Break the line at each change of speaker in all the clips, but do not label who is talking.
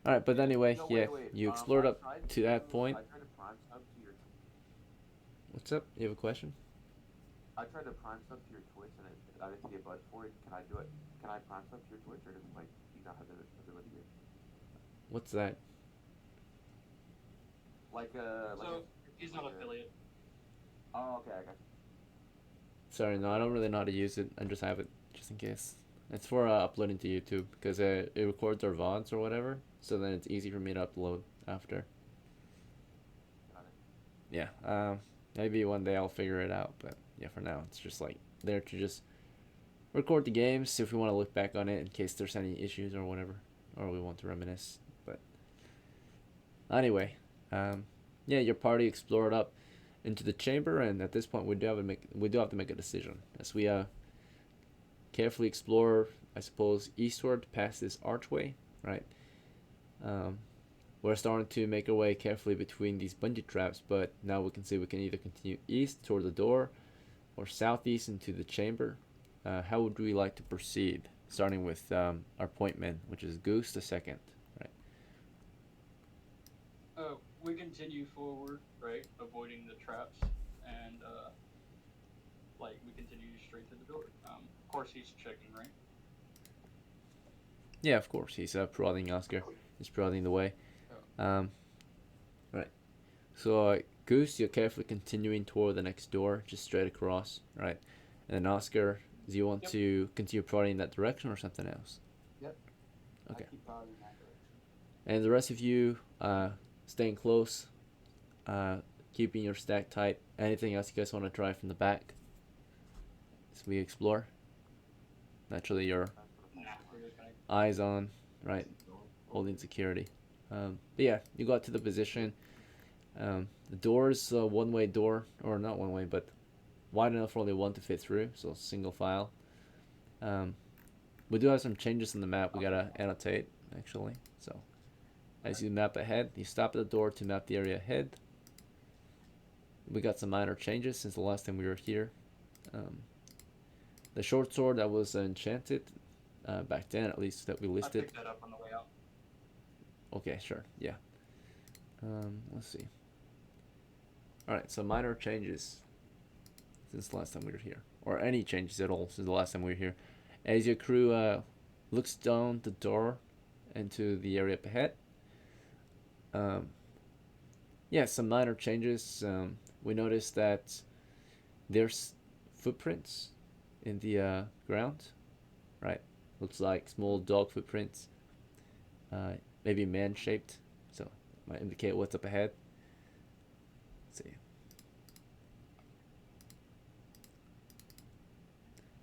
All right, but anyway,
No,
yeah,
wait.
you explored up to that point.
I tried to prime sub to your
What's up? You have a question?
I tried to prime sub to your Twitch and I didn't get budge for it. Can I do it? Can I prime sub to your Twitch or does like do you not have the ability yet?
What's that?
Like a
So he's
like
not
a.
affiliate.
Oh, okay, I got you.
Sorry, no, I don't really know how to use it. I just have it just in case. It's for uploading to YouTube because it records our VODs or whatever, so then it's easy for me to upload after.
Got it.
Yeah, maybe one day I'll figure it out, but yeah, for now it's just like there to just record the games if we want to look back on it in case there's any issues or whatever, or we want to reminisce. But anyway, yeah, your party explored up into the chamber, and at this point we do have to make a decision as we carefully explore, I suppose, eastward past this archway, right? Um, we're starting to make our way carefully between these bungee traps, but now we can see we can either continue east toward the door or southeast into the chamber. How would we like to proceed? Starting with our point man, which is Goose the second, right?
We continue forward, right, avoiding the traps, and like we continue straight to the door. Of course, he's checking, right?
Yeah, of course. He's prodding Oscar. He's prodding the way.
Oh.
Right. So Goose, you're carefully continuing toward the next door, just straight across, right? And then Oscar, do you want
Yep.
to continue prodding in that direction or something else?
Yep.
Okay.
I keep prodding in that direction.
And the rest of you, staying close, keeping your stack tight. Anything else you guys want to try from the back as we explore? Naturally, your
Nah, we're just gonna.
eyes on, right? Holding security. But yeah, you got to the position. The door's a one-way door, or not one-way, but wide enough for only one to fit through, so single file. We do have some changes in the map we gotta annotate, actually. So, as you map ahead, you stop at the door to map the area ahead. We got some minor changes since the last time we were here. The short sword that was enchanted back then, at least that we
I
listed.
picked that up on the way out.
Okay, sure, yeah. Let's see. Alright, so minor changes since the last time we were here. Or any changes at all since the last time we were here. As your crew looks down the door into the area up ahead. Yeah, some minor changes. We noticed that there's footprints in the ground, right? Looks like small dog footprints, maybe man-shaped, so might indicate what's up ahead. Let's see.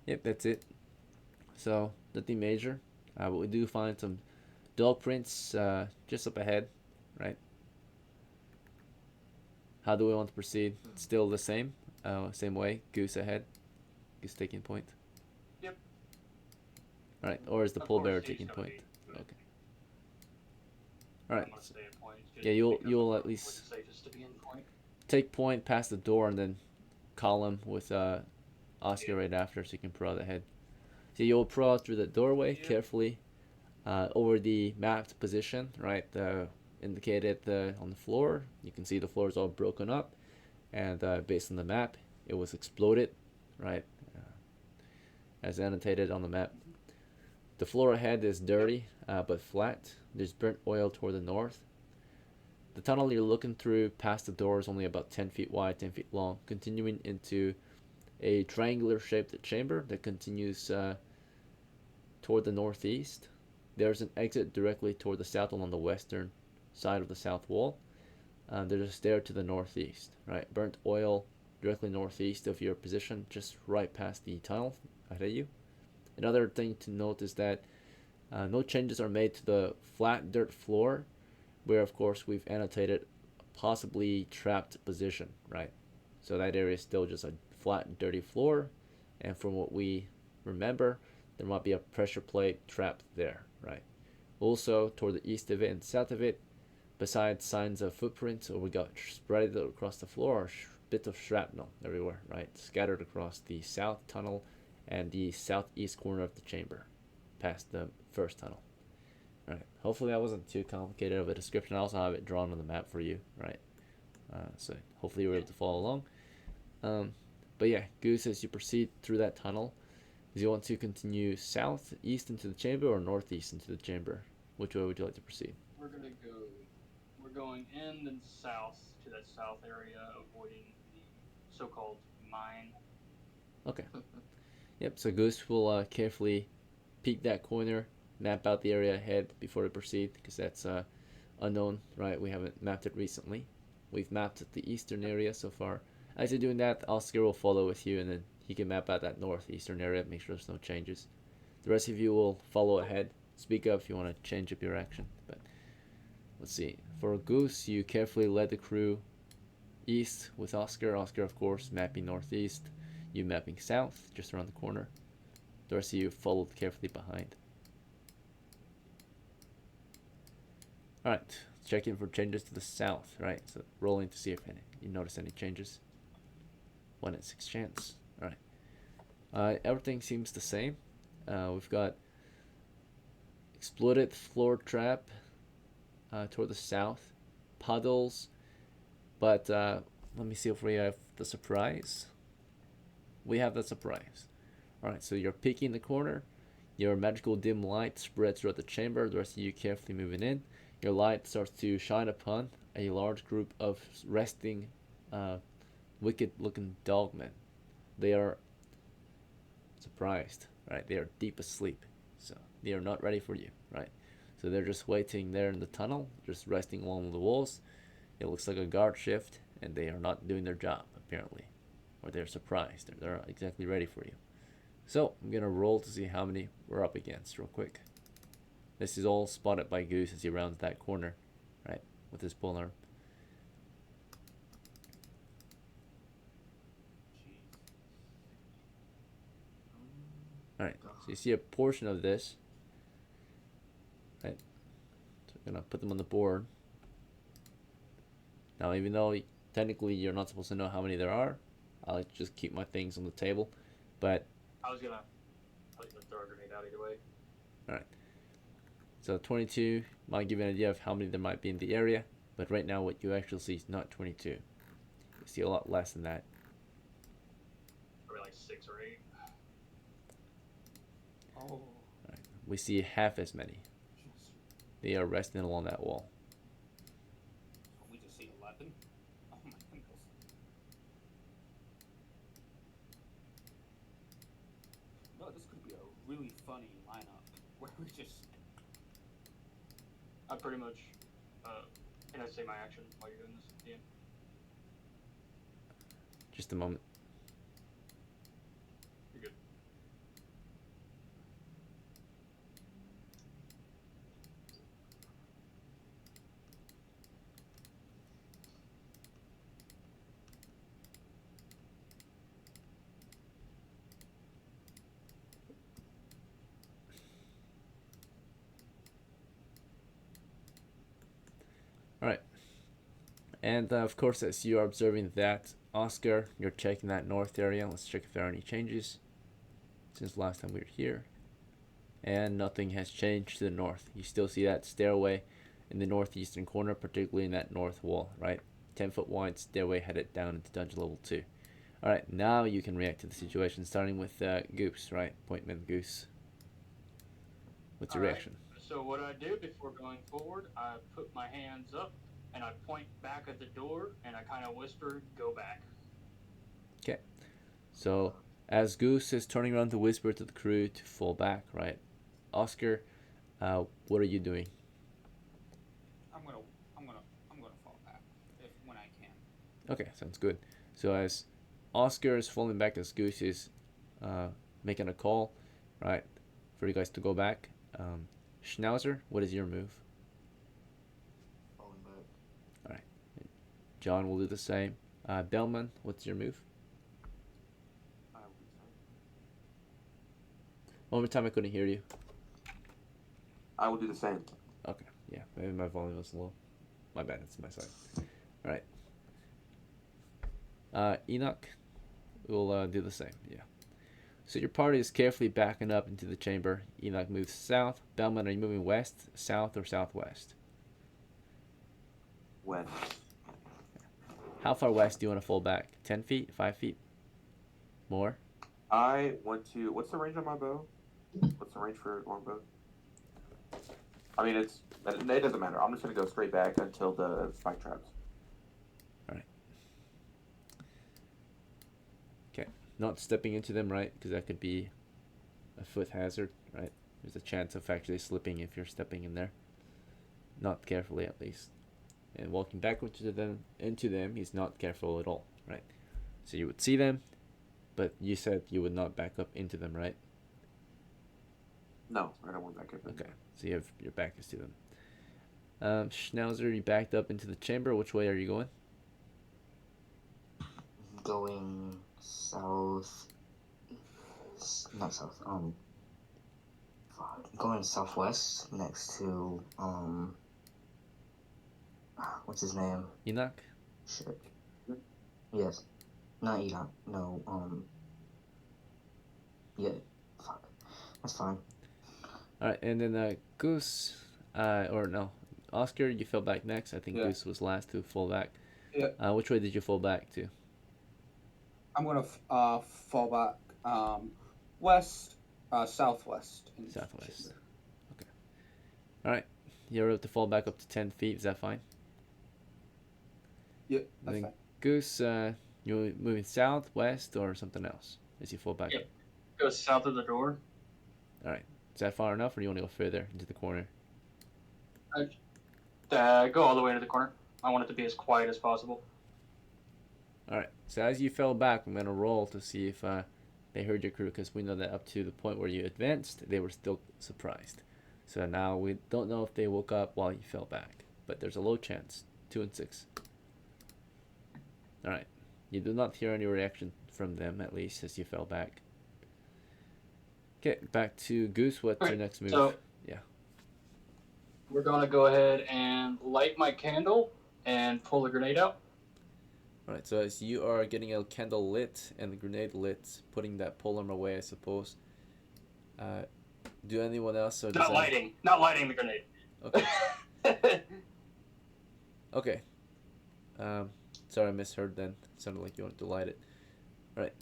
Yep, that's it. So nothing major, but we do find some dog prints just up ahead, right? How do we want to proceed? Still the same, same way. Goose ahead. Goose taking point.
Yep.
All right, or is the
Of
pole
course,
bearer
he's
taking
gonna
point?
be-
Okay. All right.
I'm gonna stay at point.
Yeah, you'll
because
you'll
I'm
at
probably
least
the safest to be in point.
take point past the door and then column with Oscar right after, so you can prod ahead. So you'll prod through the doorway carefully over the mapped position, right? Indicated on the floor. You can see the floor is all broken up, and based on the map, it was exploded, right? As annotated on the map. The floor ahead is dirty but flat. There's burnt oil toward the north. The tunnel you're looking through past the door is only about 10 feet wide, 10 feet long, continuing into a triangular shaped chamber that continues toward the northeast. There's an exit directly toward the south along the western side of the south wall. There's a stair to the northeast, right? Burnt oil directly northeast of your position, just right past the tunnel ahead of you. Another thing to note is that no changes are made to the flat dirt floor, where of course we've annotated possibly trapped position, right? So that area is still just a flat, dirty floor, and from what we remember, there might be a pressure plate trapped there, right? Also, toward the east of it and south of it, besides signs of footprints, or we got spread across the floor, bits of shrapnel everywhere, right? Scattered across the south tunnel and the southeast corner of the chamber, past the first tunnel. Right. Hopefully that wasn't too complicated of a description. I also have it drawn on the map for you, right? So hopefully you were able to follow along. But yeah, Goose, as you proceed through that tunnel, do you want to continue southeast into the chamber or northeast into the chamber? Which way would you like to proceed?
We're going in and south to that south area, avoiding the so-called mine.
Okay. Yep, so Goose will carefully peek that corner, map out the area ahead before we proceed, because that's unknown, right? We haven't mapped it recently. We've mapped the eastern area so far. As you're doing that, Oscar will follow with you, and then he can map out that northeastern area, make sure there's no changes. The rest of you will follow ahead. Speak up if you want to change up your action. But let's see. For Goose, you carefully led the crew east with Oscar. Oscar, of course, mapping northeast. You mapping south, just around the corner. The rest of you followed carefully behind. Alright, check in for changes to the south, right? So rolling to see if you notice any changes. 1 in 6 chance. Alright. Everything seems the same. We've got exploded floor trap toward the south. Puddles. But let me see if we have the surprise. We have the surprise. Alright, so you're peeking the corner. Your magical dim light spreads throughout the chamber. The rest of you carefully moving in. Your light starts to shine upon a large group of resting, wicked-looking dogmen. They are surprised, right? They are deep asleep, so they are not ready for you, right? So they're just waiting there in the tunnel, just resting along the walls. It looks like a guard shift, and they are not doing their job, apparently. Or they're surprised. They're not exactly ready for you. So, I'm going to roll to see how many we're up against real quick. This is all spotted by Goose as he rounds that corner, right, with his polearm. Alright, so you see a portion of this. Right, so I'm going to put them on the board. Now, even though technically you're not supposed to know how many there are, I like to just keep my things on the table. But
I was gonna throw a grenade out either way.
Alright. So 22 might give you an idea of how many there might be in the area, but right now what you actually see is not 22. You see a lot less than that.
Probably like 6 or 8.
Oh.
Right. We see half as many. They are resting along that wall.
We just see 11? Oh my goodness. No, this could be a really funny lineup where we just...
I pretty much, can I say my action while you're doing this, Ian?
Just a moment.
You're good.
Alright. And of course, as you are observing that, Oscar, you're checking that north area. Let's check if there are any changes since last time we were here. And nothing has changed to the north. You still see that stairway in the northeastern corner, particularly in that north wall, right? 10-foot wide stairway headed down into dungeon level 2. Alright, now you can react to the situation, starting with Goose, right? Pointman Goose. What's your reaction?
So what I do before going forward, I put my hands up and I point back at the door and I kind of whisper, "Go back."
Okay. So as Goose is turning around to whisper to the crew to fall back, right? Oscar, what are you doing?
I'm gonna fall back when I can.
Okay, sounds good. So as Oscar is falling back, as Goose is making a call, right, for you guys to go back. Schnauzer, what is your move?
Falling back.
Alright. John will do the same. Belmun, what's your move? One more time, I couldn't hear you.
I will do the same.
Okay, yeah, maybe my volume was low. My bad, it's my side. Alright. Enoch will do the same, yeah. So your party is carefully backing up into the chamber. Enoch moves south. BELMUN, are you moving west, south, or southwest?
West.
How far west do you want to fall back? 10 feet? 5 feet? More?
I want to. What's the range on my bow? What's the range for longbow? I mean, it doesn't matter. I'm just gonna go straight back until the spike traps.
Alright. Okay. Not stepping into them, right? Because that could be a foot hazard, right? There's a chance of actually slipping if you're stepping in there. Not carefully, at least. And walking backwards into them is not careful at all, right? So you would see them, but you said you would not back up into them, right?
No, I don't want back up.
Okay, so you have your back is to them. Schnauzer, you backed up into the chamber. Which way are you going?
Going south. Not south. Going southwest next to what's his name?
Enoch?
Shit. Yes. Not Enoch. No. Yeah. Fuck. That's fine.
All right, and then Goose, or no, Oscar, you fell back next. I think
Yeah.
Goose was last to fall back.
Yeah.
Which way did you fall back to?
I'm gonna fall back west, southwest. in
Southwest.
chamber.
Okay. All right, you're able to fall back up to 10 feet. Is that fine?
Yeah,
I
that's
think
fine.
Goose, you're moving south, west, or something else as you fall back
Yep.
up.
Go south of the door.
All right. Is that far enough, or do you want to go further into the corner?
Go all the way to the corner. I want it to be as quiet as possible.
All right. So as you fell back, I'm gonna roll to see if they heard your crew, because we know that up to the point where you advanced, they were still surprised. So now we don't know if they woke up while you fell back, but there's a low chance. 2 and 6. All right. You do not hear any reaction from them, at least, as you fell back. Okay, back to Goose. What's your
Right,
next move?
so-
Yeah.
We're gonna go ahead and light my candle and pull the grenade out.
Alright, so as you are getting a candle lit and the grenade lit, putting that polearm away, I suppose. Do anyone else? Or
Not lighting the grenade.
Okay. Okay. Sorry, I misheard then. It sounded like you wanted to light it. Alright.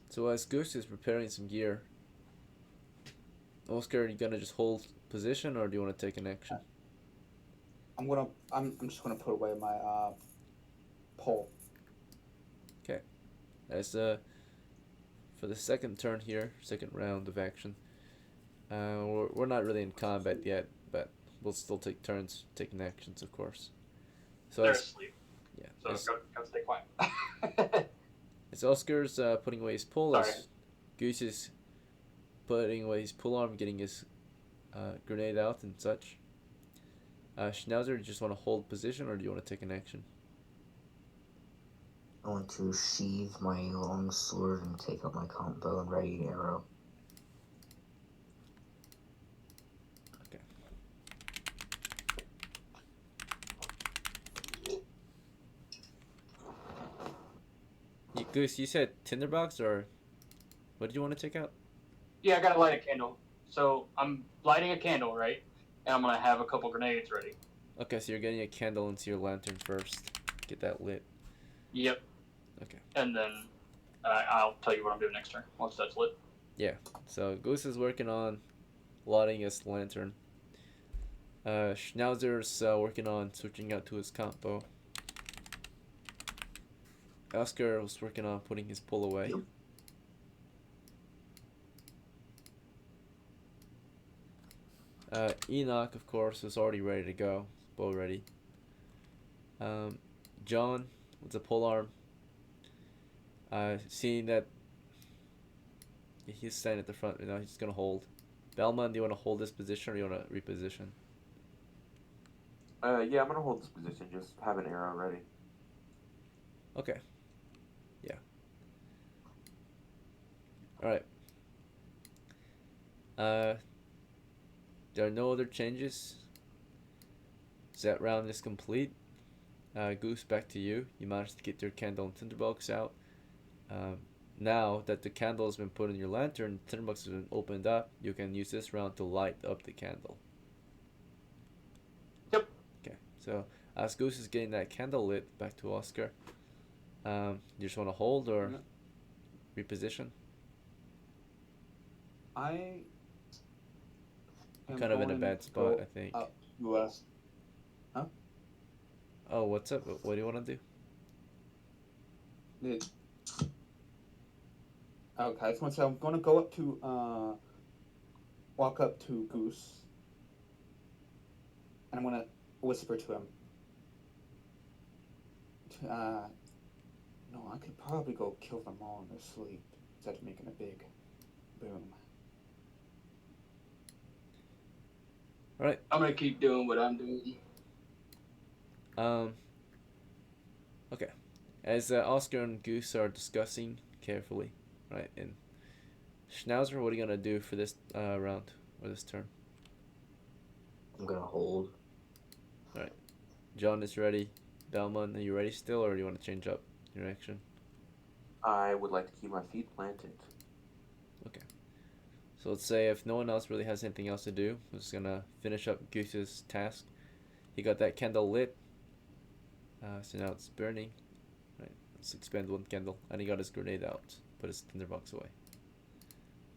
So as Goose is preparing some gear, Oscar, are you gonna just hold position, or do you want to take an action?
I'm just gonna put away my pole.
As for the second turn here, second round of action, we're not really in combat yet, but we'll still take turns taking actions, of course. So
They're
as,
asleep,
yeah,
so go stay quiet.
as Oscar's putting away his pole,
Sorry.
as Goose is putting away his polearm, getting his grenade out and such. Schnauzer, do you just want to hold position, or do you want to take an action?
I want to sheathe my long sword and take out my combo and ready arrow.
Okay. Goose, you said tinderbox, or what did you want to take out?
Yeah, I gotta light a candle. So I'm lighting a candle, right? And I'm gonna have a couple grenades ready.
Okay, so you're getting a candle into your lantern first. Get that lit.
Yep.
Okay.
And then I'll tell you what I'm doing next turn once that's lit.
Yeah. So Goose is working on lighting his lantern. Schnauzer's working on switching out to his combo. Oscar was working on putting his pull away. Enoch, of course, is already ready to go. Bow ready. John with the polearm. Seeing that he's standing at the front, he's just gonna hold. BELMUN, do you want to hold this position, or do you want to reposition?
Yeah, I'm gonna hold this position. Just have an arrow ready.
Okay. Yeah. Alright. There are no other changes. So that round is complete. Goose, back to you. You managed to get your candle and tinderbox out. Um, Now that the candle has been put in your lantern, the tinderbox has been opened up, you can use this round to light up the candle.
Yep.
Okay, so as Goose is getting that candle lit, back to Oscar. You just want to hold or reposition?
I am
Kind of in a
going
bad
to
spot,
go
I think.
up west. Huh?
Oh, what's up? What do you want to do?
Okay, so I'm going to go up to, walk up to Goose, and I'm going to whisper to him. No, I could probably go kill them all in their sleep instead of making a big boom.
Alright.
I'm gonna keep doing what I'm doing.
Okay. As Oscar and Goose are discussing carefully, right, and Schnauzer, what are you gonna do for this round or this turn?
I'm gonna hold.
Alright. John is ready. BELMUN, are you ready still, or do you want to change up your action?
I would like to keep my feet planted.
Okay. So let's say if no one else really has anything else to do, I'm just gonna finish up Goose's task. He got that candle lit. So now it's burning. Right. Let's expend one candle. And he got his grenade out. Put his tinderbox away.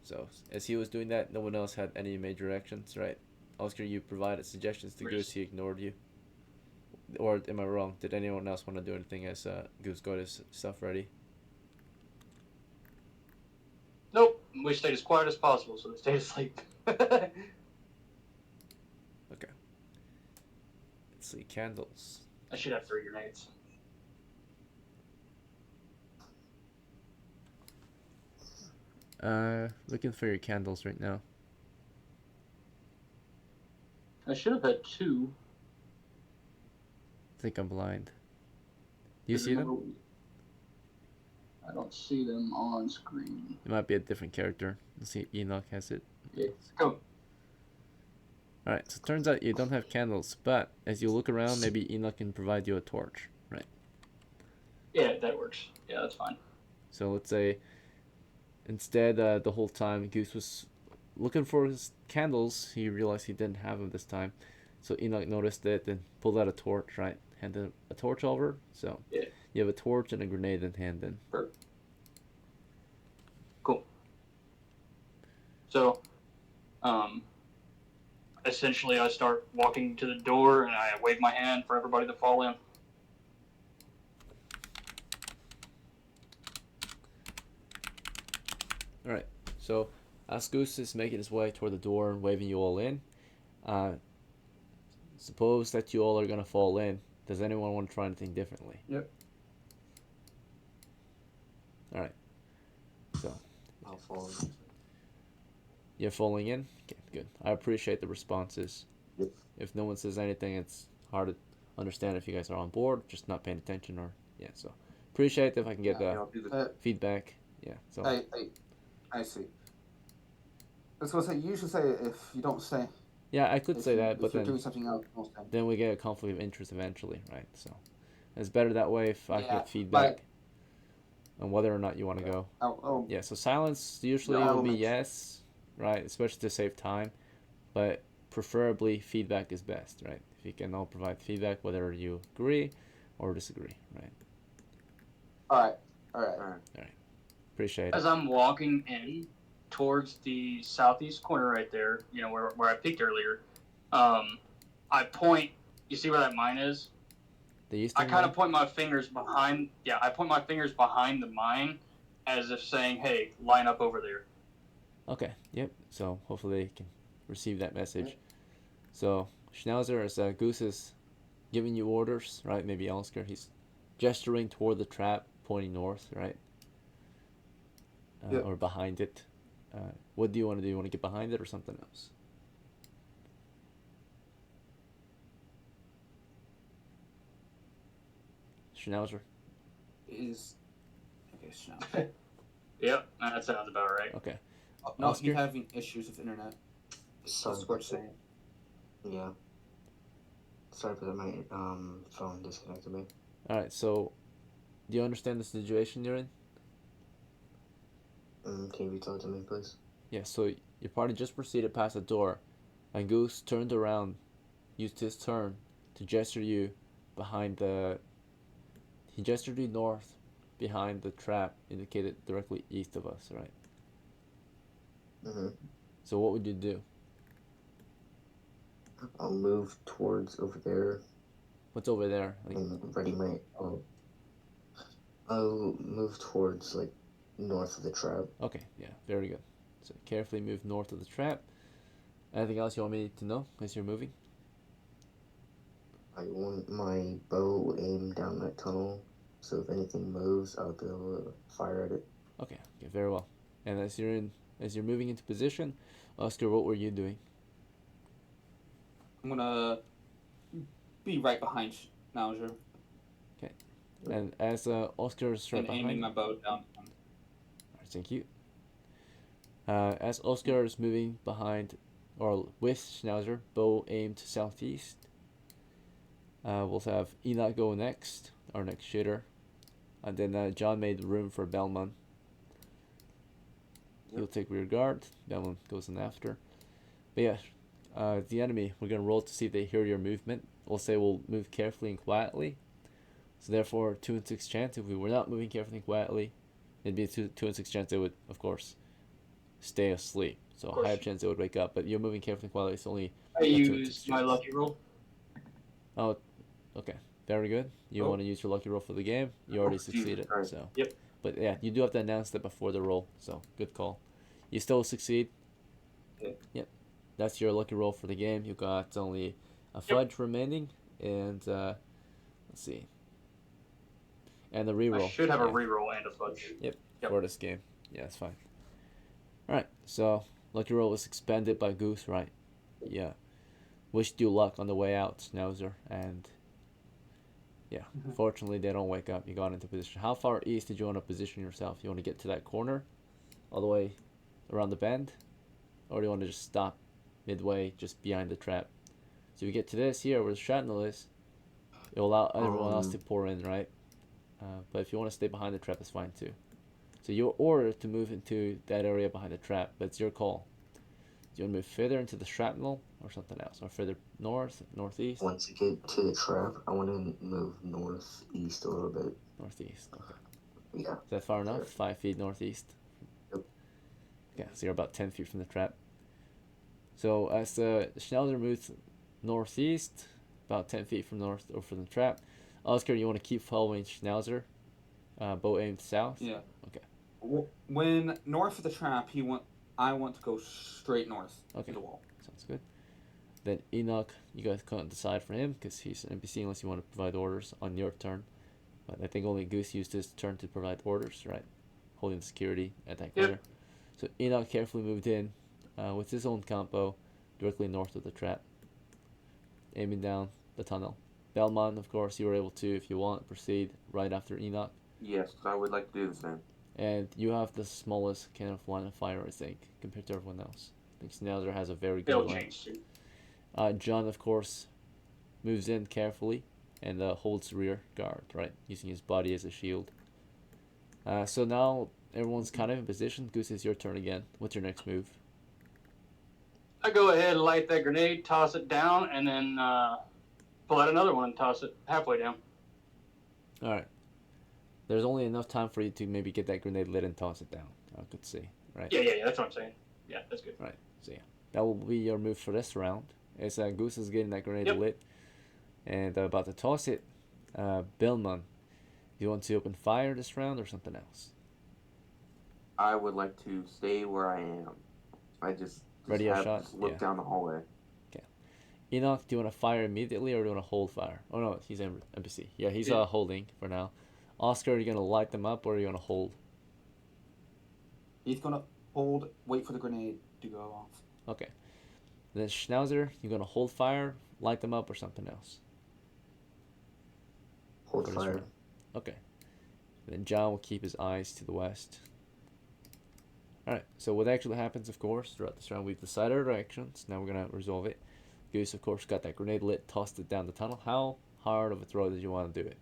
So as he was doing that, no one else had any major actions, right? Oscar, you provided suggestions to Goose, he ignored you. Or am I wrong? Did anyone else want to do anything as Goose got his stuff ready?
Nope. We stayed as quiet as possible, so they stayed asleep.
Okay. Let's see, candles.
I should have 3 grenades.
Looking for your candles right now.
I should have had 2.
I think I'm blind. Do you see them?
I don't see them on screen.
It might be a different character. Let's see, Enoch has it.
Yeah, go.
Alright, so it turns out you don't have candles, but as you look around, maybe Enoch can provide you a torch, right?
Yeah, that works. Yeah, that's fine.
So let's say instead the whole time Goose was looking for his candles, he realized he didn't have them this time. So Enoch noticed it and pulled out a torch, right? Handed a torch over. So
yeah.
You have a torch and a grenade in hand then.
Perfect. Cool. So, essentially I start walking to the door and I wave my hand for everybody to fall in.
Alright, so as Goose is making his way toward the door and waving you all in, suppose that you all are going to fall in. Does anyone want to try anything differently?
Yep.
Alright, so
I'll follow.
you're falling in? Okay, good. I appreciate the responses.
Yep.
If no one says anything, it's hard to understand if you guys are on board, just not paying attention, or yeah. So appreciate if I can get
I'll do the
feedback. Yeah. So
I see. I was gonna say, you usually say if you don't say.
yeah, I could say that, but
if you're
then
doing something else most times.
then we get a conflict of interest eventually, right? So it's better that way if I
Yeah,
get feedback
but-
on whether or not you want to go.
Oh,
Yeah. So silence usually
Yeah,
will be
elements.
yes, right? Especially to save time, but preferably feedback is best, right? If you can all provide feedback, whether you agree or disagree, right?
all right.
Appreciate it.
As I'm walking in towards the southeast corner right there, you know, where I peeked earlier, I point, you see where that mine is?
The eastern
I kind
line?
of point my fingers behind, I point my fingers behind the mine as if saying, hey, line up over there.
Okay, yep. So hopefully they can receive that message. So Schnauzer, as Goose is giving you orders, right? Maybe Oscar, he's gesturing toward the trap, pointing north, right?
Yep.
Or behind it. What do you want to do? You want to get behind it or something else? Schnauzer.
Is okay. Schnauzer.
Yep, that sounds about right.
Okay.
No,
Oscar?
you're having issues with internet.
So
That's what it's saying.
yeah. Sorry, but my phone disconnected me.
All right. So, do you understand the situation you're in?
Can you talk to me, please?
Yeah. So your party just proceeded past the door, and Goose turned around, used his turn to gesture you behind the. He gestured you north, behind the trap indicated directly east of us. Right. So what would you do?
I'll move towards over there.
What's over there? Like,
And ready my. I'll move towards like north of the trap.
okay, yeah, very good. So carefully move north of the trap. Anything else you want me to know as you're moving?
I want my bow aimed down that tunnel, so if anything moves, I'll be able to fire at it.
Okay, very well. And as you're moving into position, Oscar, what were you doing?
I'm gonna be right behind Schnauzer
And as Oscar is right
and aiming
behind,
my bow down.
alright, thank you. As Oscar is moving behind, or with Schnauzer, bow aimed southeast. We'll have Enoch go next, our next shooter, and then John made room for BELMUN. He'll take rear guard. BELMUN goes in after. But yeah, the enemy, we're gonna roll to see if they hear your movement. We'll say we'll move carefully and quietly. So therefore, 2 in 6 chance. If we were not moving carefully and quietly, it'd be a 2 in 6 chance they would, of course, stay asleep. So a higher chance they would wake up. But you're moving carefully and quietly. It's only.
I used my lucky roll.
Oh, okay, very good. You want to use your lucky roll for the game. You already succeeded.
Christ.
So.
Yep.
But yeah, you do have to announce that before the roll. So good call. You still succeed.
Okay.
Yep. That's your lucky roll for the game. You got only a fudge remaining, and let's see. And the reroll.
I should have a reroll and a fudge.
Yep. For this game. Yeah, that's fine. Alright, so lucky roll was expended by Goose, right? Yeah. Wished you luck on the way out, Schnauzer, and yeah, fortunately they don't wake up. You got into position. How far east did you want to position yourself? You want to get to that corner, all the way around the bend, or do you want to just stop midway, just behind the trap? So we get to this here where the shrapnel is. It'll allow everyone else to pour in, right? But if you want to stay behind the trap, that's fine too. So you're ordered to move into that area behind the trap, but it's your call. Do you want to move further into the shrapnel or something else? Or further north, northeast?
Once I get to the trap, I want to move northeast a little bit.
Northeast, okay.
Yeah.
Is that far enough? 5 feet northeast?
Yep.
Yeah, so you're about 10 feet from the trap. So as Schnauzer moves northeast, about 10 feet from north or from the trap, Oscar, you want to keep following Schnauzer? Bow aimed south?
Yeah.
Okay.
When north of the trap, I want to go straight north
Okay.
to the wall.
Sounds good. Then Enoch, you guys can't decide for him because he's an NPC unless you want to provide orders on your turn. But I think only Goose used his turn to provide orders, right? Holding security at that corner. So Enoch carefully moved in with his own combo directly north of the trap, aiming down the tunnel. BELMUN, of course, you were able to, if you want, proceed right after Enoch.
Yes, I would like to do the same.
And you have the smallest kind of line of fire, I think, compared to everyone else. I think Schnauzer has a very good
They'll
line.
change soon.
John, of course, moves in carefully and holds rear guard, right? Using his body as a shield. So now everyone's kind of in position. Goose, it's your turn again. What's your next move?
I go ahead and light that grenade, toss it down, and then pull out another one and toss it halfway down.
Alright. There's only enough time for you to maybe get that grenade lit and toss it down. I could see, right?
Yeah, that's what I'm saying. Yeah, that's good.
Right, so yeah. That will be your move for this round. As Goose is getting that grenade lit and about to toss it, BELMUN, do you want to open fire this round or something else?
I would like to stay where I am. I just
Ready a shot?
Just look
Yeah.
down the hallway.
Enoch, do you want to fire immediately or do you want to hold fire? Oh no, he's NPC. Yeah, he's holding for now. Oscar, are you going to light them up or are you going to hold?
He's gonna hold, wait for the grenade to go off.
Okay. Then Schnauzer, you're going to hold fire, light them up or something else?
Hold
For this
fire.
round. Okay. Then John will keep his eyes to the west. Alright, so what actually happens, of course, throughout this round, we've decided our actions. Now we're going to resolve it. Goose, of course, got that grenade lit, tossed it down the tunnel. How hard of a throw did you want to do it?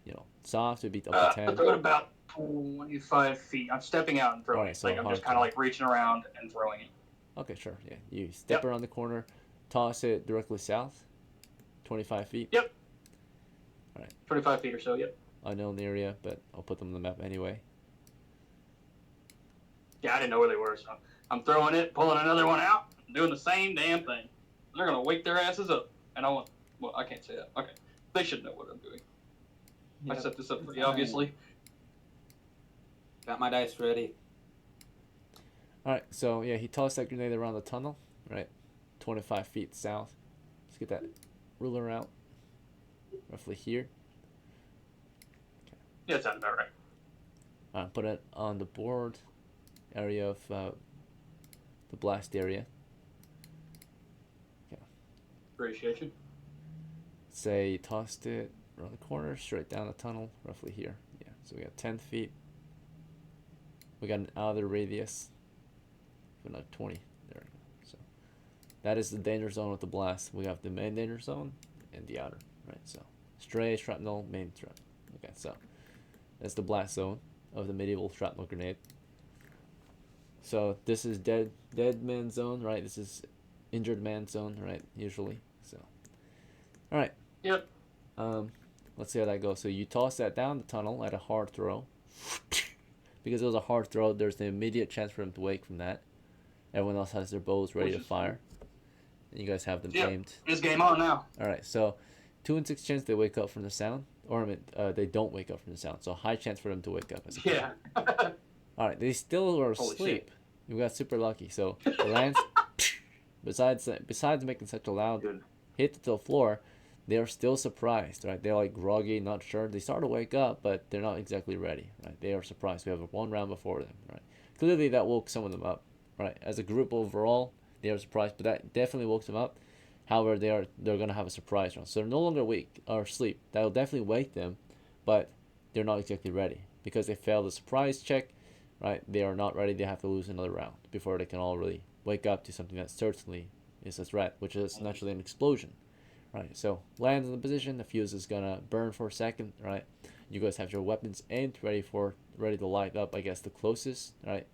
You know, soft would be up to 10.
I throw it about 25 feet. I'm stepping out and throwing
Alright,
it.
so
Like I'm
hard
just kind of
throw.
like reaching around and throwing it.
Okay, sure. Yeah, you step around the corner, toss it directly south, 25 feet.
Yep.
All right.
25 feet or so. Yep.
Unknown area, but I'll put them on the map anyway.
Yeah, I didn't know where they were, so I'm throwing it, pulling another one out, doing the same damn thing. They're gonna wake their asses up, and well, I can't say that. Okay, they should know what I'm doing. I set this up pretty obviously.
Got my dice ready.
Alright, so yeah, he tossed that grenade around the tunnel, right? 25 feet south. Let's get that ruler out. Roughly here.
Yeah, that sounds about right.
Put it on the board area of the blast area.
Appreciate you.
Say you tossed it around the corner, straight down the tunnel, roughly here. Yeah, so we got 10 feet. We got an outer radius. But not 20. There we go. So that is the danger zone with the blast. We have the main danger zone and the outer, right? So stray, shrapnel, main shrapnel. Okay, so that's the blast zone of the medieval shrapnel grenade. So this is dead man zone, right? This is injured man zone, right? Usually. So all right.
Yep.
Let's see how that goes. So you toss that down the tunnel at a hard throw. Because it was a hard throw, there's the immediate chance for him to wake from that. Everyone else has their bows ready to fire. And you guys have them aimed.
It's game on now.
Alright, so 2 in 6 chance they wake up from the sound. Or I mean, they don't wake up from the sound. So high chance for them to wake up.
Yeah.
Alright, they still are asleep. You got super lucky. So the lands, besides making such a loud hit to the floor, they are still surprised, right? They're like groggy, not sure. They start to wake up, but they're not exactly ready, right? They are surprised. We have one round before them, right? Clearly that woke some of them up, right? As a group overall, they are surprised, but that definitely woke them up. However, they're gonna have a surprise round, so they're no longer awake or asleep. That'll definitely wake them, but they're not exactly ready because they failed the surprise check, right? They are not ready. They have to lose another round before they can all really wake up to something that certainly is a threat, which is naturally an explosion. Right, so lands in the position, the fuse is gonna burn for a second, right? You guys have your weapons aimed, ready to light up, I guess, the closest, right?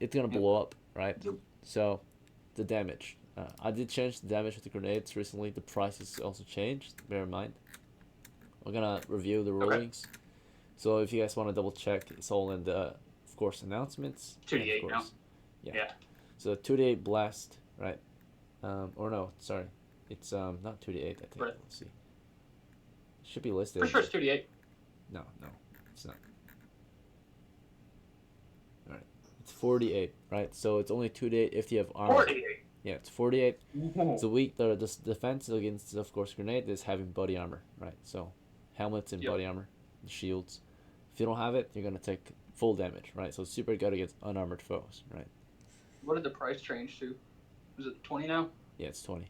It's gonna blow up, right? So, the damage. I did change the damage with the grenades recently. The prices also changed, bear in mind. We're gonna review the rulings. So if you guys want to double check, it's all in the, of course, announcements.
2d8 now.
Yeah. So 2d8 blast, right? Or no, sorry. It's not 2d8, I think.
Right.
Let's see. It should be listed.
For sure it's 2d8.
No, it's not. Alright. It's 48, right? So it's only 2d8 if you have armor.
48.
Yeah, it's 48. It's a weak. The defense against, of course, grenade is having body armor, right? So helmets and body armor, the shields. If you don't have it, you're gonna take full damage, right? So it's super good against unarmored foes, right?
What did the price change to? Is it 20 now?
Yeah, it's 20.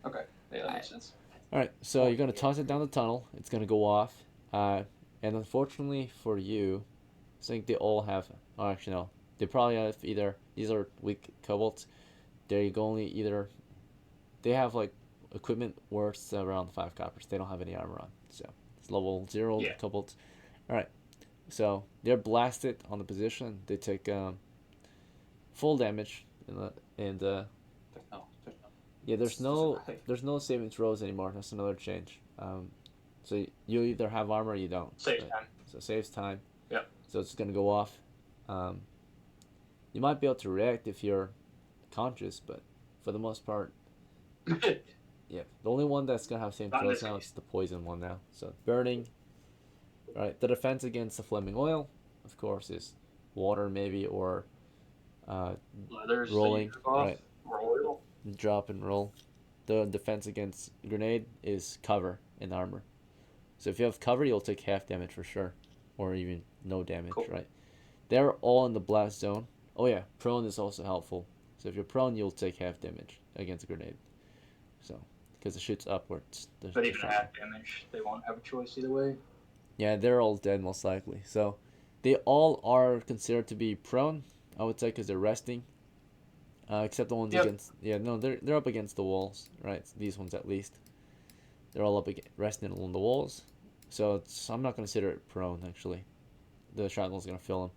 Okay. Yeah, that makes sense.
Alright, so you're gonna toss it down the tunnel. It's gonna go off. And unfortunately for you, I think they all have. Oh, actually no. They probably have either. These are weak kobolds. They're only either. They have like equipment worth around 5 coppers. They don't have any armor on. So it's level 0 kobolds. Alright, so they're blasted on the position. They take full damage yeah, there's no saving throws anymore. That's another change. So you either have armor or you don't.
Saves time.
So saves time.
Yep.
So it's gonna go off. You might be able to react if you're conscious, but for the most part, yeah. The only one that's gonna have same throws now is the poison one now. So burning. Right. The defense against the flaming oil, of course, is water maybe or rolling. Right.
Or oil.
Drop and roll. The defense against grenade is cover and armor. So if you have cover, you'll take half damage for sure, or even no damage, right? They're all in the blast zone. Oh yeah, prone is also helpful. So if you're prone, you'll take half damage against a grenade. So because it shoots upwards.
But even half damage, they won't have a choice either way.
Yeah, they're all dead most likely. So they all are considered to be prone, I would say, because they're resting. except the ones
Yep.
against. Yeah, no, they're up against the walls, right? These ones at least. They're all resting on the walls, so I'm not consider it prone actually. The shrapnel's gonna fill them.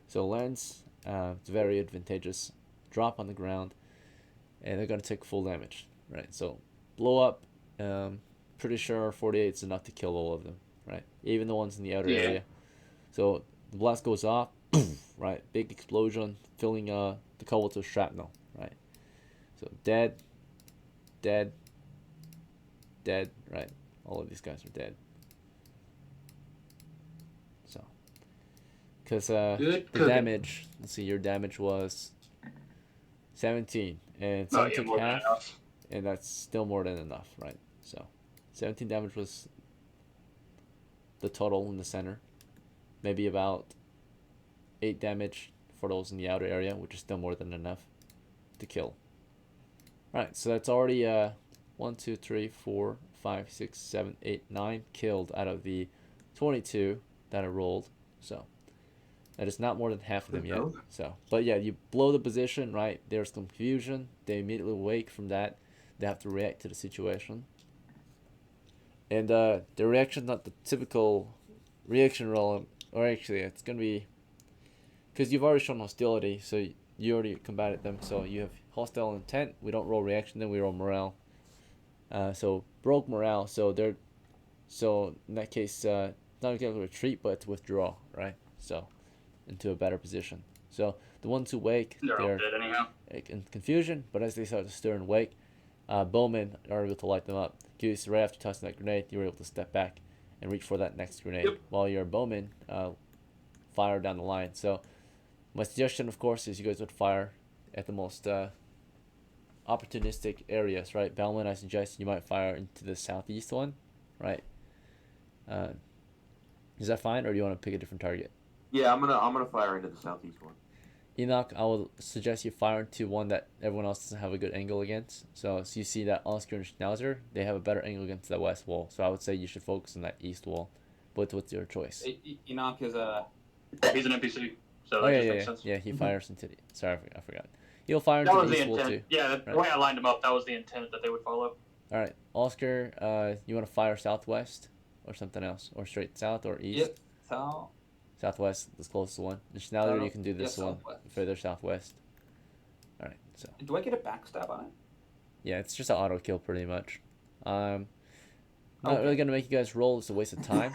So lens, it's very advantageous. Drop on the ground, and they're gonna take full damage, right? So blow up. Pretty sure 48 is enough to kill all of them, right? Even the ones in the outer
Yeah.
area. So the blast goes off, right? Big explosion, filling the kobolds with shrapnel, right? So dead, dead, dead, right? All of these guys are dead. So, because
Good
the
cooking.
damage, let's see, your damage was 17, and
Oh,
17
yeah, more than
half,
enough.
and that's still more than enough, right? So, 17 damage was the total in the center. Maybe about 8 damage for those in the outer area, which is still more than enough to kill. Right, so that's already 1, 2, 3, 4, 5, 6, 7, 8, 9 killed out of the 22 that I rolled. So that is not more than half of them yet. So, but yeah, you blow the position, right? There's confusion. They immediately wake from that. They have to react to the situation. And the reaction, not the typical reaction roll, or actually, it's gonna be because you've already shown hostility, so you already combated them. So you have hostile intent. We don't roll reaction, then we roll morale. So broke morale. So in that case, not exactly retreat, but to withdraw, right? So into a better position. So the ones who wake,
They're all
they're
dead anyhow.
in confusion, but as they start to stir and wake, bowmen are able to light them up. Goose, right after tossing that grenade, you were able to step back and reach for that next grenade,
Yep.
while your bowmen fire down the line. So my suggestion, of course, is you guys would fire at the most opportunistic areas, right? BELMUN, I suggest you might fire into the southeast one, right? Is that fine, or do you want to pick a different target?
Yeah, I'm gonna fire into the southeast one.
ENOCH, I will suggest you fire into one that everyone else doesn't have a good angle against. So you see that Oscar and SCHNAUZER, they have a better angle against that west wall. So I would say you should focus on that east wall. But what's your choice?
Enoch is a.
He's an NPC, so
Oh
that
yeah,
just
yeah,
makes
yeah.
sense.
Yeah, he fires into the. Sorry, I forgot. He'll fire
That
into
was
the
the
east wall
intent.
too.
Yeah,
Right.
the way I lined them up, that was the intent that they would follow.
All right, Oscar, you want to fire southwest or something else, or straight south or east?
Yep. So.
Southwest, the closest one. And SCHNAUZER, you can do this one
southwest.
further southwest. All right, so
Do I get a backstab on it?
yeah, it's just an auto kill pretty much. Not
Okay.
really gonna make you guys roll. It's a waste of time.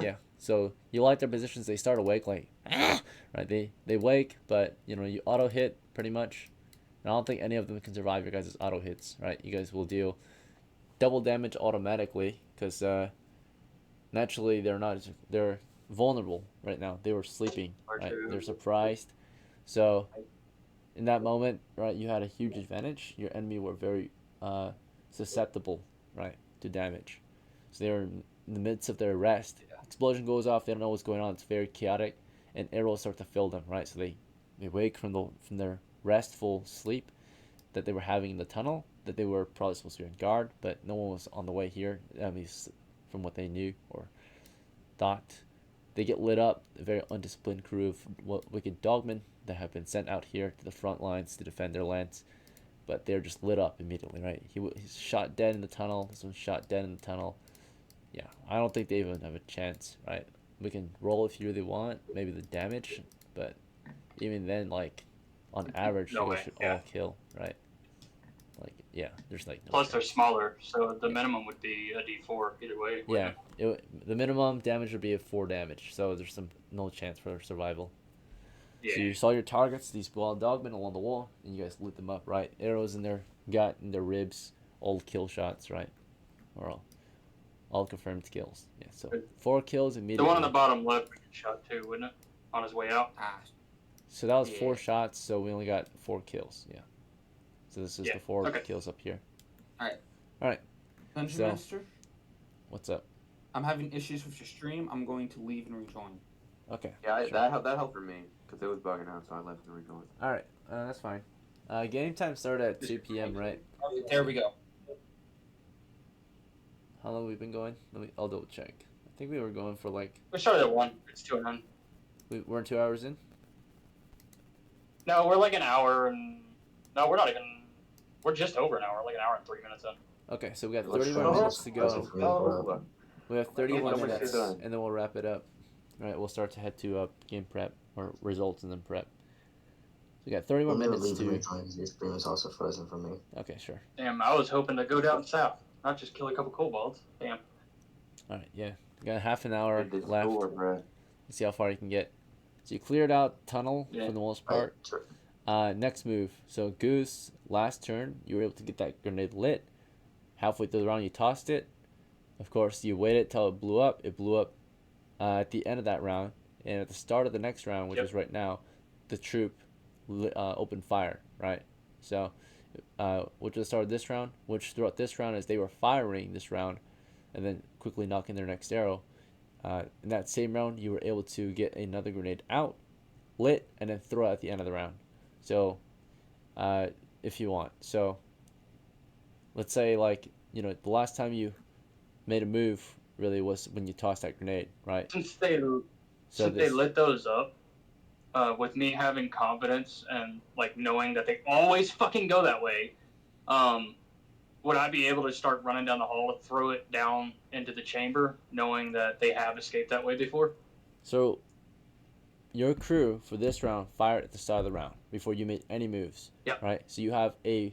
Yeah. So you light their positions. They start awake like, right? They wake, but you auto hit pretty much. And I don't think any of them can survive your guys' auto hits, right? You guys will deal double damage automatically because naturally they're vulnerable right now. They were sleeping, right? They're surprised. So in that moment, right, you had a huge advantage. Your enemy were very susceptible, right, to damage. So they're in the midst of their rest. Explosion goes off. They don't know what's going on. It's very chaotic, and arrows start to fill them, right? So they wake from their restful sleep that they were having in the tunnel. That they were probably supposed to be on guard, but no one was on the way here. At least from what they knew or thought. They get lit up. A very undisciplined crew of wicked dogmen that have been sent out here to the front lines to defend their lands, but they're just lit up immediately, right? He's shot dead in the tunnel. This one's shot dead in the tunnel. Yeah, I don't think they even have a chance, right? We can roll if you really want, maybe the damage, but even then, like, on average,
No
you guys
way,
should
yeah.
all kill, right? Like, yeah, there's like no
Plus, they're
chance.
smaller, so the minimum would be a D4 either way.
Yeah,
wouldn't
the minimum damage would be a 4 damage, so there's no chance for survival.
it?
So
Yeah.
you saw your targets, these wild dogmen along the wall, and you guys lit them up, right? Arrows in their gut, in their ribs, all kill shots, right? Or all confirmed kills. Yeah, so 4 kills
The
immediately.
one on the bottom left would get shot too, wouldn't it? On his way out.
So that was
Yeah.
4 shots, so we only got 4 kills, yeah. So this is
Yeah,
the 4
okay.
kills up here.
Dungeon
So-
Master,
What's up?
I'm having issues with your stream. I'm going to leave and rejoin.
Okay.
Yeah,
sure.
that helped for me because it was bugging out, so I left and rejoined.
Alright, that's fine. Game time started at 2 p.m., right?
There we go.
How long have we been going? I'll double check. I think we were going for like,
We started at 1. It's 2 and 9.
we weren't 2 hours in?
No, we're like an hour and No, we're not even. We're just over an hour, like an hour and 3 minutes in.
Okay, so we got
Let's
30
try
more
to
minutes to
make this
go.
for me, bro.
Oh,
We have 30
Okay,
more
so much
minutes,
is done.
and then we'll wrap it up. All right, we'll start to head to game prep or results and then prep. So we got 30 more
I'm gonna
minutes
leave in
to.
time. This stream is also frozen for me.
Okay, sure.
Damn, I was hoping to go down south, not just kill a couple kobolds. Damn.
All right, yeah. We got half an hour
Did this
left.
score, bro.
Let's see how far you can get. So you cleared out tunnel
Yeah.
for the most
Right,
part.
sure.
Next move. So Goose, last turn, you were able to get that grenade lit. Halfway through the round, you tossed it. Of course, you waited till it blew up. It blew up at the end of that round. And at the start of the next round, which is right now, the troop opened fire, right? So, which was the start of this round, which throughout this round, as they were firing this round, and then quickly knocking their next arrow, in that same round, you were able to get another grenade out, lit, and then throw it at the end of the round. So, if you want. So, let's say, like, you know, the last time you made a move really was when you tossed that grenade, right?
Since they lit those up, with me having confidence and like knowing that they always fucking go that way, would I be able to start running down the hall to throw it down into the chamber, knowing that they have escaped that way before?
So, your crew for this round fired at the start of the round before you made any moves.
Yep.
Right. So you have to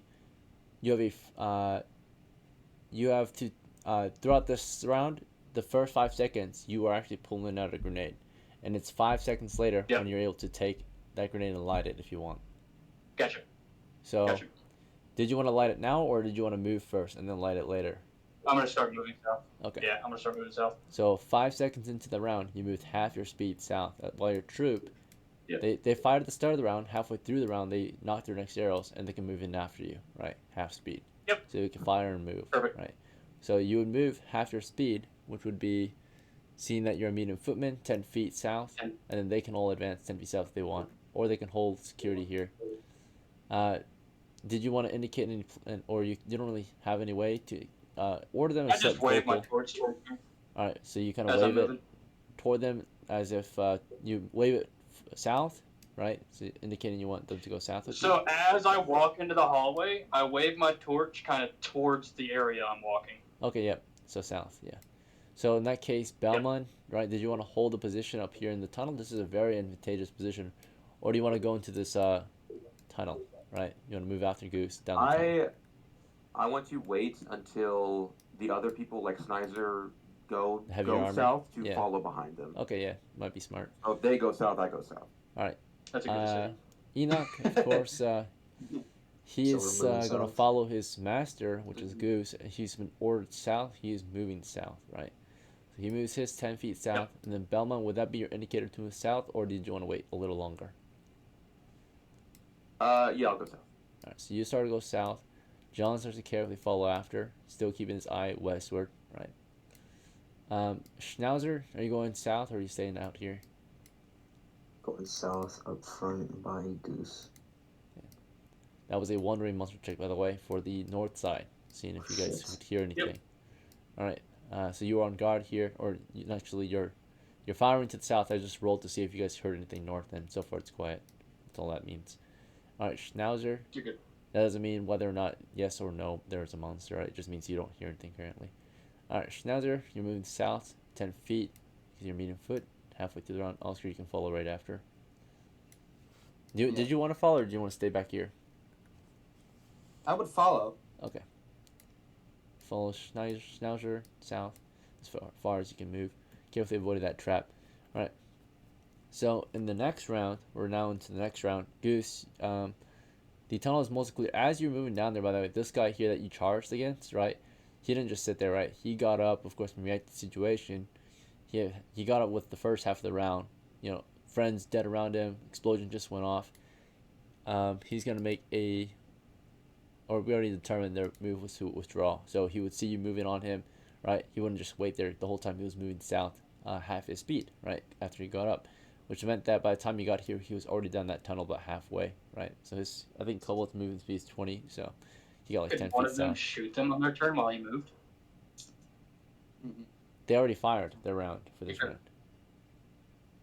throughout this round, the first 5 seconds you are actually pulling out a grenade, and it's 5 seconds later
Yep.
when you're able to take that grenade and light it if you want.
Gotcha.
So,
Gotcha.
did you want to light it now or did you want to move first and then light it later?
I'm gonna start moving south.
Okay.
Yeah, I'm gonna start moving south.
So 5 seconds into the round, you moved half your speed south. While your troop,
Yep.
they fired at the start of the round. Halfway through the round, they knocked their next arrows, and they can move in after you, right? Half speed.
Yep.
So you can fire and move.
Perfect.
Right. So you would move half your speed, which would be, seeing that you're a medium footman, 10 feet south, and then they can all advance 10 feet south if they want, or they can hold security here. Did you want to indicate any, or you don't really have any way to order them?
I just wave my torch towards them
All right, so you kind of
as I'm
wave it
moving.
toward them as if you wave it south, right? So indicating you want them to go south with you.
So as I walk into the hallway, I wave my torch kind of towards the area I'm walking.
Okay, yep. So south, yeah. So in that case, BELMUN, right? Did you want to hold a position up here in the tunnel? This is a very advantageous position, or do you want to go into this tunnel, right? You want to move after Goose down the tunnel.
I want to wait until the other people like SCHNAUZER go
Heavier armor?
south to
Yeah.
follow behind them.
Okay, yeah, might be smart.
So if they go south, I go south.
That's a good decision.
ENOCH, of course, he
So
is
we're moving
going to
south.
follow his master, which is Goose. And he's been ordered south. He is moving south, right? So he moves his 10 feet south. And then BELMUN, would that be your indicator to move south, or did you want to wait a little longer?
Yeah, I'll go south.
All right, so you start to go south. John starts to carefully follow after, still keeping his eye westward, right? SCHNAUZER, are you going south or are you staying out here?
Going south up front by Goose.
That was a wandering monster check, by the way, for the north side, seeing if you guys
Shit.
could hear anything. All right, so you are on guard here, or actually you're firing to the south. I just rolled to see if you guys heard anything north, and so far it's quiet. That's all that means. All right, SCHNAUZER.
You're good.
That doesn't mean whether or not yes or no there's a monster, right? It just means you don't hear anything currently. Alright, SCHNAUZER, you're moving south 10 feet because you're medium foot. Halfway through the round. Oscar, you can follow right after. Did you want to follow or do you want to stay back here?
I would follow.
Okay. Follow SCHNAUZER south as far as you can move. Carefully avoid that trap. Alright. So in the next round, we're now into the next round. Goose, the tunnel is mostly clear. As you're moving down there, by the way, this guy here that you charged against, right? He didn't just sit there, right? He got up, of course, to react to the situation. He got up with the first half of the round. You know, friends dead around him. Explosion just went off. He's going to make or we already determined their move was to withdraw. So he would see you moving on him, right? He wouldn't just wait there the whole time he was moving south, half his speed, right? After he got up. Which meant that by the time you got here, he was already down that tunnel about halfway, right? So I think Kobold's moving speed is 20, so he got like
Could
10
one
feet
of them
south.
shoot them on their turn while he moved?
They already fired their round for this
Sure.
round.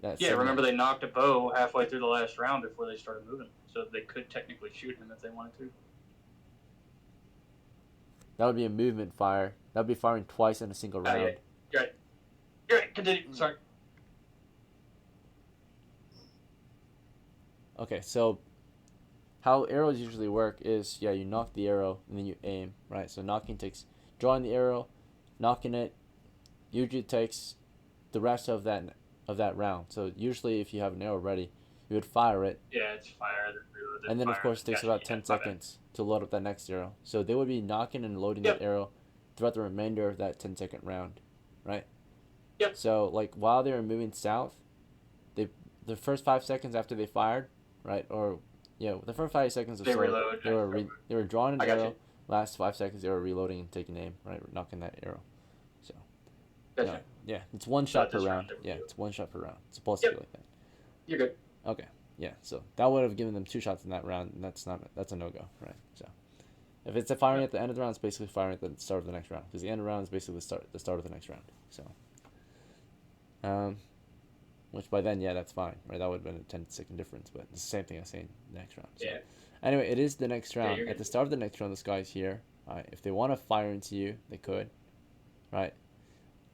that
Yeah,
segment.
remember they knocked a bow halfway through the last round before they started moving, so they could technically shoot him if they wanted to.
That would be a movement fire. That would be firing twice in a single round.
Yeah. You're right. You're right. Continue. Sorry.
Okay, so how arrows usually work is, yeah, you knock the arrow and then you aim, right? So knocking takes drawing the arrow, knocking it usually takes the rest of that round. So usually if you have an arrow ready, you would fire it.
Yeah, it's fire.
And then of course it takes about 10 seconds to load up that next arrow. So they would be knocking and loading that arrow throughout the remainder of that 10-second round, right?
Yep.
So like while they were moving south, the first 5 seconds after they fired, right? Or yeah, the first 5 seconds of
reload.
they were drawing an
I got
arrow.
you.
Last 5 seconds they were reloading and taking aim, right? Knocking that arrow. So
Gotcha.
yeah, it's one shot per
this
round.
round,
Yeah, it's one shot per round. It's supposed to be like that.
You're good.
Okay. Yeah, so that would have given them 2 shots in that round, and that's a no-go, right? So if it's a firing at the end of the round, it's basically firing at the start of the next round, because the end of the round is basically the start of the next round. So, which by then, yeah, that's fine, right? That would have been a 10-second difference, but it's the same thing as saying next round. So.
Yeah.
Anyway, it is the next round.
you're
At
good.
the start of the next round, this guy's here. Right? If they want to fire into you, they could, right?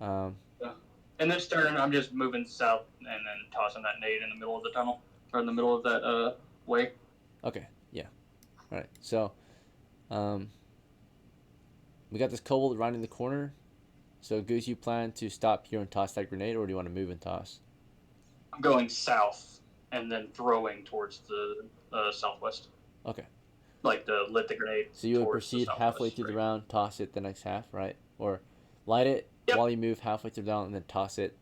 In this turn, I'm just moving south and then tossing that nade in the middle of the tunnel, or in the middle of that way.
Okay, yeah. All right, so we got this kobold right in the corner. So, Goose, you plan to stop here and toss that grenade, or do you want to move and toss?
I'm going south and then throwing towards the southwest.
Okay.
Like lit the grenade.
So you would
towards the
proceed halfway
southwest,
through the
right?
round, toss it the next half, right? Or light it
Yep.
while you move halfway through the round, and then toss it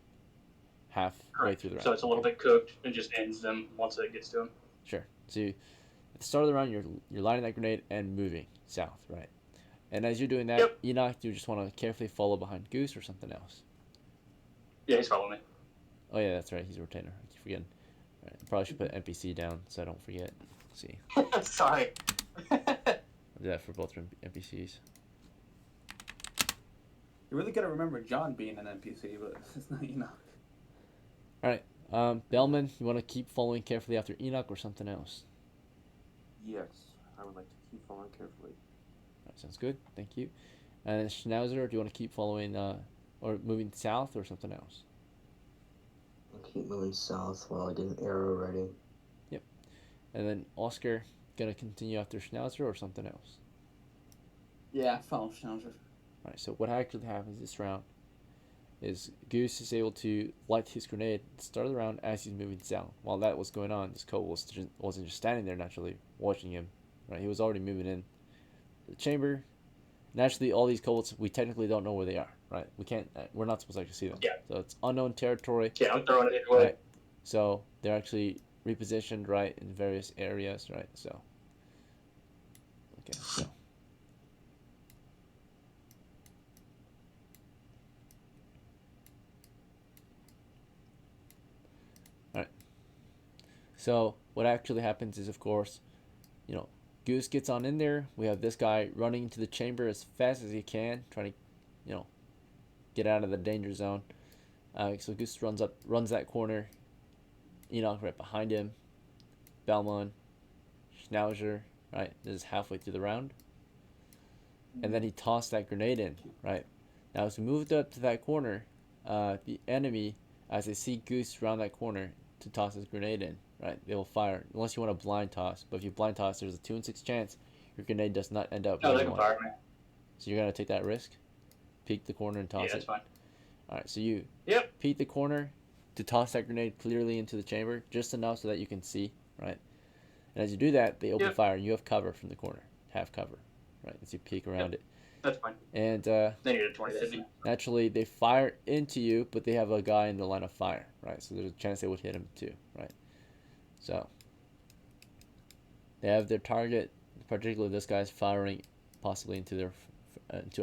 halfway
Correct.
through the round.
So it's a little bit cooked and just ends them once it gets to them.
Sure. So at the start of the round, you're lighting that grenade and moving south, right? And as you're doing that,
Yep.
ENOCH, you just want to carefully follow behind Goose or something else.
Yeah, he's following me.
Oh yeah, that's right. He's a retainer. I keep forgetting. All right, I probably should put NPC down so I don't forget. Let's see.
Sorry.
I'll do that for both NPCs.
You really gotta remember John being an NPC, but it's not Enoch.
All right, BELMUN, you want to keep following carefully after ENOCH or something else?
Yes, I would like to keep following carefully.
All right, sounds good. Thank you. And then SCHNAUZER, do you want to keep following or moving south or something else?
I'll keep moving south while I get an arrow ready.
Yep. And then Oscar, gonna continue after SCHNAUZER or something else?
Yeah, follow Schnauzer.
Alright, so what actually happens this round is Goose is able to light his grenade at the start of the round as he's moving south. While that was going on, this kobold wasn't just standing there naturally watching him. Right, he was already moving in the chamber. Naturally, all these kobolds, we technically don't know where they are. Right, we're not supposed to actually see them.
Yeah.
So it's unknown territory.
Yeah, I'm throwing it anyway.
Right. So they're actually repositioned right in various areas. Right. So. Okay. So. So what actually happens is, of course, Goose gets on in there. We have this guy running into the chamber as fast as he can, trying to, get out of the danger zone. So Goose runs that corner. ENOCH right behind him. BELMUN, SCHNAUZER, right? This is halfway through the round. And then he tossed that grenade in, right? Now as we moved up to that corner, the enemy, as they see Goose around that corner to toss his grenade in, right? They will fire unless you want a blind toss. But if you blind toss, there's a 2 in 6 chance your grenade does not end up.
No,
where
they
you
can
want.
fire me.
So you're gonna take that risk, peek the corner and toss
Yeah, that's
it.
fine.
All right, so you
Yep.
peek the corner to toss that grenade clearly into the chamber, just enough so that you can see, right? And as you do that, they open
Yep.
fire. And you have cover from the corner, have cover, right? As you peek around it,
That's fine.
and
They need a 20 to hit me.
naturally they fire into you, but they have a guy in the line of fire, right? So there's a chance they would hit him too, right? So they have their target, particularly this guy's firing possibly into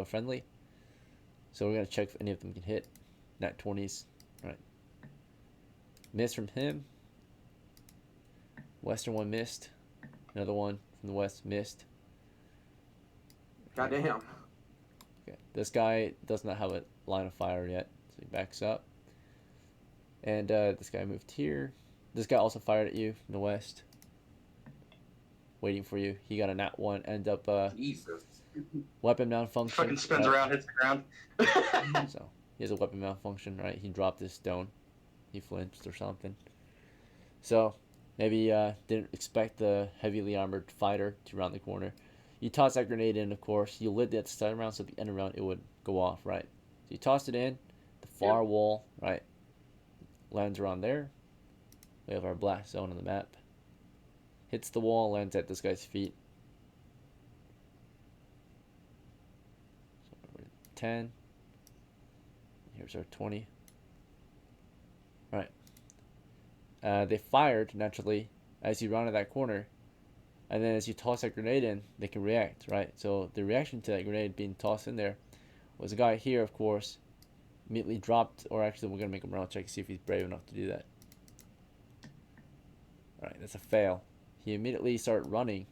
a friendly. So we're gonna check if any of them can hit. Nat 20s, right? Miss from him. Western one missed. Another one from the west missed.
Goddamn.
Okay. This guy does not have a line of fire yet, so he backs up. And this guy moved here. This guy also fired at you from the west. Waiting for you. He got a nat 1. End up
Jesus.
weapon malfunction.
Fucking spins
right?
around, hits the ground.
So he has a weapon malfunction, right? He dropped his stone. He flinched or something. So maybe didn't expect the heavily armored fighter to round the corner. You toss that grenade in, of course. You lit it at the start of the round, so at the end of the round it would go off, right? So you tossed it in, the far wall, right? Lands around there. We have our blast zone on the map. Hits the wall, lands at this guy's feet. So we're at 10. Here's our 20. Right. They fired naturally as you rounded that corner, and then as you toss that grenade in, they can react, right? So the reaction to that grenade being tossed in there was a guy here, of course, immediately dropped, or actually we're gonna make a morale check to see if he's brave enough to do that. All right, that's a fail. He immediately started running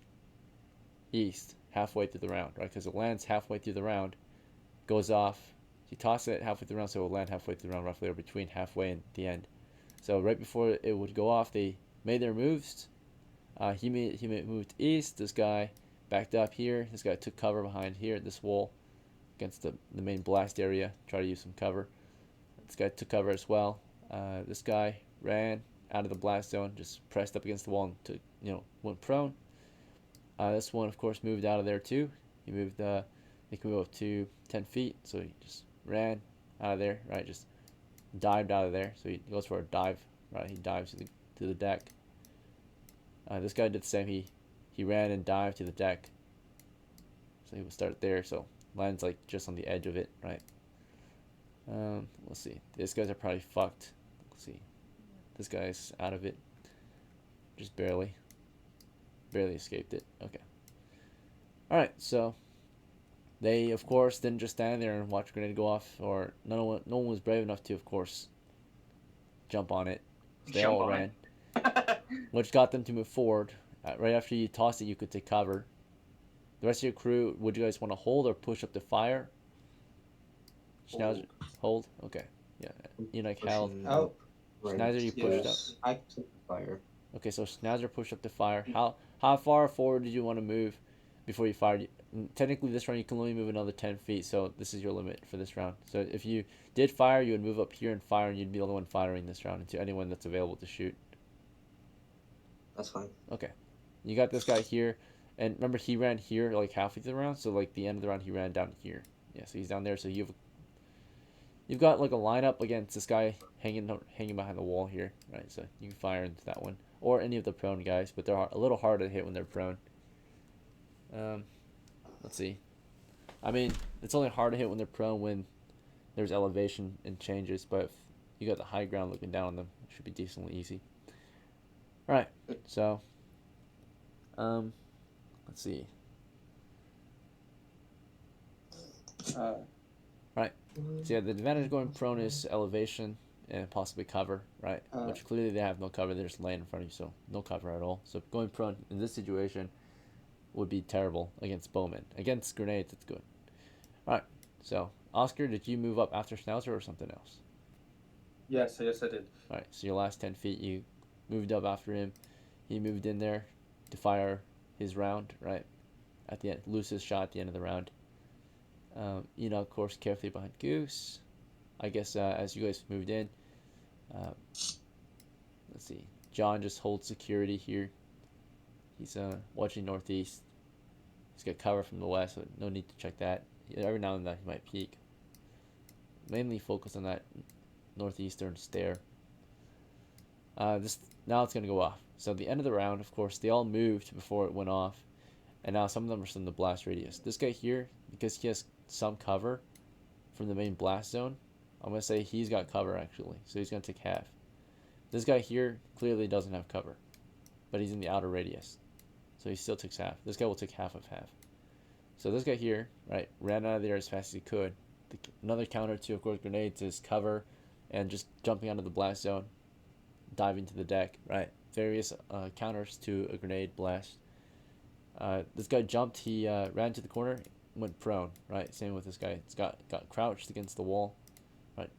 east halfway through the round, right? Because it lands halfway through the round, goes off. You toss it halfway through the round, so it will land halfway through the round, roughly, or between halfway and the end. So right before it would go off, they made their moves. He moved east. This guy backed up here. This guy took cover behind here at this wall against the main blast area. Try to use some cover. This guy took cover as well. This guy ran out of the blast zone, just pressed up against the wall and took, went prone. This one, of course, moved out of there too. He moved. He can move up to 10 feet, so he just ran out of there, right? Just dived out of there. So he goes for a dive, right? He dives to the deck. This guy did the same. He ran and dived to the deck. So he would start there. So lands like just on the edge of it, right? Let's see. These guys are probably fucked. Let's see. This guy's out of it. Just barely escaped it. Okay. All right. So they, of course, didn't just stand there and watch a grenade go off, or no one was brave enough to, of course, jump on it. They all ran, which got them to move forward. Right after you tossed it, you could take cover. The rest of your crew, would you guys want to hold or push up to fire? Schnauzer, hold. Okay. Yeah. ENOCH held.
Oh,
Schnauzer, you pushed up.
I took the fire.
Okay, so Schnauzer pushed up to fire. How far forward did you want to move before you fired? Technically, this round you can only move another 10 feet, so this is your limit for this round. So if you did fire, you would move up here and fire, and you'd be the only one firing this round into anyone that's available to shoot.
That's fine.
Okay. You got this guy here, and remember he ran here like halfway through the round, so like the end of the round he ran down here. Yeah, so he's down there, so you've got like a lineup against this guy hanging behind the wall here, right? So you can fire into that one, or any of the prone guys, but they're a little hard to hit when they're prone. Let's see. I mean, it's only hard to hit when they're prone when there's elevation and changes, but if you got the high ground looking down on them, it should be decently easy. All right, so let's see. Right. So yeah, the advantage of going prone is elevation and possibly cover, right? Which clearly they have no cover. They're just laying in front of you, so no cover at all. So going prone in this situation would be terrible against bowmen. Against grenades, it's good. All right. So Oscar, did you move up after Schnauzer or something else?
yes, I did.
All right. So your last 10 feet, you moved up after him. He moved in there to fire his round, right? At the end, lose his shot at the end of the round. ENOCH, of course, carefully behind Goose. I guess as you guys moved in, let's see. John just holds security here. He's watching northeast. He's got cover from the west, so no need to check that. Every now and then he might peek. Mainly focus on that northeastern stair. Now it's gonna go off. So at the end of the round, of course, they all moved before it went off, and now some of them are still in the blast radius. This guy here, because he has some cover from the main blast zone, I'm gonna say he's got cover actually, so he's gonna take half. This guy here clearly doesn't have cover, but he's in the outer radius, so he still takes half. This guy will take half of half. So this guy here, right, ran out of there as fast as he could. Another counter to, of course, grenades is cover and just jumping out of the blast zone, diving to the deck, right? Various counters to a grenade blast. This guy jumped, he ran to the corner, went prone, right? Same with this guy. It's got crouched against the wall, right?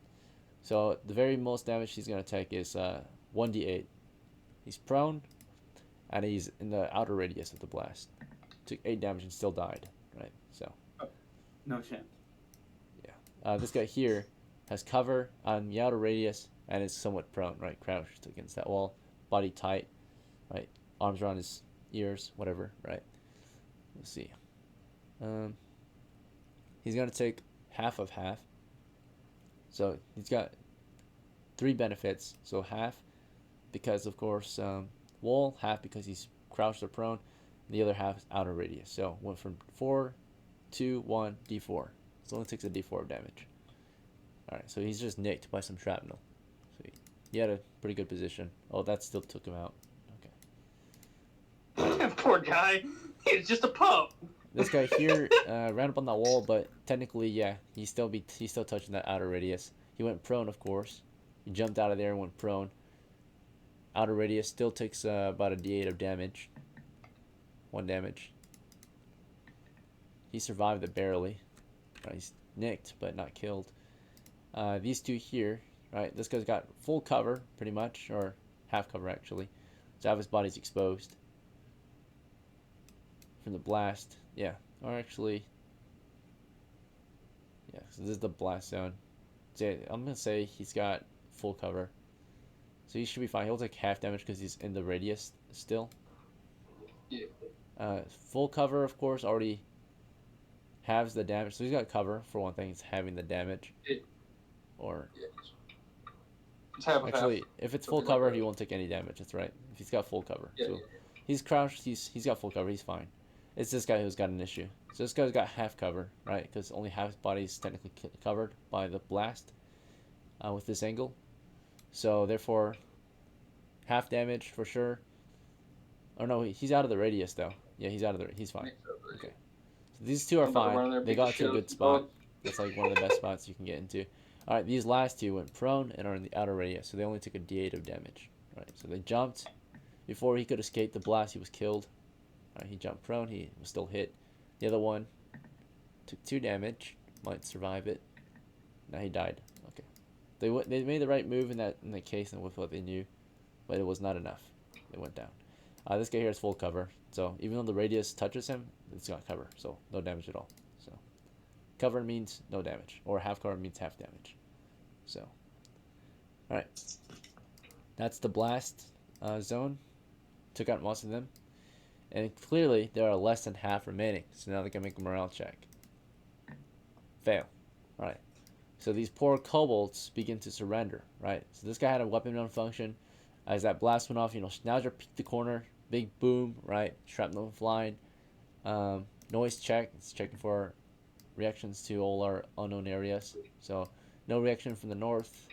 So the very most damage he's gonna take is 1d8. He's prone, and he's in the outer radius of the blast. Took 8 damage and still died. Right. So.
No chance.
This guy here has cover on the outer radius and is somewhat prone. Right. Crouched against that wall, body tight. Right. Arms around his ears. Whatever. Right. Let's see. He's gonna take half of half. So he's got 3 benefits. So half because of course wall, half because he's crouched or prone, and the other half is outer radius. So went from 4, 2, 1, d4. So only takes a d4 of damage. Alright, so he's just nicked by some shrapnel. So he had a pretty good position. Oh, that still took him out. Okay.
Poor guy. He's just a pup.
This guy here ran up on that wall, but technically, yeah, he's still touching that outer radius. He went prone, of course. He jumped out of there and went prone. Outer radius still takes about a d8 of damage. 1 damage. He survived it barely. Right, he's nicked, but not killed. These two here, right? This guy's got full cover, pretty much, or half cover actually. So half his body's exposed from the blast. Yeah, or actually, yeah. So this is the blast zone. So I'm gonna say he's got full cover, so he should be fine. He'll take half damage because he's in the radius still.
Yeah.
Full cover, of course, already halves the damage. So he's got cover for one thing. He's having the damage. Or
it's half
actually,
half.
if it's full
Something like
cover,
that.
he won't take any damage. That's right. If he's got full cover,
Yeah,
so
yeah.
he's crouched. He's got full cover. He's fine. It's this guy who's got an issue. So this guy's got half cover, right? Because only half his body is technically covered by the blast with this angle. So therefore, half damage for sure. Oh no, he's out of the radius though. Yeah, he's out of the. He's fine. Okay. So these two are
I'm about to run in
fine.
there,
They
beat
got
the
to
shit
a
out
good
of
spot.
dog.
That's like one of the best spots you can get into. All right, these last two went prone and are in the outer radius, so they only took a d8 of damage. Right, so they jumped. Before he could escape the blast, he was killed. All right, he jumped prone. He was still hit. The other one took 2 damage. Might survive it. Now he died. Okay. They made the right move in that case and with what they knew, but it was not enough. They went down. This guy here has full cover, so even though the radius touches him, it's got cover, so no damage at all. So cover means no damage, or half cover means half damage. So, all right, that's the blast zone. Took out most of them, and clearly there are less than half remaining. So now they can make a morale check. Fail. All right. So these poor kobolds begin to surrender. Right. So this guy had a weapon malfunction. As that blast went off, Schnauzer peeked the corner. Big boom. Right. Shrapnel flying. Noise check. It's checking for reactions to all our unknown areas. So no reaction from the north.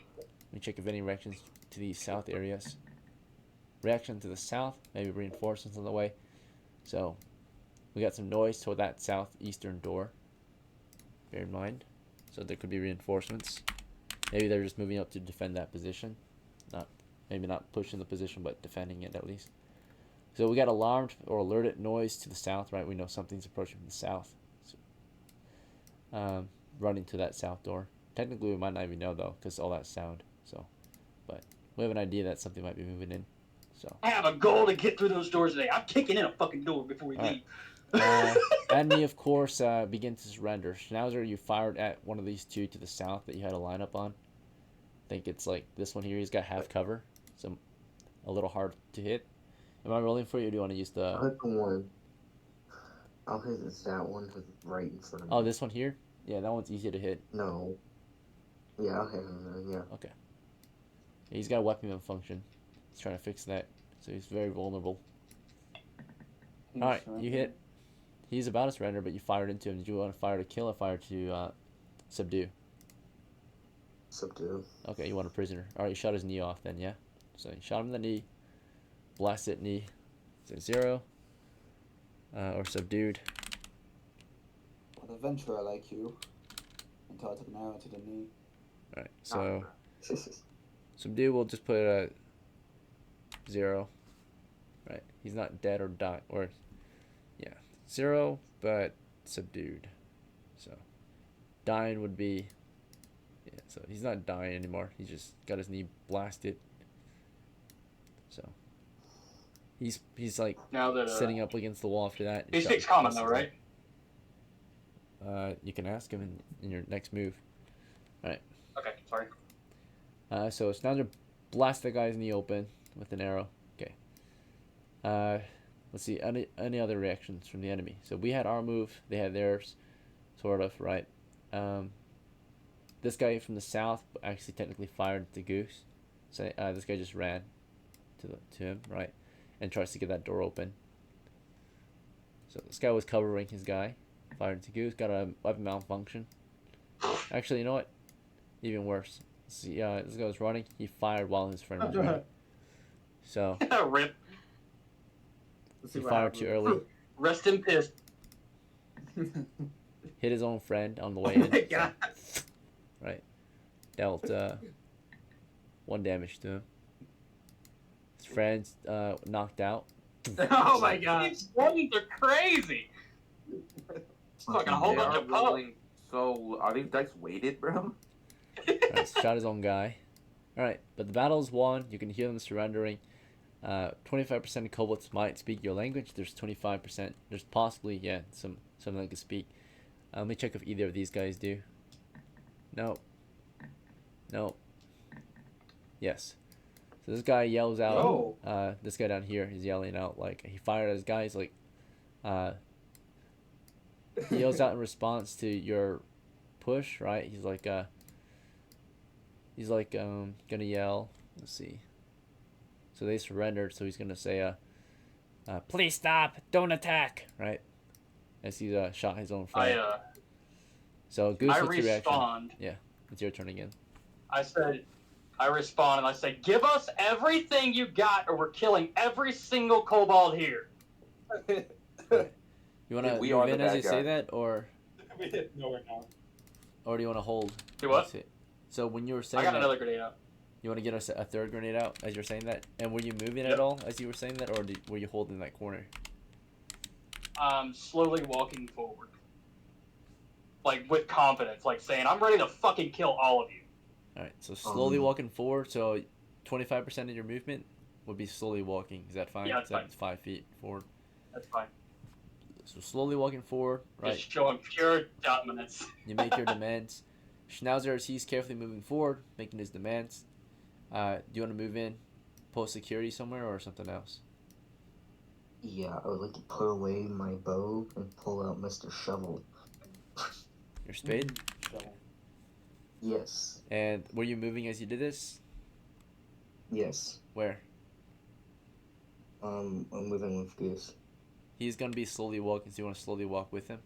We check if any reactions to the south areas. Reaction to the south, maybe reinforcements on the way. So we got some noise toward that southeastern door. Bear in mind. So there could be reinforcements. Maybe they're just moving up to defend that position. Maybe not pushing the position, but defending it at least. So we got alarmed or alerted noise to the south, right? We know something's approaching from the south. So, running to that south door. Technically, we might not even know though, because all that sound. So, but we have an idea that something might be moving in. So.
I have a goal to get through those doors today. I'm kicking in a fucking door before we leave.
Enemy, of course, begin to surrender. Schnauzer, you fired at one of these two to the south that you had a lineup on. I think it's like this one here. He's got half cover, so a little hard to hit. Am I rolling for you, or do you want to use the...
I'll hit the one. I'll hit that one right in front of me.
Oh, this one here? Yeah, that one's easy to hit.
No. Yeah, I'll hit him then, yeah.
Okay. Yeah, he's got a weapon malfunction. He's trying to fix that, so he's very vulnerable. Alright, you hit. He's about to surrender, but you fired into him. Did you want to fire to kill or fire to subdue?
Subdue.
Okay, you want a prisoner. Alright, you shot his knee off then, yeah? So you shot him in the knee. Blasted knee. So 0. Or subdued.
But eventually I like you. Until I took an arrow to the knee.
Alright, so subdue, we'll just put a 0. Right, he's not dead or died, or yeah, 0, but subdued. So dying would be, yeah, Yeah, so he's not dying anymore. He just got his knee blasted. So he's like
Now that
sitting up against the wall after that.
he speaks common though, right?
You can ask him in your next move.
Okay, sorry.
So Schnauzer blast the guys in the open with an arrow. Okay. Let's see. Any other reactions from the enemy? So we had our move. They had theirs, sort of, right? This guy from the south actually technically fired the goose. So this guy just ran to him, right, and tries to get that door open. So this guy was covering his guy, fired to goose, got a weapon malfunction. Actually, you know what? Even worse. See, this guy was running. He fired while his friend was running. So
Rip.
he fired too early.
Rest in piss.
Hit his own friend on the way
Oh
in.
my God.
Right. Dealt 1 damage to him. His friend's knocked out.
Oh my God. These ones are crazy. It's like a whole
They
bunch
are
of pup.
rolling. So are these dice weighted, bro?
Right, shot his own guy. Alright, but the battle is won. You can hear them surrendering. 25% of kobolds might speak your language. There's 25%. There's possibly, yeah, some that can speak. Let me check if either of these guys do. No. No. Yes. So this guy yells out.
Oh.
This guy down here is yelling out like he fired at his guy. He's like, he yells out in response to your push, right? He's like gonna yell. Let's see. So they surrendered. So he's gonna say, please stop, don't attack, right? As he shot his own friend. So Goose,
I
what's your reaction?
respond.
Yeah, it's your turn again.
I respond and I say, give us everything you got or we're killing every single kobold here.
You wanna
We
move
are the
in as
bad
you
guy.
say that, or
No, we're not.
do you wanna hold?
Do what?
That's it. So when you were
I
saying
got
that,
another grenade out.
you want to get a third grenade out as you're saying that, and were you moving
Yep.
at all as you were saying that, or were you holding that corner?
Slowly walking forward. Like, with confidence. Like, saying, I'm ready to fucking kill all of you.
All right, so slowly walking forward. So 25% of your movement would be slowly walking. Is that fine?
Yeah, that's fine.
5 feet forward.
That's fine.
So slowly walking forward, right?
Just showing pure dominance.
You make your demands. Schnauzer, as he's carefully moving forward, making his demands. Do you want to move in, post security somewhere, or something else?
Yeah, I would like to put away my bow and pull out Mr. Shovel.
Your spade.
Yes.
And were you moving as you did this?
Yes.
Where?
I'm moving with Goose.
He's gonna be slowly walking. So you want to slowly walk with him?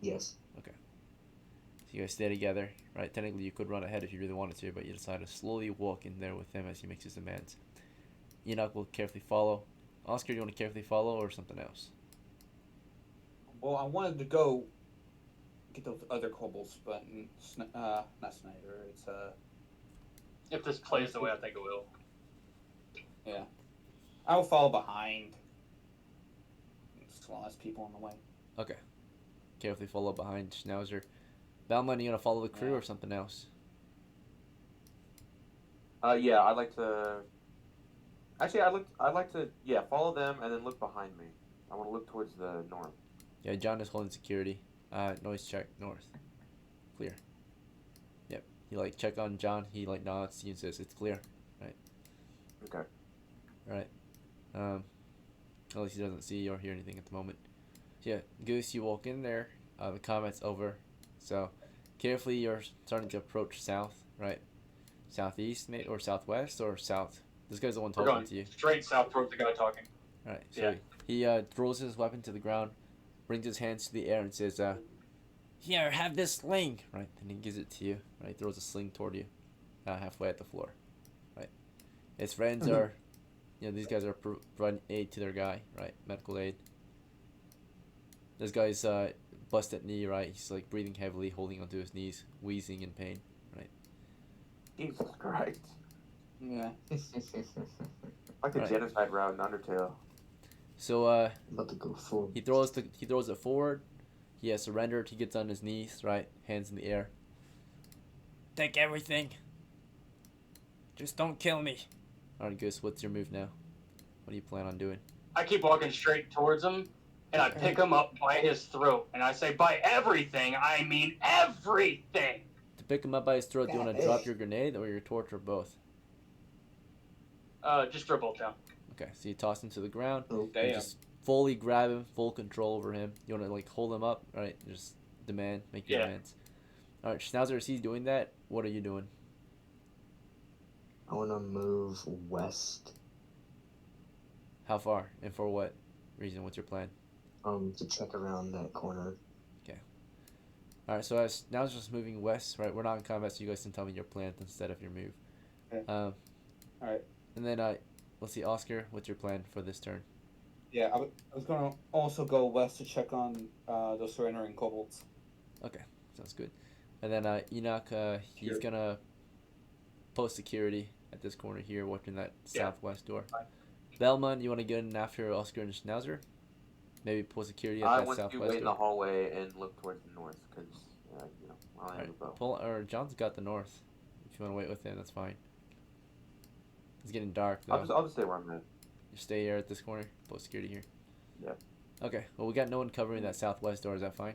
Yes.
So you guys stay together, right? Technically, you could run ahead if you really wanted to, but you decide to slowly walk in there with him as he makes his demands. Enoch will carefully follow. Oscar, do you want to carefully follow or something else?
Well, I wanted to go get those other kobolds, but not Snyder. It's
If this plays the way I think it will.
yeah. I will follow behind. There's less people on the way.
Okay. Carefully follow behind Schnauzer. BELMUN, you gonna follow the crew or something else?
Yeah, I'd like to. Actually, I'd like to follow them and then look behind me. I want to look towards the north.
Yeah, John is holding security. Noise check north. Clear. Yep. You like check on John. He like nods. He says it's clear. Right.
Okay.
All right. At least he doesn't see or hear anything at the moment. So yeah, Goose, you walk in there. The combat's over. So carefully, you're starting to approach south, right? Southeast, mate, or southwest, or south. This guy's the one
We're
talking
going
to you.
straight south towards the guy talking.
All right. So
Yeah.
he throws his weapon to the ground, brings his hands to the air, and says, "Here, have this sling." Right, and he gives it to you. Right, throws a sling toward you, halfway at the floor. Right. His friends are, these guys are providing aid to their guy. Right, medical aid. This guy's busted knee. Right, he's like breathing heavily, holding onto his knees, wheezing in pain. Right.
Jesus Christ.
Yeah.
Like the
Right.
genocide route in Undertale.
So
About to go forward.
he throws it forward. He has surrendered. He gets on his knees. Right, hands in the air. take everything. Just don't kill me. Alright, Goose, what's your move now? What do you plan on doing?
I keep walking straight towards him, and I pick him up by his throat, and I say, by everything, I mean everything!
To pick him up by his throat, do you want to drop your grenade or your torch or both?
Just throw both down.
Okay, so you toss him to the ground.
Oh,
You just fully grab him, full control over him. You want to like hold him up, right? Just demand, make your demands. All right, Schnauzer, is he doing that? What are you doing?
I want to move west.
How far and for what reason? What's your plan?
To check around that corner.
All right, so as now it's just moving west, right? We're not in combat, so you guys can tell me your plan instead of your move.
Okay.
All
right.
And then let's see, Oscar, what's your plan for this turn?
Yeah, I was gonna also go west to check on those surrendering kobolds.
Okay, sounds good. And then Enoch, he's
Sure.
gonna post security at this corner here, watching that southwest door.
Fine.
BELMUN, you want to get in after Oscar and Schnauzer? Maybe post security at
I
that
want to
southwest
wait in the
door.
hallway and look towards the north because, you know, I have a bow.
Or John's got the north. If you want to wait with him, that's fine. It's getting dark though.
I'll just stay where I'm at.
You stay here at this corner. Post security here.
Yeah.
Okay. Well, we got no one covering that southwest door. Is that fine,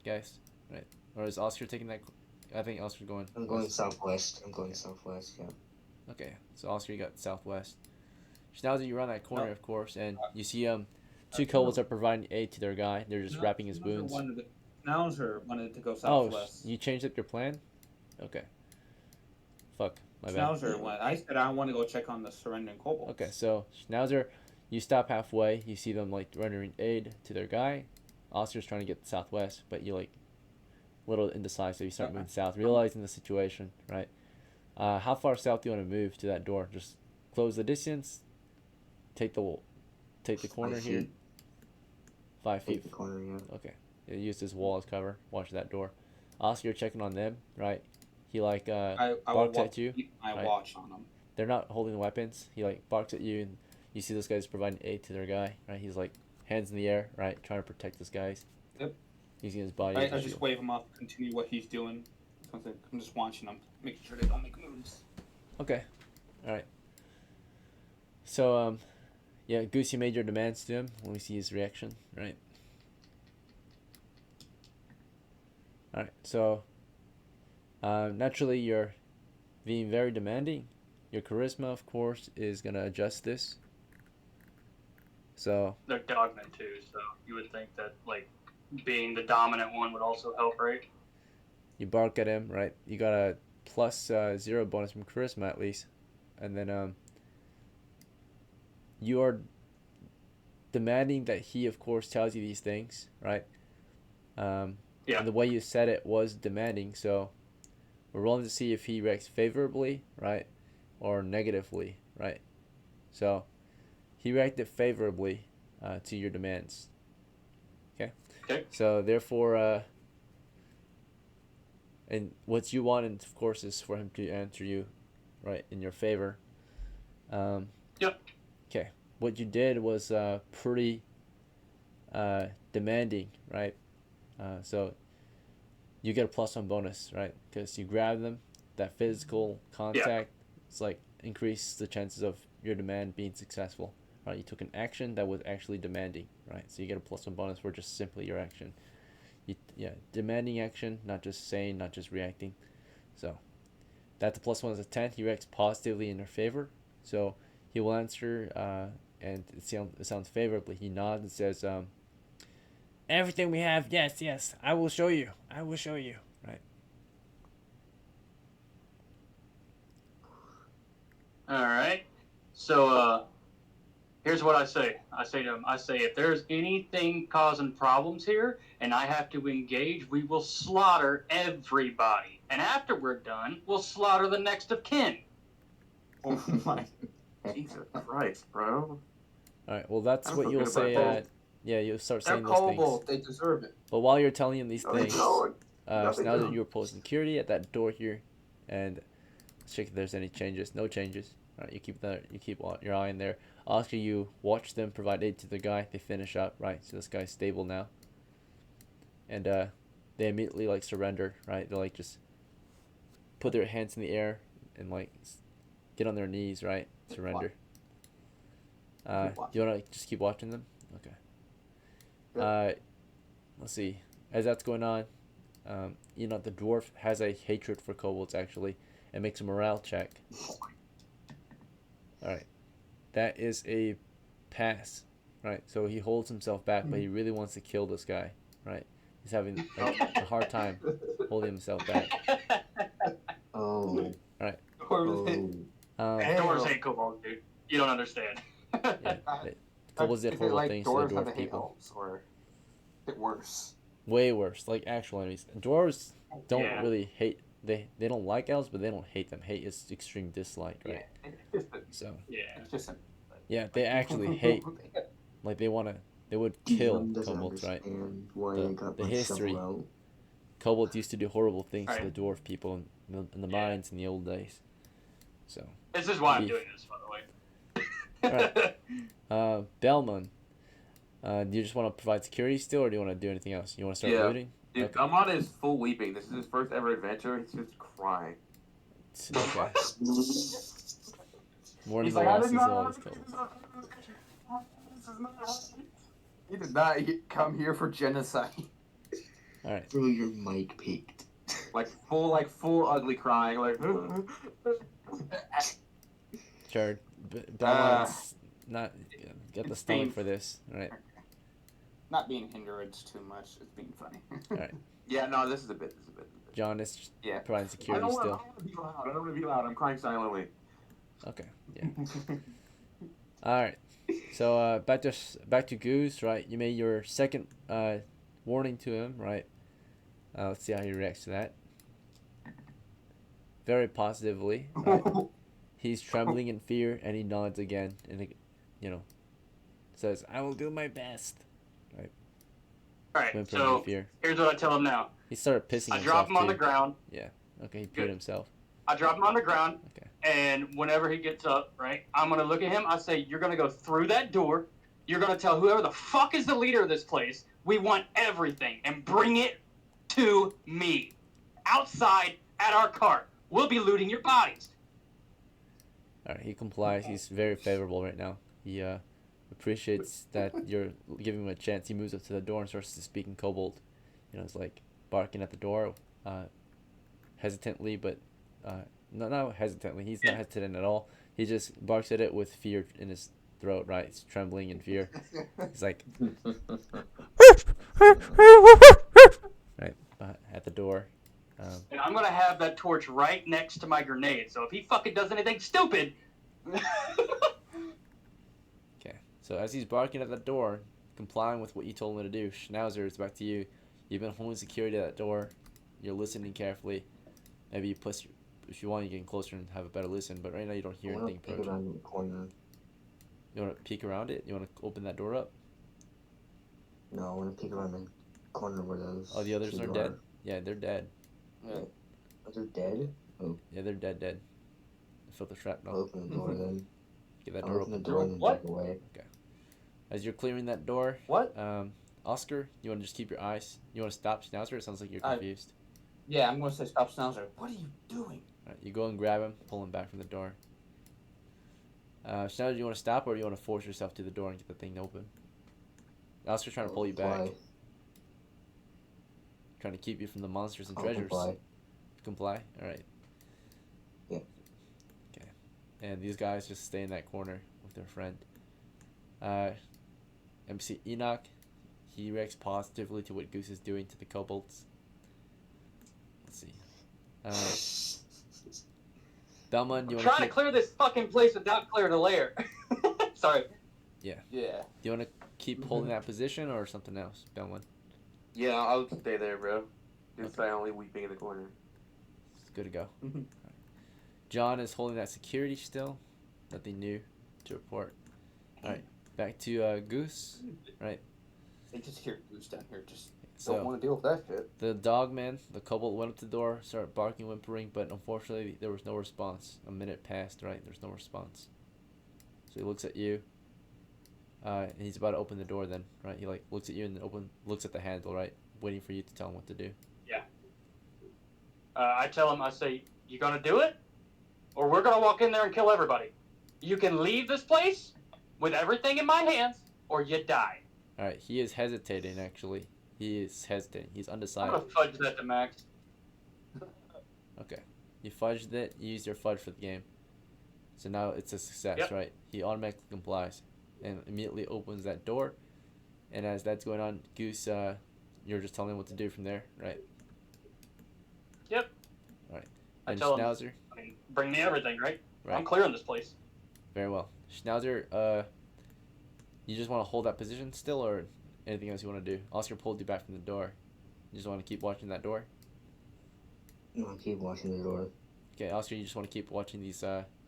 guys? Right. Or is Oscar taking that? I think Oscar's going.
I'm going southwest. I'm going southwest, yeah.
Okay. So Oscar, you got southwest. Schnauzer, you run that corner, of course, and you see two kobolds are providing aid to their guy. They're just wrapping his wounds.
Schnauzer wanted to go
Oh,
southwest.
you changed up your plan? Okay. Fuck. My bad.
Schnauzer went. I said I want to go check on the surrendering kobolds.
Okay, so Schnauzer, you stop halfway. You see them like rendering aid to their guy. Oscar's trying to get southwest, but you like a little indecisive. You start moving south, realizing the situation, right? How far south do you want to move to that door? Just close the distance. Take the corner
5
here.
feet.
5 feet.
Take the corner, yeah.
Okay. You use this wall as cover. Watch that door. Oscar, you're checking on them, right? He like
I
barks at you.
keep my
right?
watch on them.
They're not holding weapons. He like barks at you, and you see this guy's providing aid to their guy, right? He's like hands in the air, right, trying to protect this guy's.
Yep.
Using his body.
I
as a
just
shield.
wave him up, continue what he's doing. I'm just watching them, making sure they don't make moves.
Okay. All right. So yeah, Goose, you made your demands to him. Let me see his reaction, right? All right. So naturally, you're being very demanding. Your charisma, of course, is gonna adjust this. So
They're dogmen too, so you would think that like being the dominant one would also help, right?
you bark at him, right? You got a plus 0 bonus from charisma at least, and then you are demanding that he, of course, tells you these things, right?
Yeah.
And the way you said it was demanding, so we're rolling to see if he reacts favorably, right, or negatively, right? So he reacted favorably to your demands. Okay.
Okay.
So therefore, and what you want, and of course, is for him to answer you, right, in your favor.
Yep.
Okay. What you did was pretty demanding, right? So you get a +1 bonus, right? Because you grab them, that physical contact, it's like increase the chances of your demand being successful, right? You took an action that was actually demanding, right? So you get a +1 bonus for just simply your action. Demanding action, not just saying, not just reacting. So that's a +1 is a 10. He reacts positively in your favor. So he will answer, and it sounds favorably. He nods and says, everything we have, yes, I will show you, right?
All right. So here's what I say. I say to him, if there's anything causing problems here and I have to engage, we will slaughter everybody. And after we're done, we'll slaughter the next of kin.
Oh my Jesus Christ, bro.
All right, well, that's
I'm
what
so
you'll
good about
say.
that.
You'll start
They're
saying those things.
kobolds. They deserve it.
But while you're telling him these
No, they
things,
don't. No, they
now that
don't.
you're posting security at that door here, and check if there's any changes. No changes. All right, you keep your eye in there. Oscar, you watch them provide aid to the guy. They finish up, right? So this guy's stable now, and they immediately like surrender, right? They're like just put their hands in the air and like get on their knees, right? Surrender. Do you want to just keep watching them? Okay.
Yep.
Let's see. As that's going on, the dwarf has a hatred for kobolds actually, and makes a morale check. All right, that is a pass. Right, so he holds himself back, but he really wants to kill this guy. Right, he's having a hard time holding himself back.
Oh.
Right.
Dwarves
Oh.
Dwarves hate kobolds, dude. You don't understand.
Yeah, kobolds did horrible things to the dwarf
hate
people.
elves, or is it worse?
Way worse, like actual enemies. Dwarves don't
Yeah.
really hate. They don't like elves, but they don't hate them. Hate is extreme dislike, right?
Yeah, it's just
So
Yeah.
it's just a,
yeah, they actually hate. Like they would kill
One doesn't
kobolds, right?
understand why
The-
they got
the
my
history.
shovel out.
Kobolds used to do horrible things to
Right.
the dwarf people in the
Yeah.
mines in the old days. So,
This is why I'm
Beef.
doing this, by the way.
BELMUN, do you just want to provide security still, or do you want to do anything else? You want to start
Yeah.
looting?
dude,
Okay.
Belmont is full weeping. This is his first ever adventure. He's just crying.
Okay. Mourning
He's
the
like, I
losses
did
of all these
not.
kobolds.
He did not come here for genocide.
All right.
Bro, your mic peaked.
Like full ugly crying. Like.
Jared, BELMUN's not get the
It's
stomach
being-
for this. All right.
Not being hindered too much. It's being funny.
All right.
Yeah, no, this is a bit.
John is
Yeah.
providing
I
security
don't want
still.
to be loud. I don't want to be loud. I'm crying silently.
Okay. Yeah. All right. So back to Goose, right? You made your second warning to him, right? Let's see how he reacts to that. Very positively. Right? He's trembling in fear, and he nods again, and says, "I will do my best."
Alright,
Whimpering in
so
fear.
here's what I tell him now.
He started pissing
I
himself
drop him on
too.
the ground.
Okay, he peed
Good.
himself.
I drop him on the ground.
Okay.
And whenever he gets up, right, I'm going to look at him. I say, you're going to go through that door. You're going to tell whoever the fuck is the leader of this place, we want everything, and bring it to me. Outside at our cart. We'll be looting your bodies.
All right, he complies. He's very favorable right now. He appreciates that you're giving him a chance. He moves up to the door and starts to speak in Kobold. It's like barking at the door, hesitantly, but not hesitantly. He's not hesitant at all. He just barks at it with fear in his throat, right? He's trembling in fear. He's like, right, at the door.
And I'm going to have that torch right next to my grenade. So if he fucking does anything stupid...
Okay, so as he's barking at the door, complying with what you told him to do, Schnauzer, it's back to you. You've been holding security at that door. You're listening carefully. Maybe you push, if you want, you get closer and have a better listen. But right now, you don't hear
I wanna
anything
peek
approaching.
around the corner.
You want to peek around it? You want to open that door up?
No, I want to peek around the corner where those.
Oh, the others
two
are dead. Yeah, they're dead.
Oh, they're dead?
Yeah, they're dead. They filled the
I'll
shrapnel.
open the door then.
Get that
I'll
door
open the
open.
door and then
What?
back away.
As you're clearing that door,
What?
Oscar, you want to just keep your eyes. You want to stop Schnauzer? It sounds like you're
I-
confused.
Yeah, I'm going to say stop Schnauzer. What are you doing?
Alright, you go and grab him, pull him back from the door. Schnauzer, do you want to stop, or do you want to force yourself to the door and get the thing open? Oscar's trying to pull you back.
Comply.
Trying to keep you from the monsters and
I'll
treasures.
comply.
Comply? Alright.
Yeah.
Okay. And these guys just stay in that corner with their friend. MC Enoch, he reacts positively to what Goose is doing to the kobolds. Let's see. Belmun, do you
I'm
want
trying to clear this fucking place without clearing a lair. Sorry.
Yeah.
Do you want to keep holding that position or something else, Belmun?
Yeah, I'll stay there, bro. Just silently weeping in the corner.
It's good to go. Alright. John is holding that security still. Nothing new to report. Alright, back to Goose. Right.
They just hear Goose down here. Just
Don't
So
want to deal with that shit.
the dogman, the kobold, went up to the door, started barking, whimpering, but unfortunately there was no response. A minute passed, right? There's no response. So he looks at you. And he's about to open the door then, right? He like looks at you and looks at the handle, right? Waiting for you to tell him what to do.
I tell him, I say, You gonna do it? Or we're gonna walk in there and kill everybody. You can leave this place with everything in my hands, or you die.
All right, he is hesitating. Actually, he is hesitating. He's
I'm
undecided.
gonna fudge that to max.
Okay, you fudged it. You used your fudge for the game, so now it's a success,
Yep.
right? He automatically complies and immediately opens that door. And as that's going on, Goose, you're just telling him what to do from there, right?
Yep.
All right.
I
And
tell him,
Schnauzer,
I mean, bring me everything, right?
right?
I'm clearing this place.
Very well. Schnauzer, you just want to hold that position still, or anything else you want to do? Oscar pulled you back from the door. You just want to keep watching that door?
No, I'll keep watching the door.
Okay, Oscar, you just want to keep watching these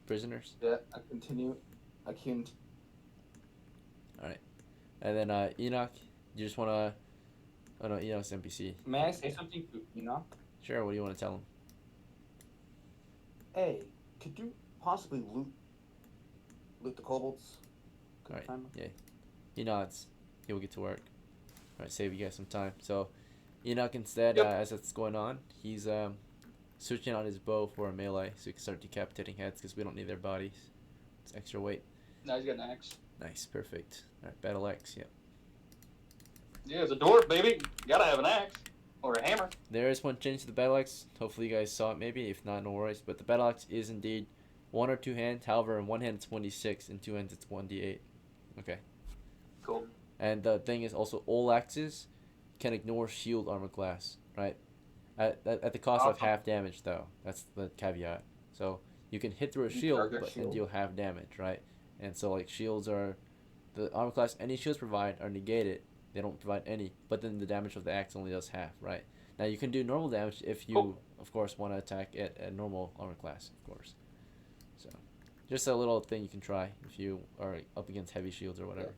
prisoners?
Yeah, I continue. I can't.
And then Enoch, you just want to... Oh no, Enoch's NPC.
May I say something to Enoch?
Sure, what do you want to tell him?
Hey, could you possibly loot the kobolds?
Alright,
Time?
yeah. He nods. He'll get to work. Alright, save you guys some time. So, Enoch instead,
Yep.
as it's going on, he's switching on his bow for a melee so he can start decapitating heads because we don't need their bodies. It's extra weight.
Now he's got an axe.
Nice, perfect. Alright, battle axe, yep.
Yeah, it's a dwarf, baby. Gotta have an axe. Or a hammer.
There is one change to the battle axe. Hopefully you guys saw it maybe. If not, no worries. But the battle axe is indeed 1 or 2 hands. However, in one hand it's 1d6. In 2 hands it's 1d8. Okay.
Cool.
And the thing is also all axes can ignore shield armor class, right? At the cost of
Awesome.
half damage though. That's the caveat. So you can hit through a shield
target
but
shield.
deal half damage, right? And so like shields are the armor class any shields provide are negated. They don't provide any, but then the damage of the axe only does half, right? Now you can do normal damage if you
Cool.
of course want to attack at normal armor class, of course. So just a little thing you can try if you are up against heavy shields or whatever.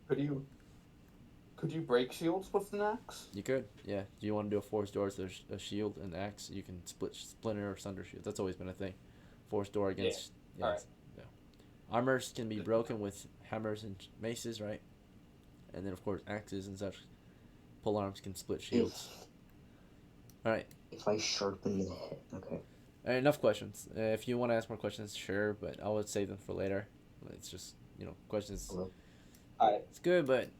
Could you break shields with an axe?
You could, yeah. Do you want to do a force door? So there's a shield and axe. You can splinter or sunder shields. That's always been a thing. Force door against. Yeah.
Alright.
Yeah. Armors can be broken with hammers and maces, right? And then of course axes and such. Pole arms can split shields. All right.
If I sharpen the head, okay.
All right, enough questions. If you want to ask more questions, sure, but I would save them for later. It's just questions.
Hello?
Alright.
It's good, but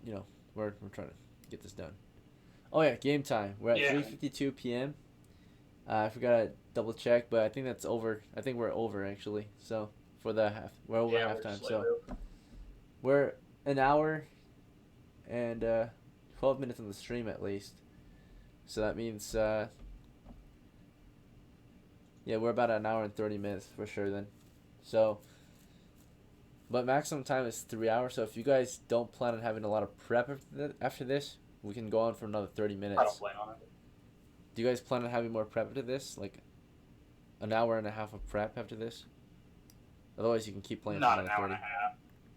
we're trying to get this done. Oh yeah, game time. We're at
Yeah.
3:52 p.m. I forgot to double check, but I think that's over. I think we're over actually. So for the we're over
Yeah, we're
halftime.
just
So
like-
we're an hour and 12 minutes on the stream at least. So that means we're about an hour and 30 minutes for sure then. So but maximum time is 3 hours. So if you guys don't plan on having a lot of prep after this, we can go on for another 30 minutes.
I don't plan on it.
Do you guys plan on having more prep after this? Like an hour and a half of prep after this? Otherwise, you can keep playing
Not
for
an
another
hour and
30.
a half.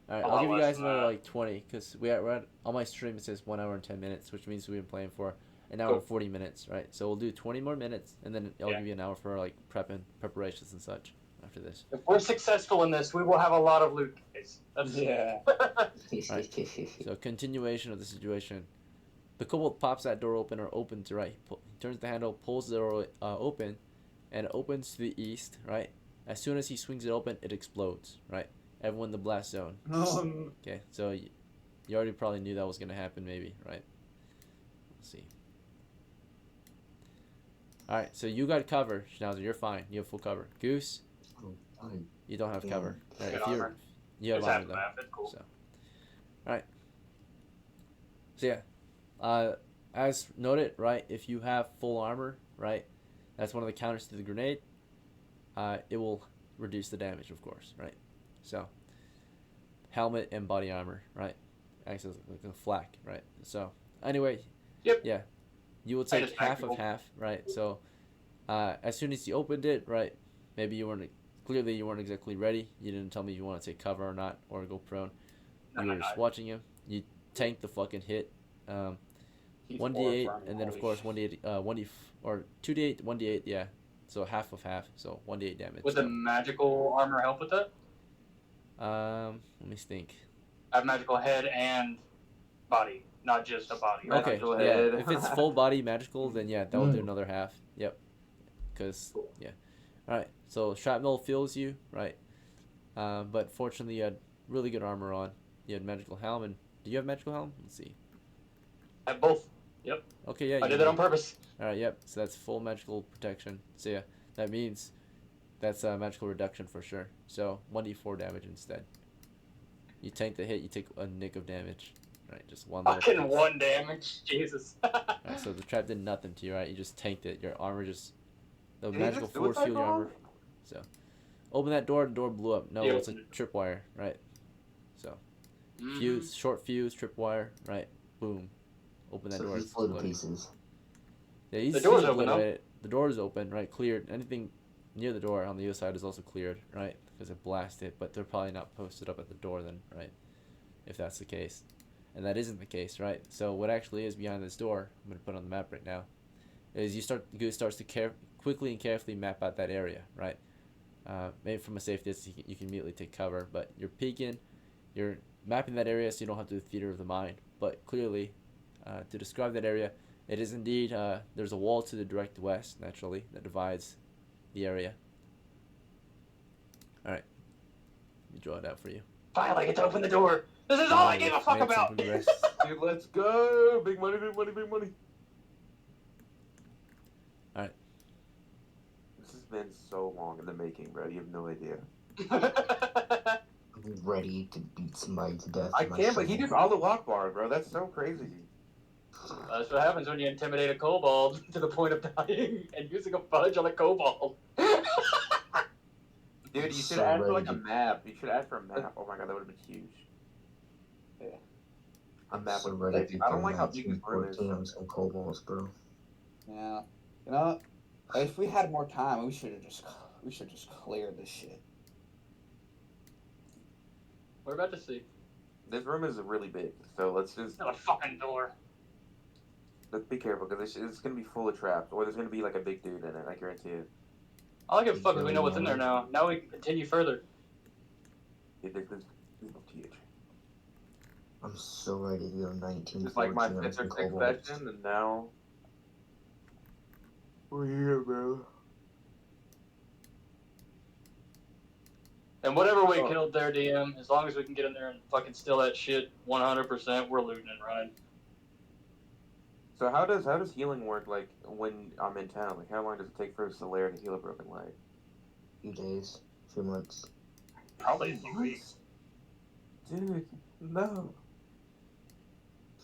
Alright,
A
I'll
lot
give you
less
guys
than
another
that.
like 20 because we're at, on my stream it says 1 hour and 10 minutes, which means we've been playing for an hour
Cool.
and 40 minutes, right? So we'll do 20 more minutes and then I'll
Yeah.
give you an hour for like preparations and such after this.
If we're successful in this, we will have a lot of loot, guys. That's
Yeah.
So continuation of the situation. The kobold pops that door open or opens, right? He turns the handle, pulls the door open, and it opens to the east, right? As soon as he swings it open, it explodes, right? Everyone in the blast zone. Okay, so you already probably knew that was going to happen maybe, right? Let's see. Alright, so you got cover, Schnauzer. You're fine. You have full cover. Goose,
Oh, fine.
you don't have
Yeah.
cover. Right,
Good
if
armor.
you have
It's
armor
half
though.
map. It's cool.
So, So yeah, as noted, right, if you have full armor, right, that's one of the counters to the grenade. It will reduce the damage, of course, right? So, helmet and body armor, right, acts as like a flak, right? So, anyway,
Yep.
yeah, you will
I
take
just
half
practical.
of half, right? So, as soon as you opened it, right, maybe you weren't exactly ready. You didn't tell me you want to take cover or not, or go prone.
No,
You
no,
were just
no.
watching him. You tanked the fucking hit.
He's
1d8
horrifying,
and then of
holy
course
sh-
1d8 or 2d8 1d8, yeah, so half of half, so 1d8 damage.
Would the magical armor help with that?
Let me think.
I have magical head and body, not just a body.
Okay,
Magical
yeah,
head.
if it's full body magical, then yeah, that will do another half. Yep, because
Cool.
yeah. Alright, so shrapnel fills you, right? But fortunately you had really good armor on. You had magical helm, and do you have magical helm? Let's see.
I have both. Yep.
Okay, yeah.
I did that on purpose.
Alright, yep. So that's full magical protection. So yeah, that means that's a magical reduction for sure. So 1d4 damage instead. You tank the hit, you take a nick of damage. Right, just one little
Fucking
piece.
1 damage. Jesus.
Alright, so the trap did nothing to you, right? You just tanked it. Your armor just... The
Did he
magical
just
force
suicide
field your armor.
bomb?
So, open that door, the door blew up. No,
Yeah,
it's a tripwire, right? So,
Mhm.
fuse, short fuse, tripwire, right? Boom. Open that
So
door.
he
it's
flew to
exploding.
pieces.
Yeah, he's
The door's
he's
open, though.
obliterated. The door is open, right? Cleared. Anything near the door on the other side is also cleared, right? Because it blasted, but they're probably not posted up at the door then, right? If that's the case. And that isn't the case, right? So what actually is behind this door, I'm going to put on the map right now, is Goose starts to quickly and carefully map out that area, right? Maybe from a safe distance you can immediately take cover, but you're peeking, you're mapping that area so you don't have to do the theater of the mind. But clearly, to describe that area, it is indeed, there's a wall to the direct west, naturally, that divides the area. Alright, let me draw it out for you.
Finally, I get to open the door. This is all I gave a fuck
Fancy
about.
from the rest.
Dude, let's go! Big money, big money, big money.
Alright.
This has been so long in the making, bro. You have no idea.
I'm ready to beat somebody to death.
I
with my
can't, but he
shovel.
just Allahu Akbar, bro. That's so crazy.
That's what happens when you intimidate a kobold to the point of dying and using a fudge on a kobold.
Dude, you
So
should add for
ready
like a
to-
map. You should add for a map. Oh my god, that would have been huge.
Yeah.
A map
So
would
ready to
I don't
go
like how
match
big this room is.
14 on some kobolds, bro.
Yeah. You know, if we had more time, we should just clear this shit.
We're about to see.
This room is really big, so let's just
Not a fucking door.
let's be careful because it's gonna be full of traps, or there's gonna be like a big dude in it. I guarantee it.
All I give a fuck is we know what's in there now. Now we can continue further.
Dude, this is huge.
I'm so ready to go 19.
It's like my
14 on
fifth or
some
sixth
kobolds.
session, and now we're here, bro.
And whatever we
Oh.
killed there, DM, as long as we can get in there and fucking steal that shit 100%, we're looting and running.
So how does healing work? Like when I'm in town, like how long does it take for a LAIR to heal a broken leg?
Few days, few months.
Probably a few weeks.
Dude, no.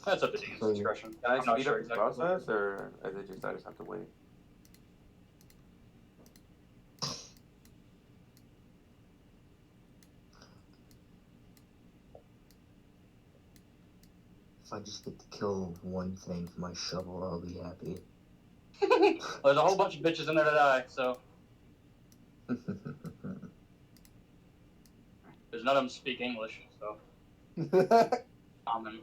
That's up to DM's
So you-
discretion.
Can I
I'm not
speed
sure
up the
exactly.
process, or is it just I just have to wait?
If I just get to kill one thing for my shovel, I'll be happy.
There's a whole bunch of bitches in there to die, so there's none of them speak English, so common.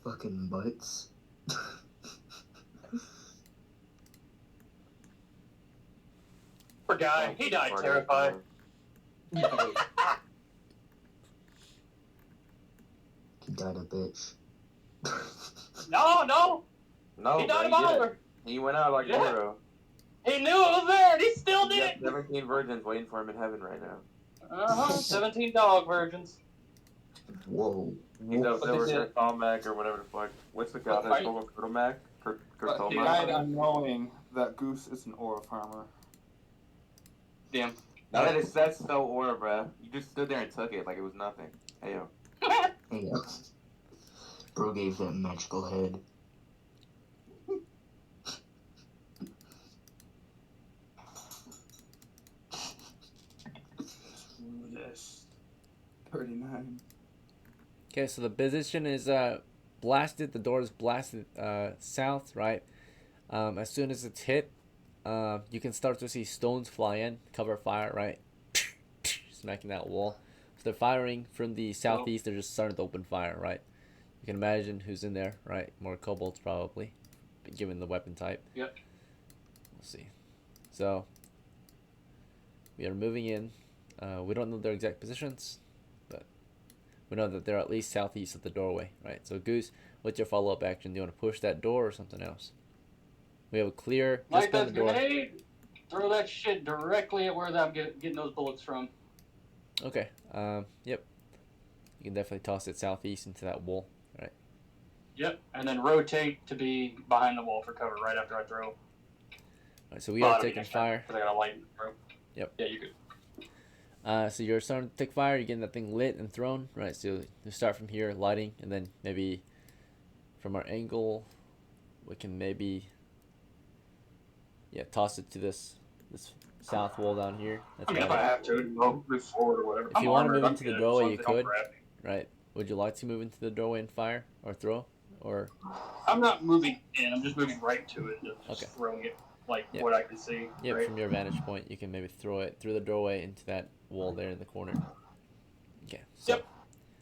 Fucking butts.
Poor guy, he died terrified.
He died a bitch.
No,
No,
he
bro,
died a
did it.
baller.
He went out like a
Yeah.
hero.
He knew it was there, and he still
He
did
got
it.
17 virgins waiting for him in heaven right now.
17 dog virgins.
Whoa.
He's up
But
there with
they said-
Kurtulmak or whatever the fuck. What's the god
Right.
that's called Kurtulmak?
He
Kurtulmak?
died unknowing that Goose is an aura farmer.
Damn.
That's so aura, bruh. You just stood there and took it like it was nothing. Hey, yo.
Hey, bro gave that magical head.
This 39.
Okay, so the position is blasted. The door is blasted south, right? As soon as it's hit, you can start to see stones fly in, cover fire, right? Smacking that wall. So they're firing from the southeast. They're just starting to open fire, right? You can imagine who's in there, right? More kobolds probably, given the weapon type.
Yep.
We'll see. So we are moving in. We don't know their exact positions, but we know that they're at least southeast of the doorway, right? So Goose, what's your follow-up action? Do you want to push that door or something else? We have a clear, just
Like
beyond
that
the door.
grenade. Throw that shit directly at where I'm getting those bullets from.
Okay. Yep. You can definitely toss it southeast into that wall. All right.
Yep, and then rotate to be behind the wall for cover right after I throw.
All right. So we are taking fire.
Because I got a light in the throw.
Yep.
Yeah, you could.
So you're starting to take fire. You're getting that thing lit and thrown. Right. So you start from here, lighting, and then maybe from our angle, we can maybe toss it to this south wall down here. That's
I mean, if I have to move forward or whatever.
If you want to move into the doorway, you could. Right. Would you like to move into the doorway and fire or throw? Or
I'm not moving in. I'm just moving right to it and just
Okay.
throwing it like what I can see.
Yeah,
right?
from your vantage point, you can maybe throw it through the doorway into that wall there in the corner. Okay. So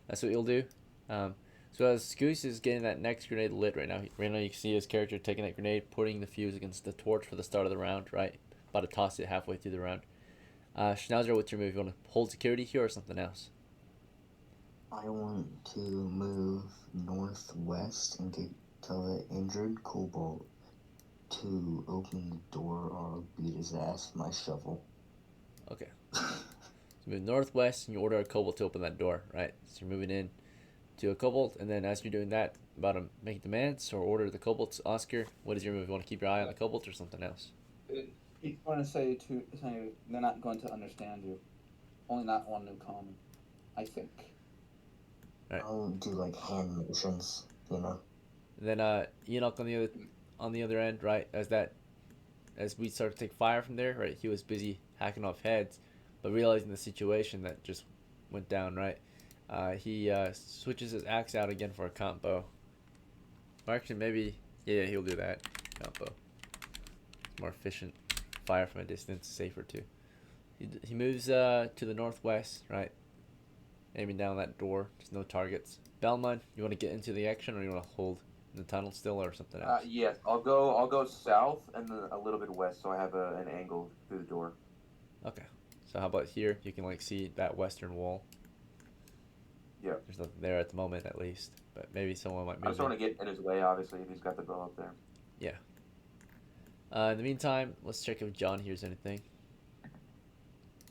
that's what you'll do. So as Goose is getting that next grenade lit right now, you can see his character taking that grenade, putting the fuse against the torch for the start of the round, right? About to toss it halfway through the round. Schnauzer, what's your move? You want to hold security here or something else?
I want to move northwest and tell the injured kobold to open the door or I'll beat his ass with my shovel.
Okay. So move northwest and you order a kobold to open that door, right? So you're moving in to a kobold, and then as you're doing that, about to make demands or order the kobolds. Oscar, what is your move? You want to keep your eye on the kobolds or something else?
You want to say they're not going to understand you. Only not on new common, I think.
Right.
I'll do like hand motions, you know.
And then ENOCH on the other end, right? As we start to take fire from there, right? He was busy hacking off heads, but realizing the situation that just went down, right? He switches his axe out again for a combo. Or actually, maybe he'll do that combo. It's more efficient. Fire from a distance, safer too. He moves to the northwest, right? Aiming down that door. There's no targets. BELMUN, you want to get into the action, or you want to hold in the tunnel still, or something else?
Yes, I'll go south and then a little bit west, so I have an angle through the door.
Okay. So how about here? You can like see that western wall.
Yeah.
There's nothing there at the moment, at least. But maybe someone might move.
I just want to get in his way, obviously, if he's got the bow up there.
Yeah. In the meantime, let's check if John hears anything.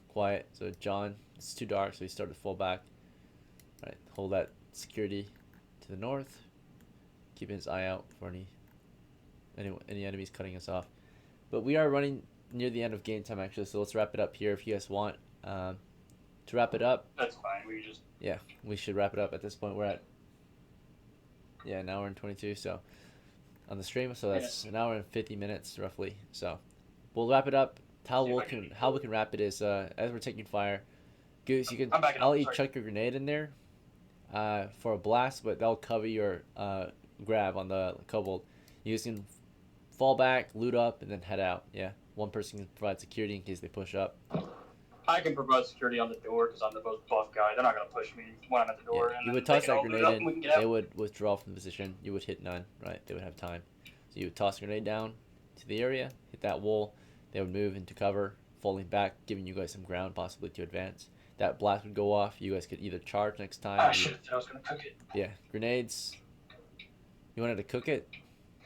Quiet. So John, it's too dark, so he started to fall back. Right. Hold that security to the north. Keeping his eye out for any enemies cutting us off. But we are running near the end of game time, actually, so let's wrap it up here if you guys want. To wrap it up.
That's fine.
We should wrap it up at this point. We're at an hour and 22 so on the stream, so that's an hour and 50 minutes roughly. So we'll wrap it up. How we can wrap it is as we're taking fire, Goose, I'll let you chuck your grenade in there for a blast, but that'll cover your grab on the kobold. You guys can fall back, loot up, and then head out. Yeah, one person can provide security in case they push up.
I can provide security on the door because I'm the most buff guy. They're not going to push me when I'm at the door.
Yeah.
And
You would toss that grenade in. They
would.
would withdraw from the position. You would hit none, right? They would have time. So you would toss a grenade down to the area, hit that wall. They would move into cover, falling back, giving you guys some ground, possibly to advance. That blast would go off. You guys could either charge next time.
Ah, shit. I was going to cook it.
Yeah, grenades. You wanted to cook it?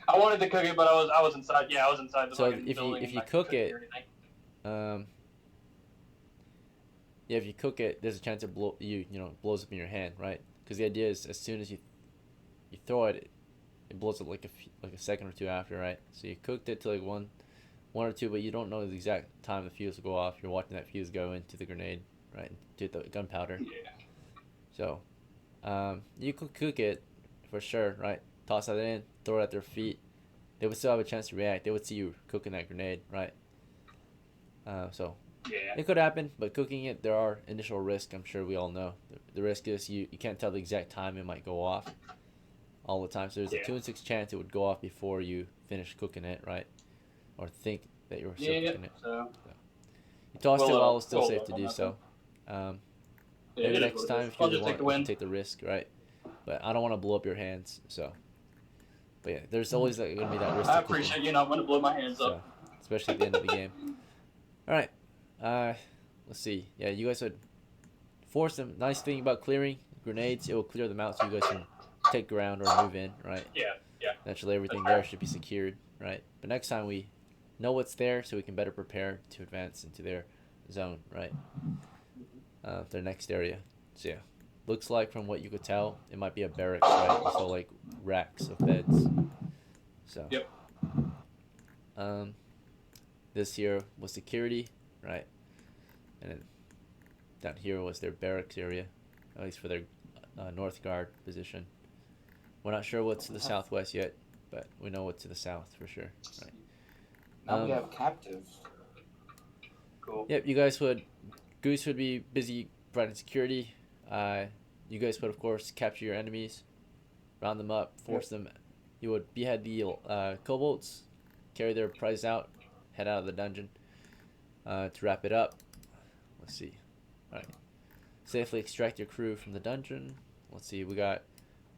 I wanted to cook it, but I was inside. Yeah, I was inside the
So
fucking
if
building.
you cook it, if you cook it, there's a chance it blows up in your hand, right? Because the idea is as soon as you throw it, it blows up like a second or two after, right? So you cooked it to like one or two, but you don't know the exact time the fuse will go off. You're watching that fuse go into the grenade, right? To the gunpowder.
Yeah.
So you could cook it for sure, right? Toss that in, throw it at their feet. They would still have a chance to react. They would see you cooking that grenade, right? So
Yeah.
it could happen, but cooking it, there are initial risks. I'm sure we all know. The risk is you can't tell the exact time it might go off all the time. So there's a 2 in 6 chance it would go off before you finish cooking it, right? Or think that you were still cooking it.
So.
You tossed it
Well,
while it's still
well,
safe to do so.
Yeah,
Maybe
it is
next
what it
time
is.
if
I'll
you
just
want,
take the
you can
win.
take the risk, right? But I don't want to blow up your hands, so. But yeah, there's always going to be that risk.
I
to cooking.
appreciate you not want to blow my hands
So,
up.
especially at the end of the game. All right, let's see. Yeah, you guys would force them. Nice thing about clearing grenades, it will clear them out so you guys can take ground or move in, right?
Yeah.
Naturally, everything there should be secured, right? But next time we know what's there so we can better prepare to advance into their zone, right? Their next area. So yeah, looks like from what you could tell, it might be a barracks, right? You saw like racks of beds. So
Yep.
This here was security, right? And then down here was their barracks area, at least for their north guard position. We're not sure what's to the southwest yet, but we know what's to the south for sure, right?
Now we have captives.
Cool.
Yep, you guys would, Goose would be busy providing security. You guys would, of course, capture your enemies, round them up, force them. You would behead the kobolds, carry their prize out, head out of the dungeon. To wrap it up, let's see. All right, safely extract your crew from the dungeon. Let's see, we got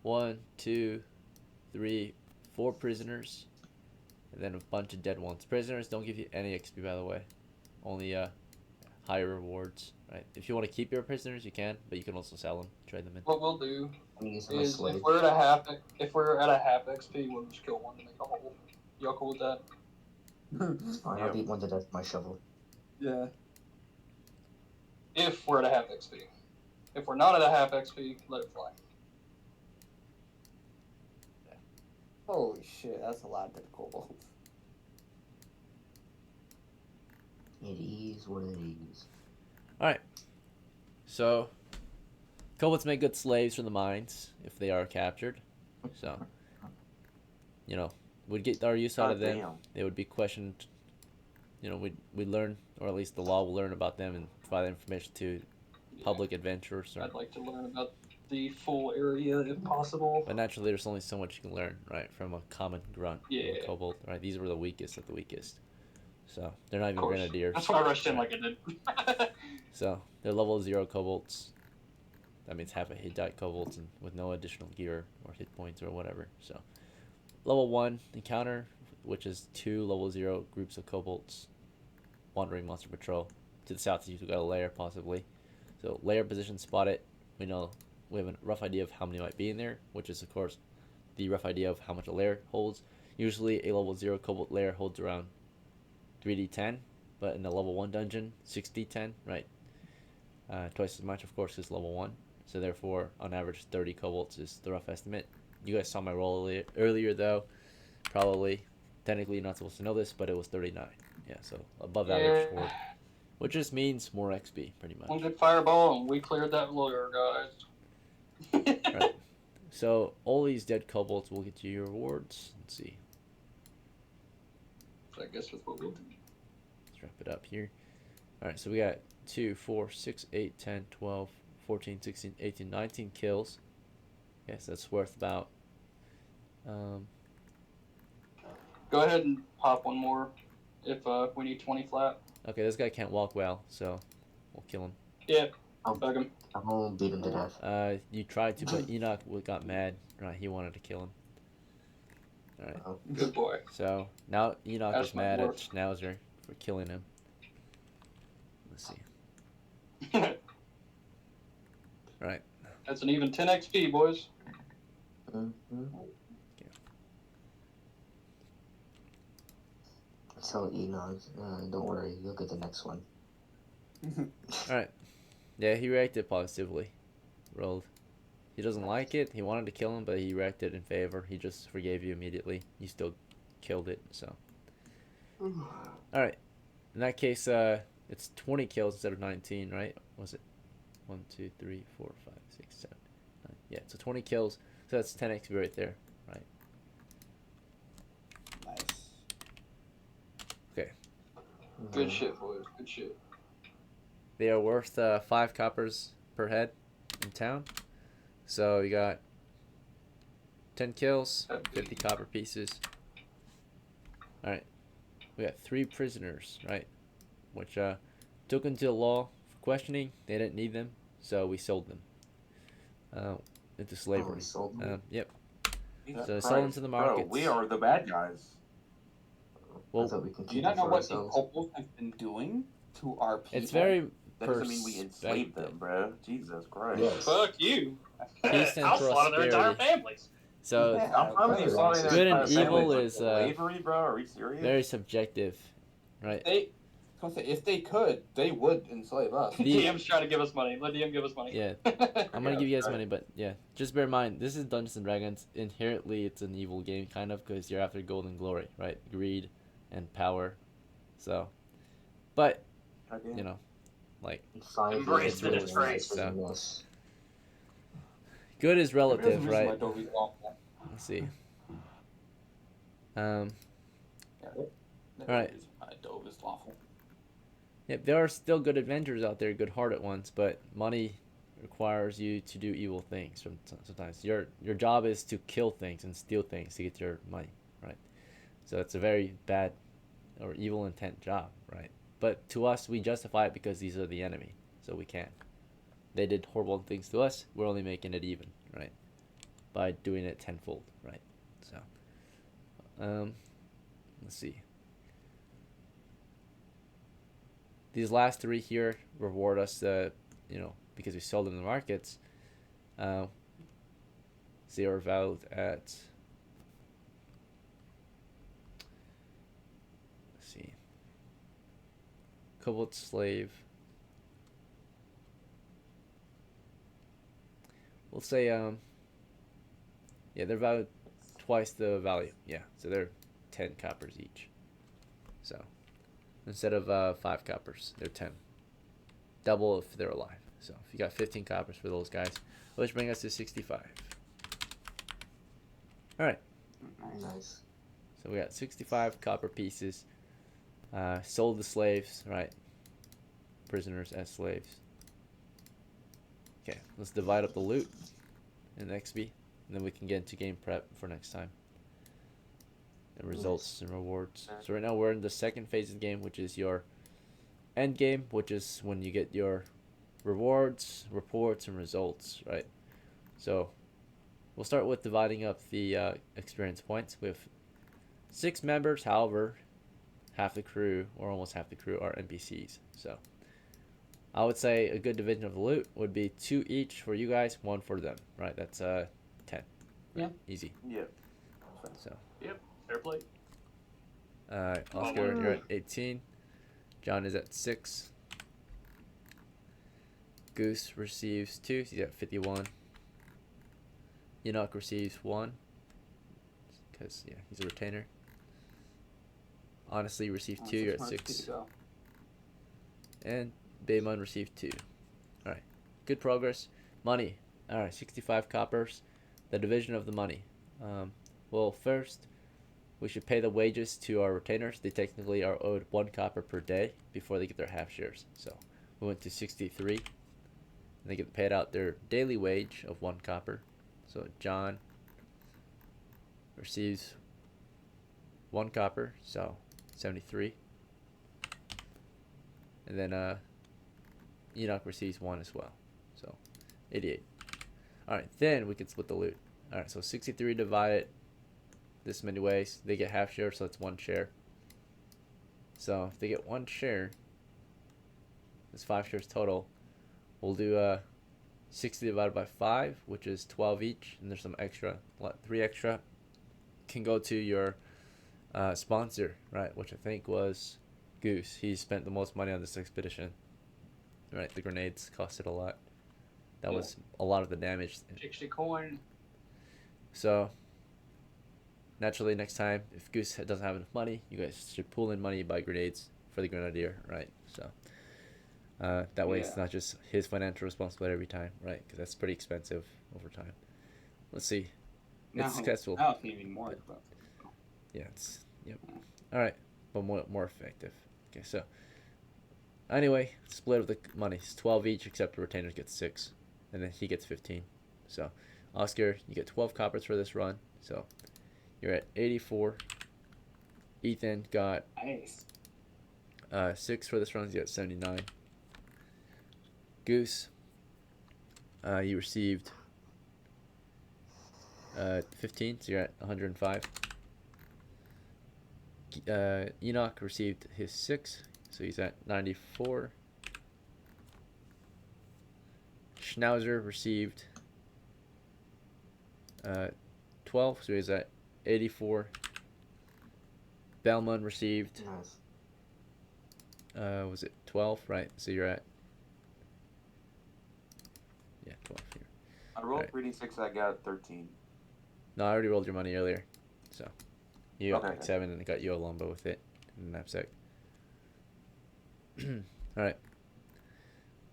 1, 2, 3, 4 prisoners, and then a bunch of dead ones. Prisoners don't give you any XP, by the way, only higher rewards, right? If you want to keep your prisoners, you can, but you can also sell them, trade them in.
What we'll do
I'm using my
is
slave.
if we're at a half XP, we'll just kill one to make a whole. Y'all cool with that?
It's fine. I'll beat one to death with my shovel.
Yeah.
If we're at a half XP. If we're not at a half XP, let it fly.
Holy shit, that's a lot of dead kobolds.
It is what it is.
All right. So, kobolds make good slaves from the mines if they are captured. So, you know, we'd get our use out of them.
Damn.
They would be questioned. You know, we'd learn, or at least the law will learn about them and provide information to public adventurers. Or,
I'd like to learn about the full area if possible.
but naturally, there's only so much you can learn, right, from a common grunt, from
Yeah.
a kobold, right? These were the weakest of the weakest. So, they're not
Of
even
course.
grenadiers.
That's why I rushed in like I did.
So, they're level 0 kobolds. That means half a hit die kobolds and with no additional gear or hit points or whatever. So, level 1 encounter, which is 2 level 0 groups of kobolds. Wandering monster patrol. To the south, you've got a lair possibly. So, lair position spotted. We know we have a rough idea of how many might be in there, which is, of course, the rough idea of how much a lair holds. Usually, a level 0 kobold lair holds around 3d10, but in a level 1 dungeon, 6d10, right? Twice as much, of course, is level 1. So therefore, on average, 30 kobolds is the rough estimate. You guys saw my roll earlier, though. Probably, technically, you're not supposed to know this, but it was 39. Yeah, so above average score. Which just means more XP, pretty much.
One good fireball, and we cleared that lawyer, guys.
Right. So all these dead kobolds will get you your rewards. Let's see.
I guess that's what we'll do.
Let's wrap it up here. Alright, so we got 2, 4, 6, 8, 10, 12, 14, 16, 18, 19 kills. Yes, that's worth about...
Go ahead and pop one more if we need 20 flat.
Okay, this guy can't walk well, so we'll kill him.
Yeah,
I'll,
bug him.
I'll beat him to death.
You tried to, but Enoch got mad. Right, he wanted to kill him. Alright,
Oh.
Good boy.
so now Enoch
That's
is
my
mad at
dwarf.
SCHNAUZER for killing him. Let's see. Right.
That's an even 10 XP, boys.
Mm-hmm. Tell Enoch, don't worry, you'll get the next one.
Alright. Yeah, he reacted positively. Rolled. He doesn't like it. He wanted to kill him, but he reacted in favor. He just forgave you immediately. You still killed it, so. Alright. In that case, it's 20 kills instead of 19, right? Was it? 1, 2, 3, 4, 5, 6, 7, 9. Yeah, so 20 kills. So that's 10 XP right there, right?
Nice.
Good shit, boys. Good shit.
They are worth 5 coppers per head in town. So you got 10 kills, 50 copper pieces. Alright. We got 3 prisoners, right? Which took into the law for questioning. They didn't need them, so we sold them into slavery.
Sold them?
Yep.
Jesus
So
Christ.
sell them to the
Bro,
markets.
we are the bad guys.
I
Well,
thought we could
Do you
keep
not
it
know
for
what the
ourselves.
kobolds have been doing to our people?
it's very
That doesn't mean we enslaved
perspective.
them, bro. Jesus Christ.
Yes.
Fuck you.
Peace and
I'll slaughter their entire
prosperity.
families.
So
Yeah, I'm probably slotting there.
Good and
kind of family.
evil
Like
is,
slavery, bro. Are we serious?
very subjective, right?
If they could, they would enslave us.
The-
DM's trying to give us money. Let DM give us money.
Yeah. I'm gonna give you guys money, but yeah, just bear in mind this is Dungeons and Dragons. Inherently, it's an evil game, kind of, because you're after gold and glory, right? Greed and power. So, but you know, like,
Embrace the disgrace.
good is
There's a
relative,
reason
right?
why Dobie's lawful.
Let's see.
Yeah,
All right.
Dove is lawful.
Yeah, there are still good adventures out there, good-hearted ones, but money requires you to do evil things. Sometimes your job is to kill things and steal things to get your money, right? So it's a very bad or evil intent job, right? But to us, we justify it because these are the enemy, so we can. They did horrible things to us. We're only making it even, right? By doing it tenfold, right? So, let's see. These last three here reward us, because we sold them in the markets. They are valued at. Let's see. Kobold slave. We'll say they're valued twice the value. Yeah, so they're 10 coppers each. So instead of 5 coppers, they're 10. Double if they're alive. So if you got 15 coppers for those guys, which brings us to 65. All right.
Nice.
So we got 65 copper pieces. Sold the slaves, right? Prisoners as slaves. Okay, let's divide up the loot in XP, and then we can get into game prep for next time. And results and rewards. So right now we're in the second phase of the game, which is your end game, which is when you get your rewards, reports, and results, right? So we'll start with dividing up the experience points. We have 6 members, however, half the crew, or almost half the crew, are NPCs. So I would say a good division of the loot would be 2 each for you guys, 1 for them, right? That's 10.
Yeah.
Easy.
Yep.
So.
Yep. Fair play.
Oscar, you're at 18. John is at 6. Goose receives 2. He's at 51. ENOCH receives 1. Because, yeah, he's a retainer. Honestly received 2. You're at 6. And BELMUN received 2. Alright. Good progress. Money. Alright, 65 coppers. The division of the money. Well, first, we should pay the wages to our retainers. They technically are owed 1 copper per day before they get their half shares. So we went to 63. And they get paid out their daily wage of 1 copper. So John receives 1 copper, so 73. And then ENOCH receives 1 as well, so 88. Alright, then we can split the loot. Alright, so 63 divided this many ways. They get half share, so it's 1 share. So if they get 1 share, that's 5 shares total. We'll do 60 divided by 5, which is 12 each, and there's some extra. 3 extra can go to your sponsor, right, which I think was Goose. He spent the most money on this expedition. Right, the grenades costed a lot. That was a lot of the damage.
60 coin.
So naturally, next time, if Goose doesn't have enough money, you guys should pool in money, buy grenades for the grenadier, right? So that way it's not just his financial responsibility every time, right? Because that's pretty expensive over time. Let's see. It's successful.
Now it's even more expensive.
Yeah, yep. All right, but more effective. Okay, so anyway, split of the money. It's 12 each, except the retainers get 6, and then he gets 15. So Oscar, you get 12 coppers for this run. So you're at 84. Ethan got
Nice.
6 for this run. He's at 79. Goose, you received 15, so you're at 105. ENOCH received his 6, so he's at 94. SCHNAUZER received 12 12, so he's at 84. BELMUN received,
Nice.
was it 12? Right, so you're at, yeah, 12 here.
I rolled
Right.
3d6. I got 13.
No, I already rolled your money earlier, so you got
Okay,
like
okay.
7, and I got you a longbow with it in the knapsack. All right,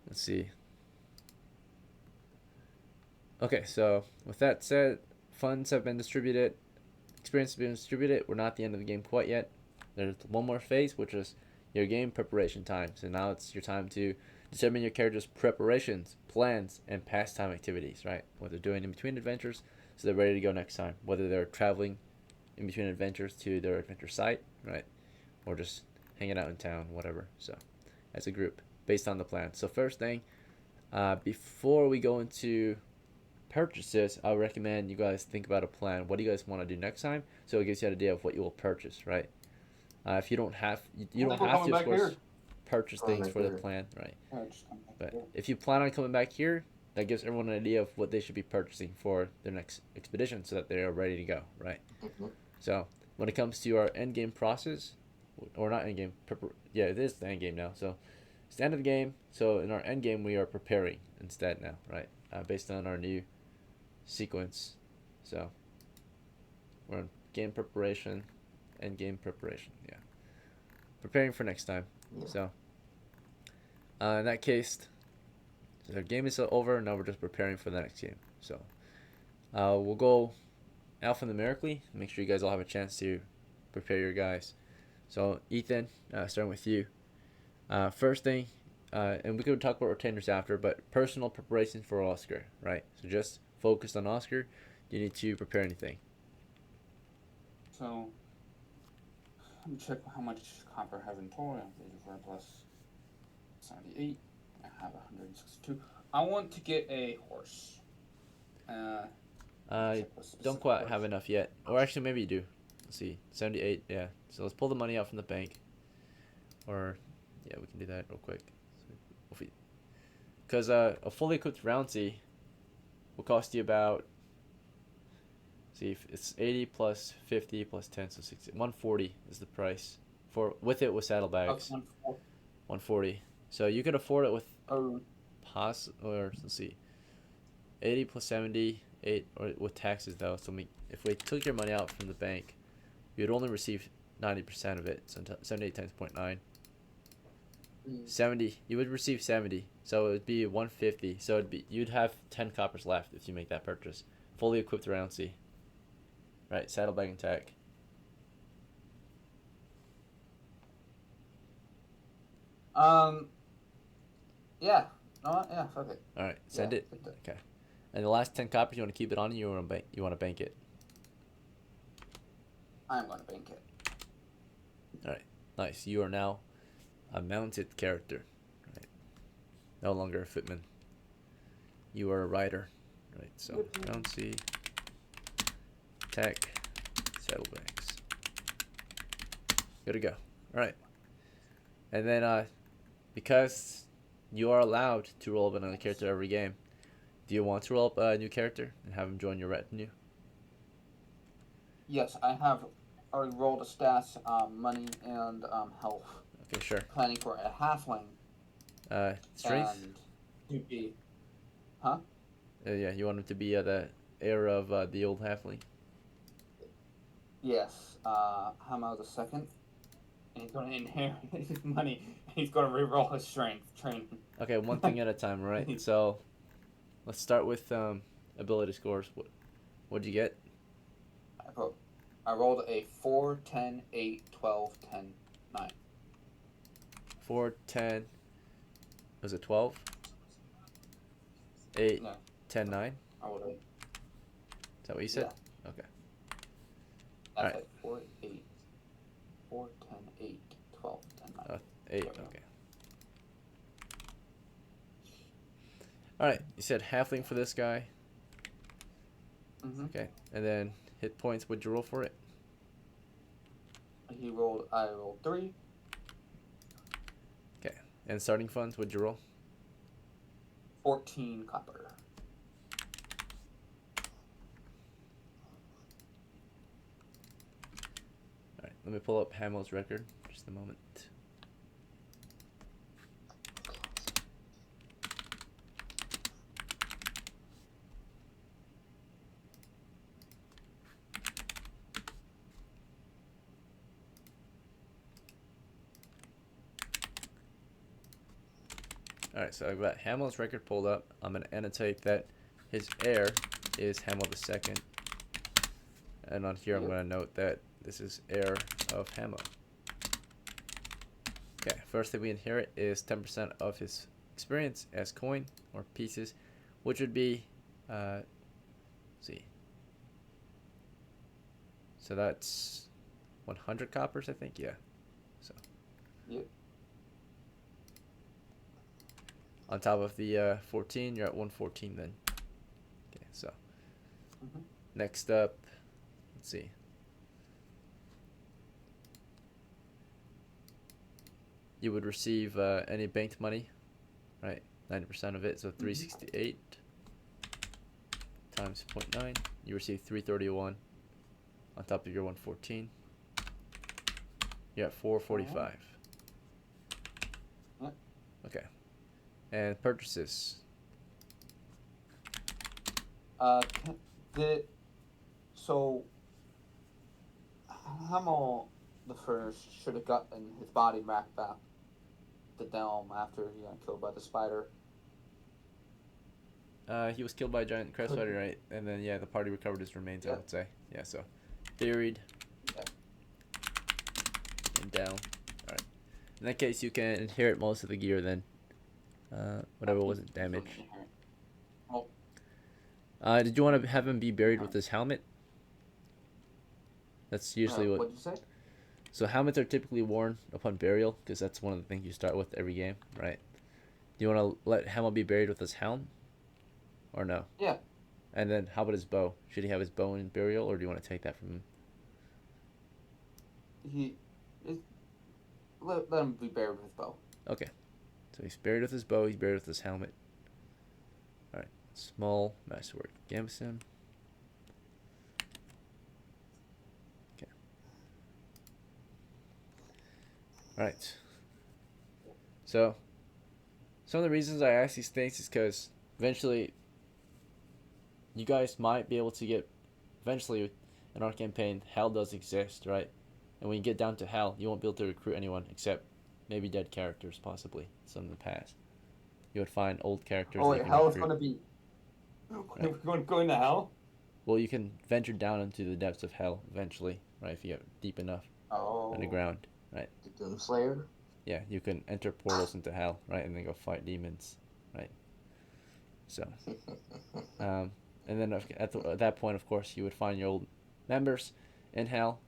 let's see. Okay, so with that said, funds have been distributed, experience has been distributed. We're not at the end of the game quite yet. There's one more phase, which is your game preparation time. So now it's your time to determine your character's preparations, plans, and pastime activities, right? What they're doing in between adventures, so they're ready to go next time. Whether they're traveling in between adventures to their adventure site, right? Or just hanging out in town, whatever. So as a group, based on the plan. So first thing, before we go into purchases, I would recommend you guys think about a plan. What do you guys want to do next time? So it gives you an idea of what you will purchase, right? If you don't have, you don't
we're
have
coming
to, of
back
course,
here.
purchase
Oh,
things
right
for the
there.
plan, right?
Yeah, just come back
But
here.
if you plan on coming back here, that gives everyone an idea of what they should be purchasing for their next expedition, so that they are ready to go, right?
Mhm.
So when it comes to our end game process, or not end game, yeah, it is the end game now. So it's the end of the game. So in our end game, we are preparing instead now, right? Based on our new sequence. So we're on game preparation, end game preparation. Yeah, preparing for next time.
Yeah.
So in that case, the game is over. Now we're just preparing for the next game. So we'll go alphanumerically. Make sure you guys all have a chance to prepare your guys. So Ethan, starting with you. First thing, and we could talk about retainers after, but personal preparations for Oscar, right? So just focused on Oscar. Do you need to prepare anything?
So, let me check how much copper I have in total. I have 84 plus 78. I have 162. I want to get a horse.
I
Check the specific
don't quite
horse.
have enough yet. Or actually, maybe you do. Let's see. 78, yeah. So let's pull the money out from the bank. Or, yeah, we can do that real quick. Because a fully equipped Rouncy will cost you about, see, if it's 80 plus 50 plus 10, so 60. 140 is the price. For with it with saddlebags. 140. So you could afford it with or let's see, 80 plus 70, 8, or with taxes though. So if we took your money out from the bank, you'd only receive 90% of it. So 78 times 0.9. 70. You would receive 70. So it would be 150. So you'd have 10 coppers left if you make that purchase. Fully equipped Rouncy. Right, saddlebag and tack.
Yeah. No, yeah, fuck it.
All right, send
Yeah,
it.
send it.
Okay. And the last 10 coppers, you want to keep it on you, or you want to bank it?
I'm going to bank it.
All right, nice. You are now a mounted character, right? No longer a footman. You are a rider, right? So Rouncy, tack, saddlebags. Good to go. All right. And then, because you are allowed to roll up another character every game, do you want to roll up a new character and have him join your retinue?
Yes, I have already rolled a stats, money, and health.
Okay, sure.
Planning for a halfling.
Strength?
And to be. Huh?
Yeah, you want him to be the heir of the old halfling?
Yes. Hamo the second. And he's going to inherit his money. And he's going to reroll his strength training.
Okay, one thing at a time, right? So, let's start with ability scores. What'd you get?
I rolled a 4, 10, 8, 12, 10, 9.
4, 10. Was it 12? 8,
No.
10, 9?
I rolled 8.
Is that what you said?
Yeah.
Okay.
That's
Alright.
like 4, 8, 4, 10, 8, 12, 10, 9.
8, okay. Alright, you said halfling for this guy.
Mm-hmm.
Okay, and then hit points. What'd you roll for it?
I rolled 3.
Okay, and starting funds, what'd you roll?
14 copper.
let me pull up Hamel's record. Just a moment. Alright, so I've got Hamel's record pulled up. I'm going to annotate that his heir is Hamel II. And on here I'm going to note that this is heir of Hamel. Okay, first thing we inherit is 10% of his experience as coin or pieces, which would be, let's see. So that's 100 coppers, I think, yeah. So.
Yep.
On top of the 14, you're at 114 then. Okay, so next up, let's see. You would receive any banked money, right? 90% of it, so 368 times 0.9. You receive 331 on top of your 114. You're at 445. Okay. And purchases.
So Hamel the First should have gotten his body back the Delm after he got killed by the spider.
He was killed by a giant crest spider, right? And then yeah, the party recovered his remains. I would say, yeah. So buried and down. All right. In that case, you can inherit most of the gear then. Whatever wasn't damaged. Did you want to have him be buried with his helmet? That's usually what.
What'd you say?
So helmets are typically worn upon burial because that's one of the things you start with every game, right? Do you want to let Hamel be buried with his helm, or no?
Yeah.
And then how about his bow? Should he have his bow in burial, or do you want to take that from him?
Let him be buried with his bow.
Okay. So he's buried with his bow, he's buried with his helmet. Alright. Small masterwork gambeson. Okay. Alright. So some of the reasons I ask these things is because eventually you guys might be able to get eventually in our campaign, hell does exist, right? And when you get down to hell, you won't be able to recruit anyone except maybe dead characters, possibly some in the past. You would find old characters.
Oh wait, hell is gonna be. We're going to hell.
Well, you can venture down into the depths of hell eventually, right? If you get deep enough underground, right?
The Doom Slayer.
Yeah, you can enter portals into hell, right, and then go fight demons, right? So, and then at that point, of course, you would find your old members in hell,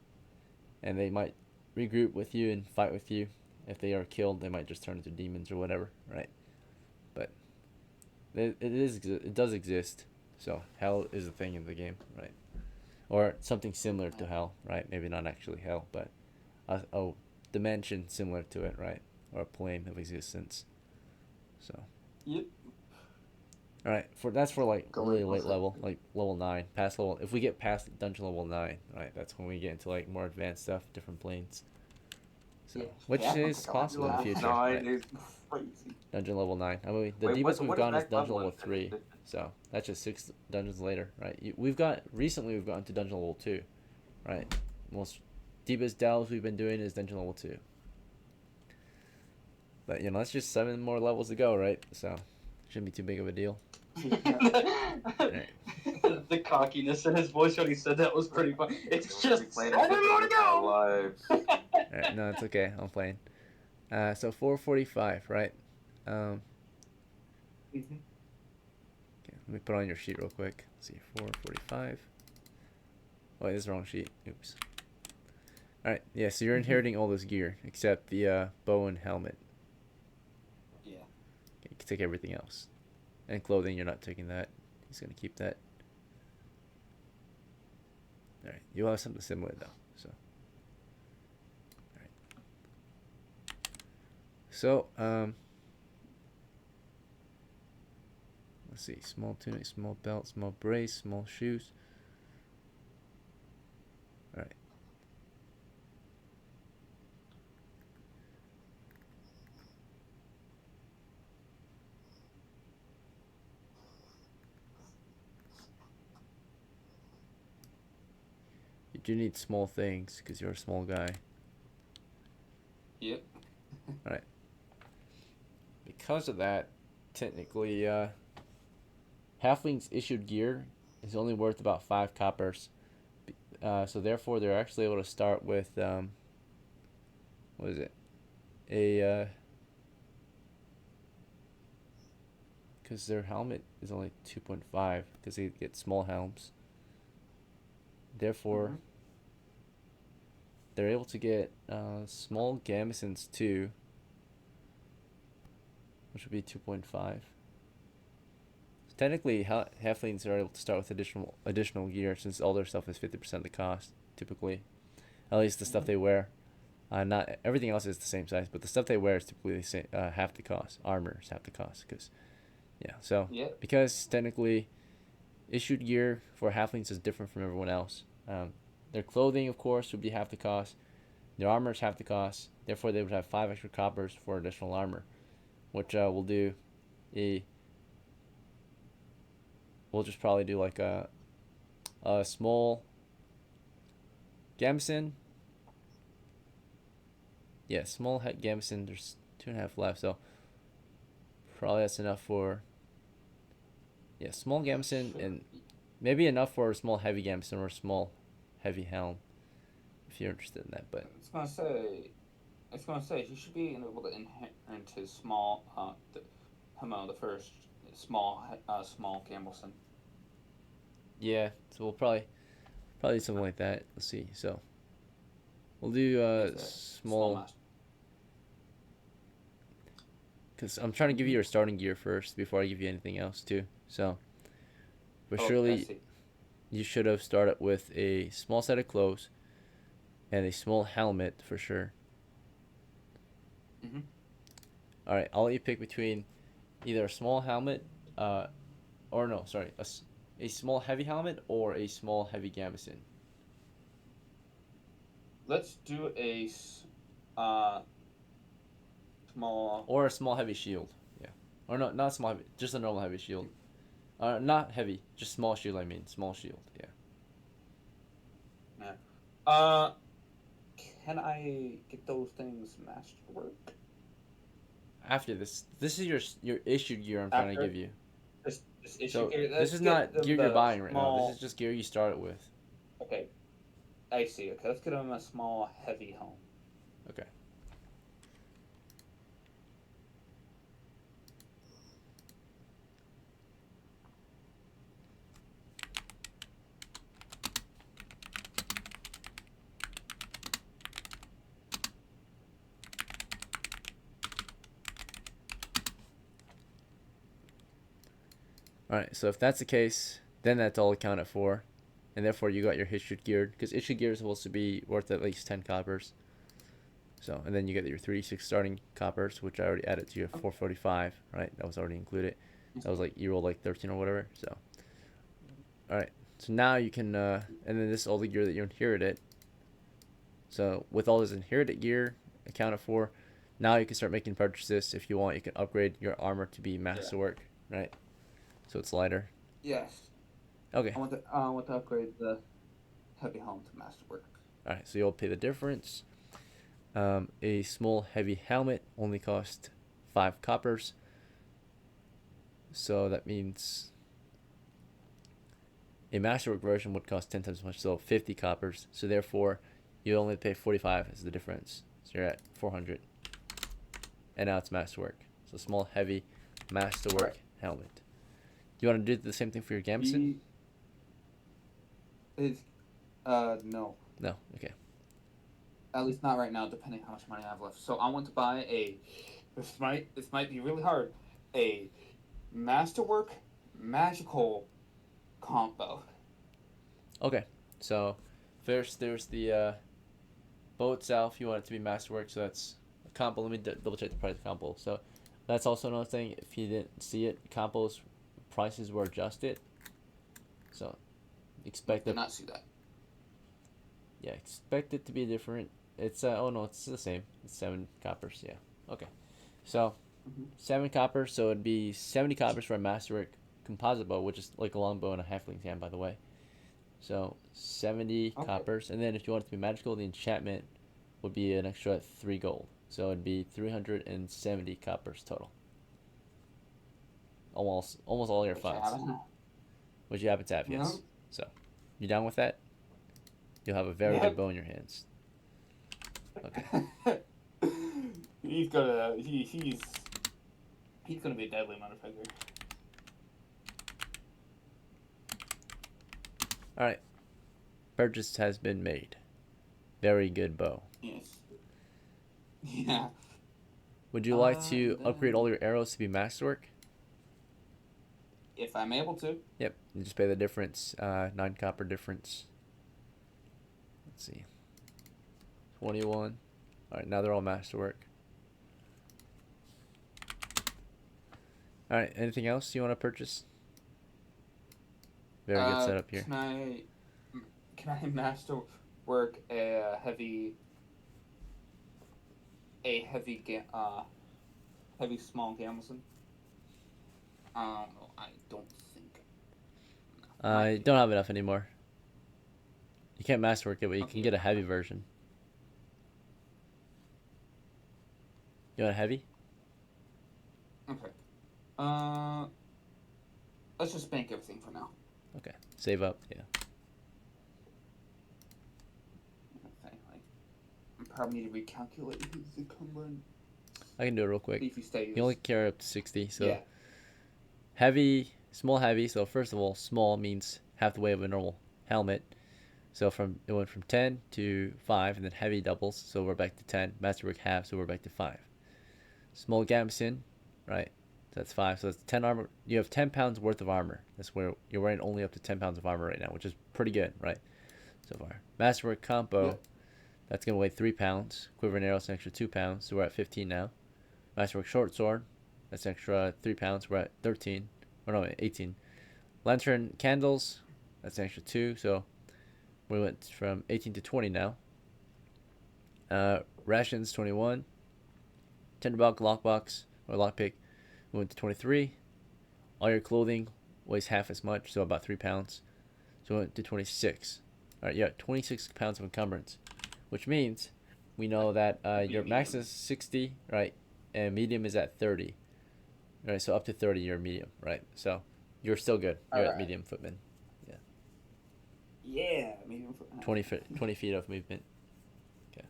and they might regroup with you and fight with you. If they are killed, they might just turn into demons or whatever, right? But it does exist. So hell is a thing in the game, right? Or something similar to hell, right? Maybe not actually hell, but a dimension similar to it, right? Or a plane of existence. So.
Yep.
All right, that's for like really late
it.
level, like level 9, past level. If we get past dungeon level 9, right, that's when we get into like more advanced stuff, different planes. So, which is possible in the future.
9
right?
is crazy.
Dungeon level 9. I mean, the deepest we've gone is dungeon level 3. So that's just 6 dungeons later, right? We've gotten to dungeon level 2, right? Most deepest delves we've been doing is dungeon level 2. But you know, that's just 7 more levels to go, right? So shouldn't be too big of a deal.
Right. The cockiness in his voice when he said that was pretty funny. It's just 7 more to go.
Alright, no, it's okay. I'm playing. So 445, right? Okay, let me put on your sheet real quick. Let's see, 445. Oh, this is the wrong sheet. Oops. Alright, yeah, so you're inheriting all this gear except the bow and helmet.
Yeah.
Okay, you can take everything else. And clothing, you're not taking that. He's gonna keep that. Alright, you'll have something similar though. So alright. So, let's see, small tunic, small belt, small brace, small shoes. Alright. do need small things because you're a small guy.
Yep.
Because of that, technically, Halfling's issued gear is only worth about 5 coppers. So therefore, they're actually able to start with, what is it? Because their helmet is only 2.5 because they get small helms. Therefore, they're able to get small gamisons too, which would be 2.5. Technically, halflings are able to start with additional gear since all their stuff is 50% the cost, typically. At least the stuff they wear. Not everything else is the same size, but the stuff they wear is typically the same, half the cost. Armor is half the cost, because technically, issued gear for halflings is different from everyone else. Their clothing, of course, would be half the cost. Their armor is half the cost. Therefore, they would have 5 extra coppers for additional armor, which we'll just probably do like a small gamison. Yeah, small gamison. There's 2.5 left, so probably that's enough for. Yeah, small gamison and maybe enough for a small heavy gamison or a small heavy helm, if you're interested in that. But
It's gonna say he should be able to inherit his small the first small gamison.
yeah, so we'll probably do something like that. Let's see. So we'll do small. Because I'm trying to give you your starting gear first before I give you anything else too. So, but surely you should have started with a small set of clothes and a small helmet for sure. All right, I'll let you pick between either a small helmet, a small heavy helmet or a small heavy gamison.
Let's do a small.
Or a small heavy shield. Yeah. Or no, not small heavy, just a normal heavy shield. Not heavy, just small shield. I mean, small shield. Yeah.
Can I get those things masterwork?
After this is your issued gear I'm trying to give you.
Just issue
So
gear.
this is not gear you're buying right now. This is just gear you started with.
Okay. I see. Okay, let's get him a small heavy helm.
Okay. Alright, so if that's the case, then that's all accounted for. And therefore you got your issued gear, because issued gear is supposed to be worth at least 10 coppers. So, and then you get your 36 starting coppers, which I already added to your 445, right? That was already included. That was like, you rolled like 13 or whatever, so. Alright, so now you can, and then this is all the gear that you inherited. So, with all this inherited gear accounted for, now you can start making purchases. If you want, you can upgrade your armor to be masterwork, right? So it's lighter.
Yes.
Okay.
I want to upgrade the heavy helm to masterwork.
Alright, so you'll pay the difference. A small heavy helmet only costs 5 coppers. So that means a masterwork version would cost 10 times as much, so 50 coppers. So therefore, you only pay 45 as the difference. So you're at 400. And now it's masterwork. So small heavy masterwork helmet. Do you want to do the same thing for your gamison?
No.
No, okay.
At least not right now, depending how much money I have left. So I want to buy this might be really hard, a masterwork magical combo.
Okay, so first there's the bow itself. You want it to be masterwork, so that's a combo. Let me double check the price of the combo. So that's also another thing. If you didn't see it, combos prices were adjusted. So expect
Did not see that.
Yeah, expect it to be different. It's oh no, it's the same. It's 7 coppers. Yeah. Okay. So 7 coppers. So it'd be 70 coppers for a masterwork composite bow, which is like a long bow and a halfling's hand, by the way. So 70
Okay.
coppers, and then if you want it to be magical, the enchantment would be an extra 3 gold. So it'd be 370 coppers total. Almost all your
Which I
funds,
haven't.
which you happen to have, yes.
Yep.
So, you down with that? You'll have a very
Yep.
good bow in your hands. Okay.
he's gonna he's gonna be a deadly motherfucker.
All right. Purchase has been made. Very good bow.
Yes. Yeah.
Would you like to
then-
upgrade all your arrows to be masterwork?
If I'm able to.
Yep. You just pay the difference. 9 copper difference. Let's see. 21. All right. Now they're all masterwork. All right. Anything else you want to purchase? Very good setup here.
Can I master work a heavy small gamison? I don't think.
You don't have enough anymore. You can't masterwork it, but you
Okay.
can get a heavy version. You want a heavy?
Okay. Let's just bank everything for now.
Okay. Save up. Yeah.
Okay, I probably need to recalculate his encumbrance.
I can do it real quick.
If you stay.
You only carry up to 60, so
Yeah.
heavy, small, heavy. So first of all, small means half the weight of a normal helmet. So it went from 10 to 5, and then heavy doubles, so we're back to 10. Masterwork half, so we're back to 5. Small gamson, right? That's 5. So it's 10 armor. You have 10 pounds worth of armor. That's where you're wearing only up to 10 pounds of armor right now, which is pretty good, right? So far. Masterwork combo,
Yeah.
that's gonna weigh 3 pounds. Quiver and arrows an extra 2 pounds, so we're at 15 now. Masterwork short sword, that's an extra 3 pounds. We're at 13. Or no, 18. Lantern candles, that's an extra 2. So we went from 18 to 20 now. Rations 21. Tinderbox, lockbox, or lockpick, we went to 23. All your clothing weighs half as much, so about 3 pounds. So we went to 26. All right, yeah, 26 pounds of encumbrance, which means we know that your max is 60, right, and medium is at 30. Right, so up to 30, you're medium, right? So you're still good. You're at
Alright.
medium footman.
Yeah. Medium for
20 feet of movement. Okay.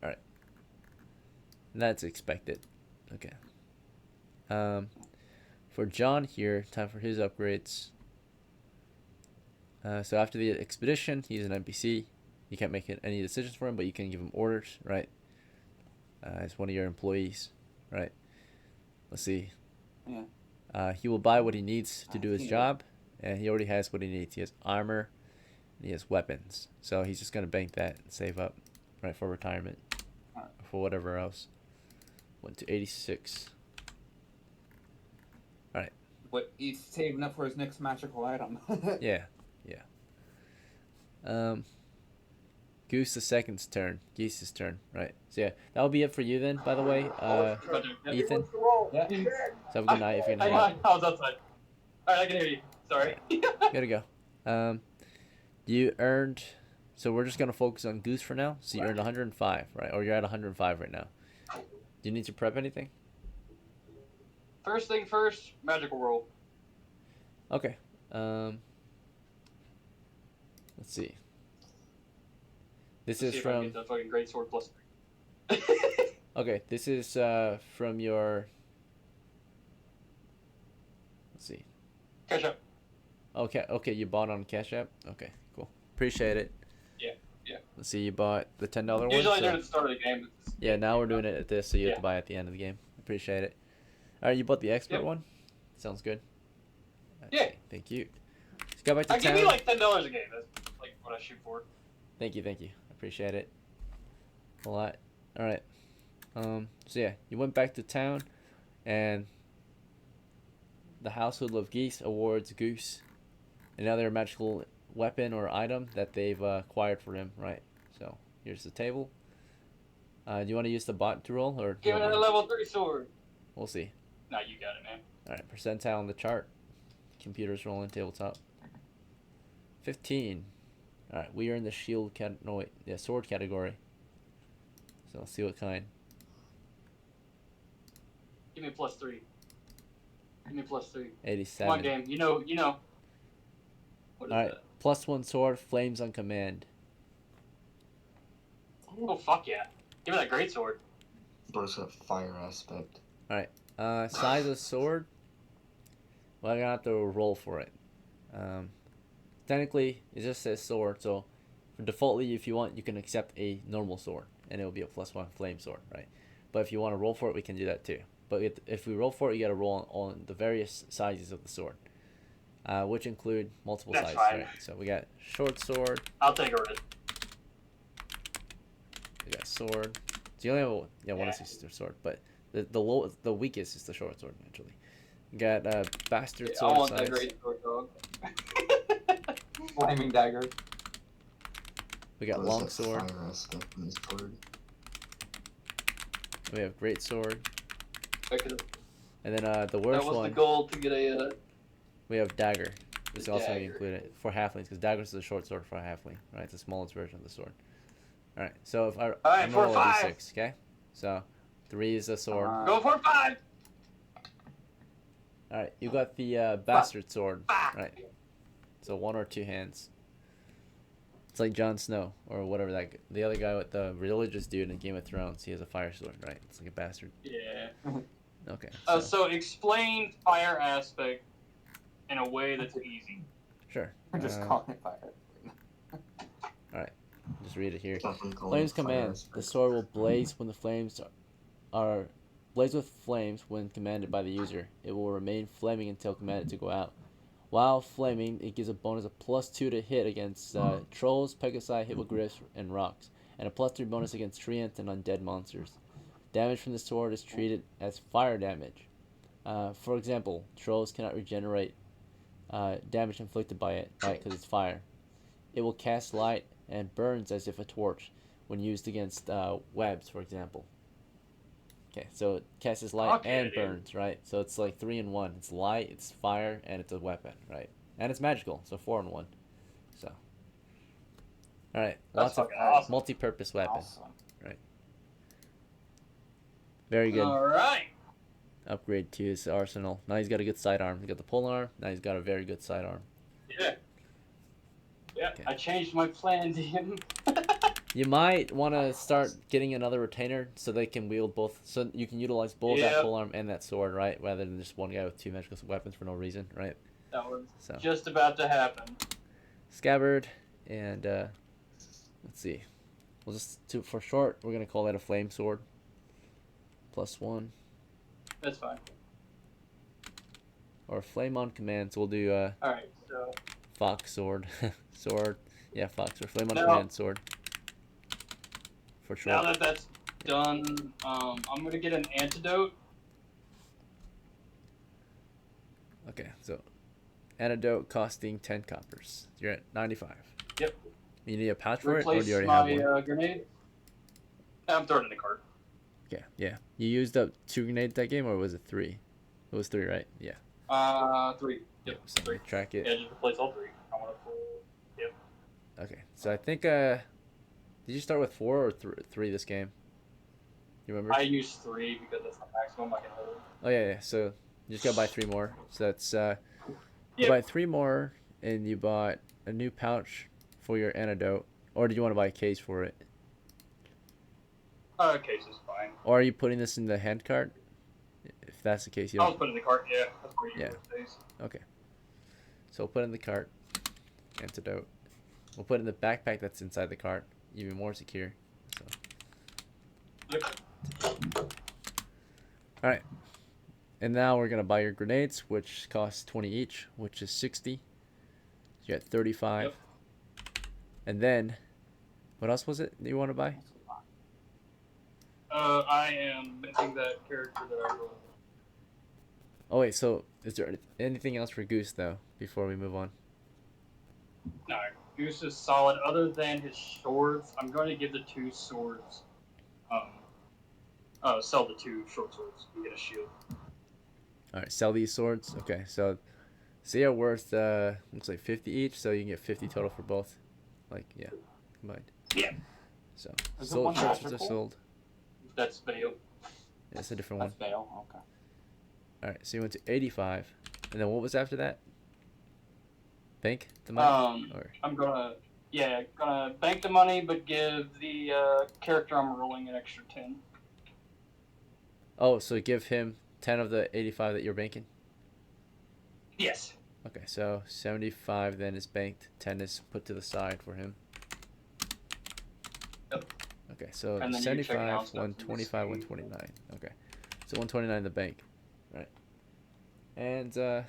All right. And that's expected. Okay. For John here, time for his upgrades. So after the expedition, he's an NPC. You can't make any decisions for him, but you can give him orders, right? As one of your employees, right? Let's see.
Yeah.
He will buy what he needs to do his
Yeah.
job, and he already has what he needs. He has armor, and he has weapons. So he's just gonna bank that and save up, right, for retirement,
Alright.
or for whatever else. Went to 86.
What he's saving up for his next magical item.
Yeah. Goose the second's turn. Geese's turn, right? So yeah, that'll be it for you then. By the way, Ethan.
Yeah.
So have a good night if you're gonna
Hang
hang
on, I was outside. Alright, I can hear you. Sorry.
Gotta go. You earned. So we're just gonna focus on Goose for now. So you earned 105, right? Or you're at 105 right now. Do you need to prep anything?
First thing first, magical roll.
Okay. Let's see. This
See
is
if I can
from.
get the fucking great sword plus 3.
Okay, this is from your. Let's see.
Catch up.
Okay, you bought on Cash App. Okay, cool. Appreciate it.
Yeah.
Let's see, you bought the $10 one.
Usually I do
so-
it at the start of the game.
Yeah, now we're doing it at this, so you have
Yeah.
to buy at the end of the game. Appreciate it. All right, you bought the expert
Yep.
one. Sounds good. Let's
Yeah.
see, thank you. Let's go back to
I
town.
give you like $10 a game. That's like what I shoot for.
Thank you. Appreciate it a lot. All right. So yeah, you went back to town, and the household of Geese awards Goose another magical weapon or item that they've acquired for him. Right. So here's the table. Do you want to use the bot to roll, or do you
Give it
want
a
me?
level 3 sword.
We'll see.
Now you got it, man.
All right, percentile on the chart. Computers rolling tabletop. 15. All right, we are in the shield sword category. So let's see what kind.
Give me a +3. Give me a +3.
87.
Come on, game. You know. What is
All right,
that?
+1 sword, flames on command.
Oh, fuck yeah. Give me that great sword.
Burst up fire aspect.
All right, size of sword. Well, I'm gonna have to roll for it. Technically, it just says sword, so for defaultly, if you want, you can accept a normal sword, and it will be a +1 flame sword, right? But if you want to roll for it, we can do that too. But if we roll for it, you got to roll on the various sizes of the sword, which include multiple
That's
sizes,
fine.
right? So we got short sword,
I'll take a risk.
we got sword. So you only have one assisted sword, but the weakest is the short sword naturally. You got bastard
I
sword
want
size.
that great sword, dog.
Flaming dagger.
We got
Burst
long
up
sword.
fire aspect from this sword.
We have great sword,
I could've-
and then the
that
worst
was
one
the goal to get a.
we have dagger. This also be
Dagger.
included for halflings because dagger is a short sword for a halfling, right? It's the smallest version of the sword. All right, so if I'm gonna
for
roll a
5.
d6, okay? So 3 is the sword.
Go for 5.
All right, you got the bastard sword, right? So 1 or 2 hands. It's like Jon Snow or whatever the other guy with the religious dude in Game of Thrones. He has a fire sword, right? It's like a bastard.
Yeah.
Okay.
So explain fire aspect in a way that's easy.
Sure.
We're just calling it fire.
Just read it here.
Something called
Flames
fire
command.
aspect.
The sword will blaze when the flames are blaze with flames when commanded by the user. It will remain flaming until commanded to go out. While flaming, it gives a bonus of +2 to hit against trolls, pegasi, hippogriffs, and rocks, and a +3 bonus against treants and undead monsters. Damage from the sword is treated as fire damage. For example, trolls cannot regenerate damage inflicted by it, right? Because it's fire. It will cast light and burns as if a torch when used against webs, for example. Okay, so it casts light and burns, right? So it's like 3 in 1. It's light, it's fire, and it's a weapon, right? And it's magical, so 4 in 1. So, all right,
That's
lots of
fucking awesome.
multi-purpose weapon.
Awesome.
Very good.
All right.
Upgrade to his arsenal. Now he's got a good sidearm. He got the polearm. Now he's got a very good sidearm.
Yeah. Yeah.
Okay.
I changed my plan to him.
You might want to start getting another retainer so they can wield both, so you can utilize both that
Yep.
polearm and that sword, right? Rather than just one guy with 2 magical weapons for no reason, right?
That was
So
just about to happen.
scabbard, and let's see. We'll just for short, we're gonna call that a flame sword. +1
That's fine.
or flame on command. So we'll do
All right. So
fox sword, sword. Yeah, fox or flame on
Now-
command sword. For
now
short.
that that's done, I'm gonna get an antidote.
Okay, so antidote costing 10 coppers. You're at 95.
Yep.
You need a pouch for it, or do
Replace
you already have
my
one?
grenade. I'm throwing it in the cart.
Okay, yeah. You used up 2 grenades that game, or was it 3? It was 3, right? Yeah.
3. Yep.
So
3.
track it.
Yeah, just replace all 3. I want to pull. Yep.
Okay, so I think did you start with 4 or 3 this game? You remember?
I use 3 because that's the maximum I can hold.
Oh yeah. So you just gotta buy 3 more. So that's you
Yep.
buy 3 more, and you bought a new pouch for your antidote, or do you want to buy a case for it?
Case is fine.
Or are you putting this in the hand cart? If that's the case, you
I'll
don't.
put it in the cart. Yeah, that's where you
Yeah.
stays.
Okay. So we'll put it in the cart. Antidote. We'll put it in the backpack that's inside the cart. Even more secure. So.
Yep.
Alright. And now we're going to buy your grenades, which cost 20 each, which is 60. So you got 35.
Yep.
And then, what else was it that you want to buy?
I am missing that character that I rolled.
Oh wait, so is there anything else for Goose though, before we move on?
No, Goose is solid. Other than his swords, I'm going to give the 2 swords. Sell the 2 short swords. You get a shield.
Alright, sell these swords. Okay, so So you're worth looks like 50 each, so you can get 50 total for both. Like yeah, combined.
Yeah.
So
Is it
sold
one
transfers are
magical?
sold.
That's Bale.
Yeah, it's a different
That's
one.
Bale. Okay.
All right, so you went to 85, and then what was after that? Bank the money, or
I'm gonna bank the money, but give the character I'm rolling an extra 10.
oh, so give him 10 of the 85 that you're banking.
Yes.
Okay, so 75 then is banked, 10 is put to the side for him.
Yep.
Okay, so
And then you check
75,
out stuff from
125,
the
129. Okay, so 129 in the bank, right? And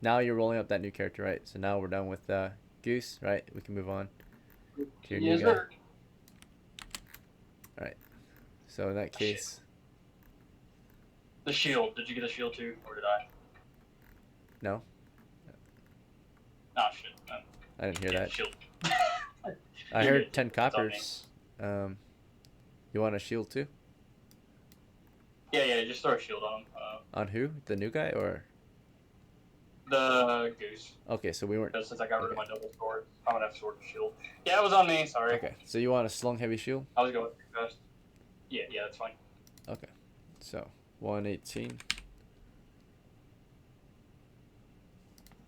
now you're rolling up that new character, right? So now we're done with Goose, right? We can move on to your new
Yes,
guy.
sir.
All right. So in that case,
The shield. Did you get a shield too, or did I?
no,
Oh shit.
I didn't hear that.
Shield.
I
You're
heard
good.
10
It's on me.
coppers. You want a shield too?
Yeah, just throw a shield on him.
On who? The new guy or?
The Goose.
Okay, so we weren't.
Because since I got rid of
Okay.
my double sword, I'm gonna have sword and shield. Yeah, it was on me. Sorry.
Okay, so you want a slung heavy shield?
I was going too fast. Yeah, that's fine.
Okay, so 118.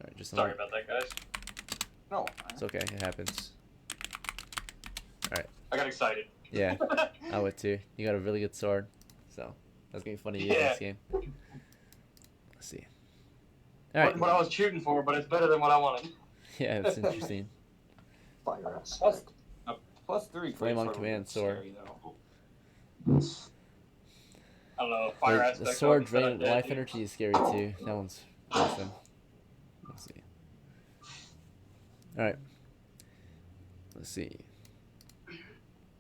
All right, just a
Sorry
moment.
about that, guys.
No.
It's okay. It happens.
I got excited.
Yeah, I would too. You got a really good sword, so that's gonna be fun to use in
Yeah.
this game. Let's see. All right.
What I was shooting for, but it's better than what I wanted.
Yeah, that's interesting.
Fire aspect.
+3.
Flame on
great
command
sword.
sword.
Scary, though.
I don't know. Fire
Wait,
aspect.
the sword
always been
drain
undead,
life
dude.
energy is scary too. That one's awesome. Let's see. All right. Let's see.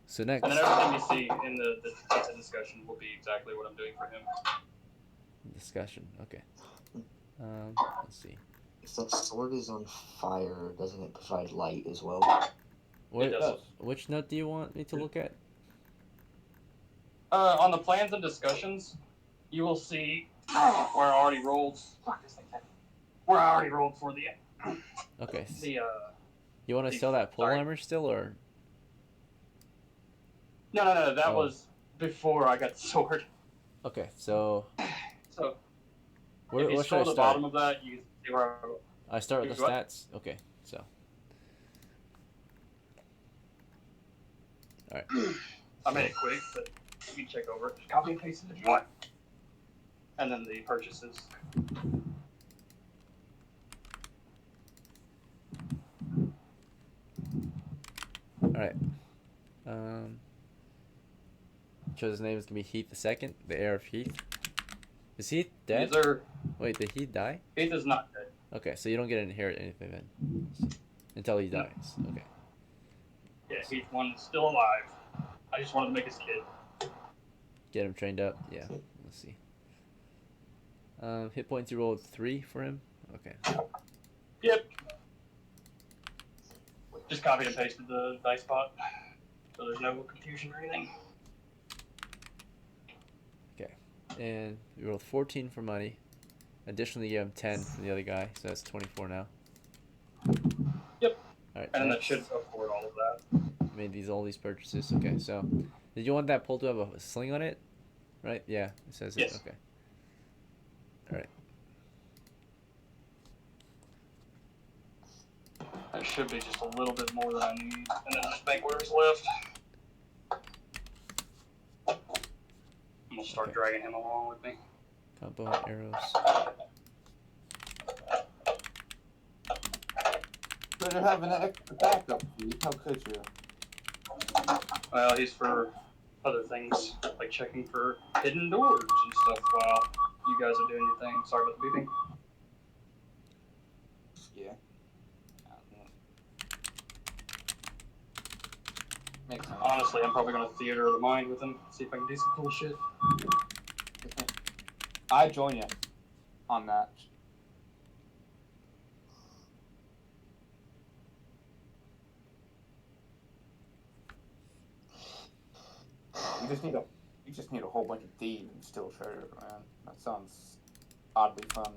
So next,
And then everything you see in the discussion will be exactly what I'm doing for him.
discussion. Okay. Let's see.
If that sword is on fire, doesn't it provide light as well?
What,
does.
which note do you want me to look at?
On the plans and discussions, you will see where I already rolled. Fuck this thing. Where I already rolled for the
Okay.
the
You want to sell that pole
sorry.
armor still, or?
No. That
Oh.
was before I got the sword.
Okay, so
So
where,
if you
where should
scroll
I
to the
start?
bottom of that, you can see where I rolled.
I start with the
What?
stats. Okay, so. All right.
I made it quick, but you can check over it. Just copy and paste it if you want. And then the purchases.
All right. Chose his name is gonna be Heath II, the heir of Heath. Is Heath dead?
Yes, sir.
Wait, did he die?
Faith is not dead.
Okay, so you don't get to inherit anything then, until he
No.
dies. Okay.
Yeah, Heath one is still alive. I just wanted to make his kid.
Get him trained up. Yeah. Let's see. Hit points. You rolled 3 for him. Okay.
Yep. Just copied and pasted the dice pot, so there's no confusion or anything.
And we rolled 14 for money. Additionally, you gave him 10 for the other guy, so that's 24 now.
Yep.
All right.
And that
next.
should afford all of that.
Made all these purchases. Okay, so did you want that pole to have a sling on it? Right? Yeah, it says
Yes.
it. Okay. All right.
That should be just a little bit more than I need, and then just bank whatever's left. I'm gonna start
Okay.
dragging him along with me.
Combo and arrows.
Could have had an extra backup, Pete. How could you?
Well, he's for other things, like checking for hidden doors and stuff while you guys are doing your thing. Sorry about the beeping.
Yeah. Makes sense.
Honestly, I'm probably gonna theater of the mind with him, see if I can do some cool shit.
I join you on that. You just need a whole bunch of thieves and steal treasure, man. That sounds oddly fun.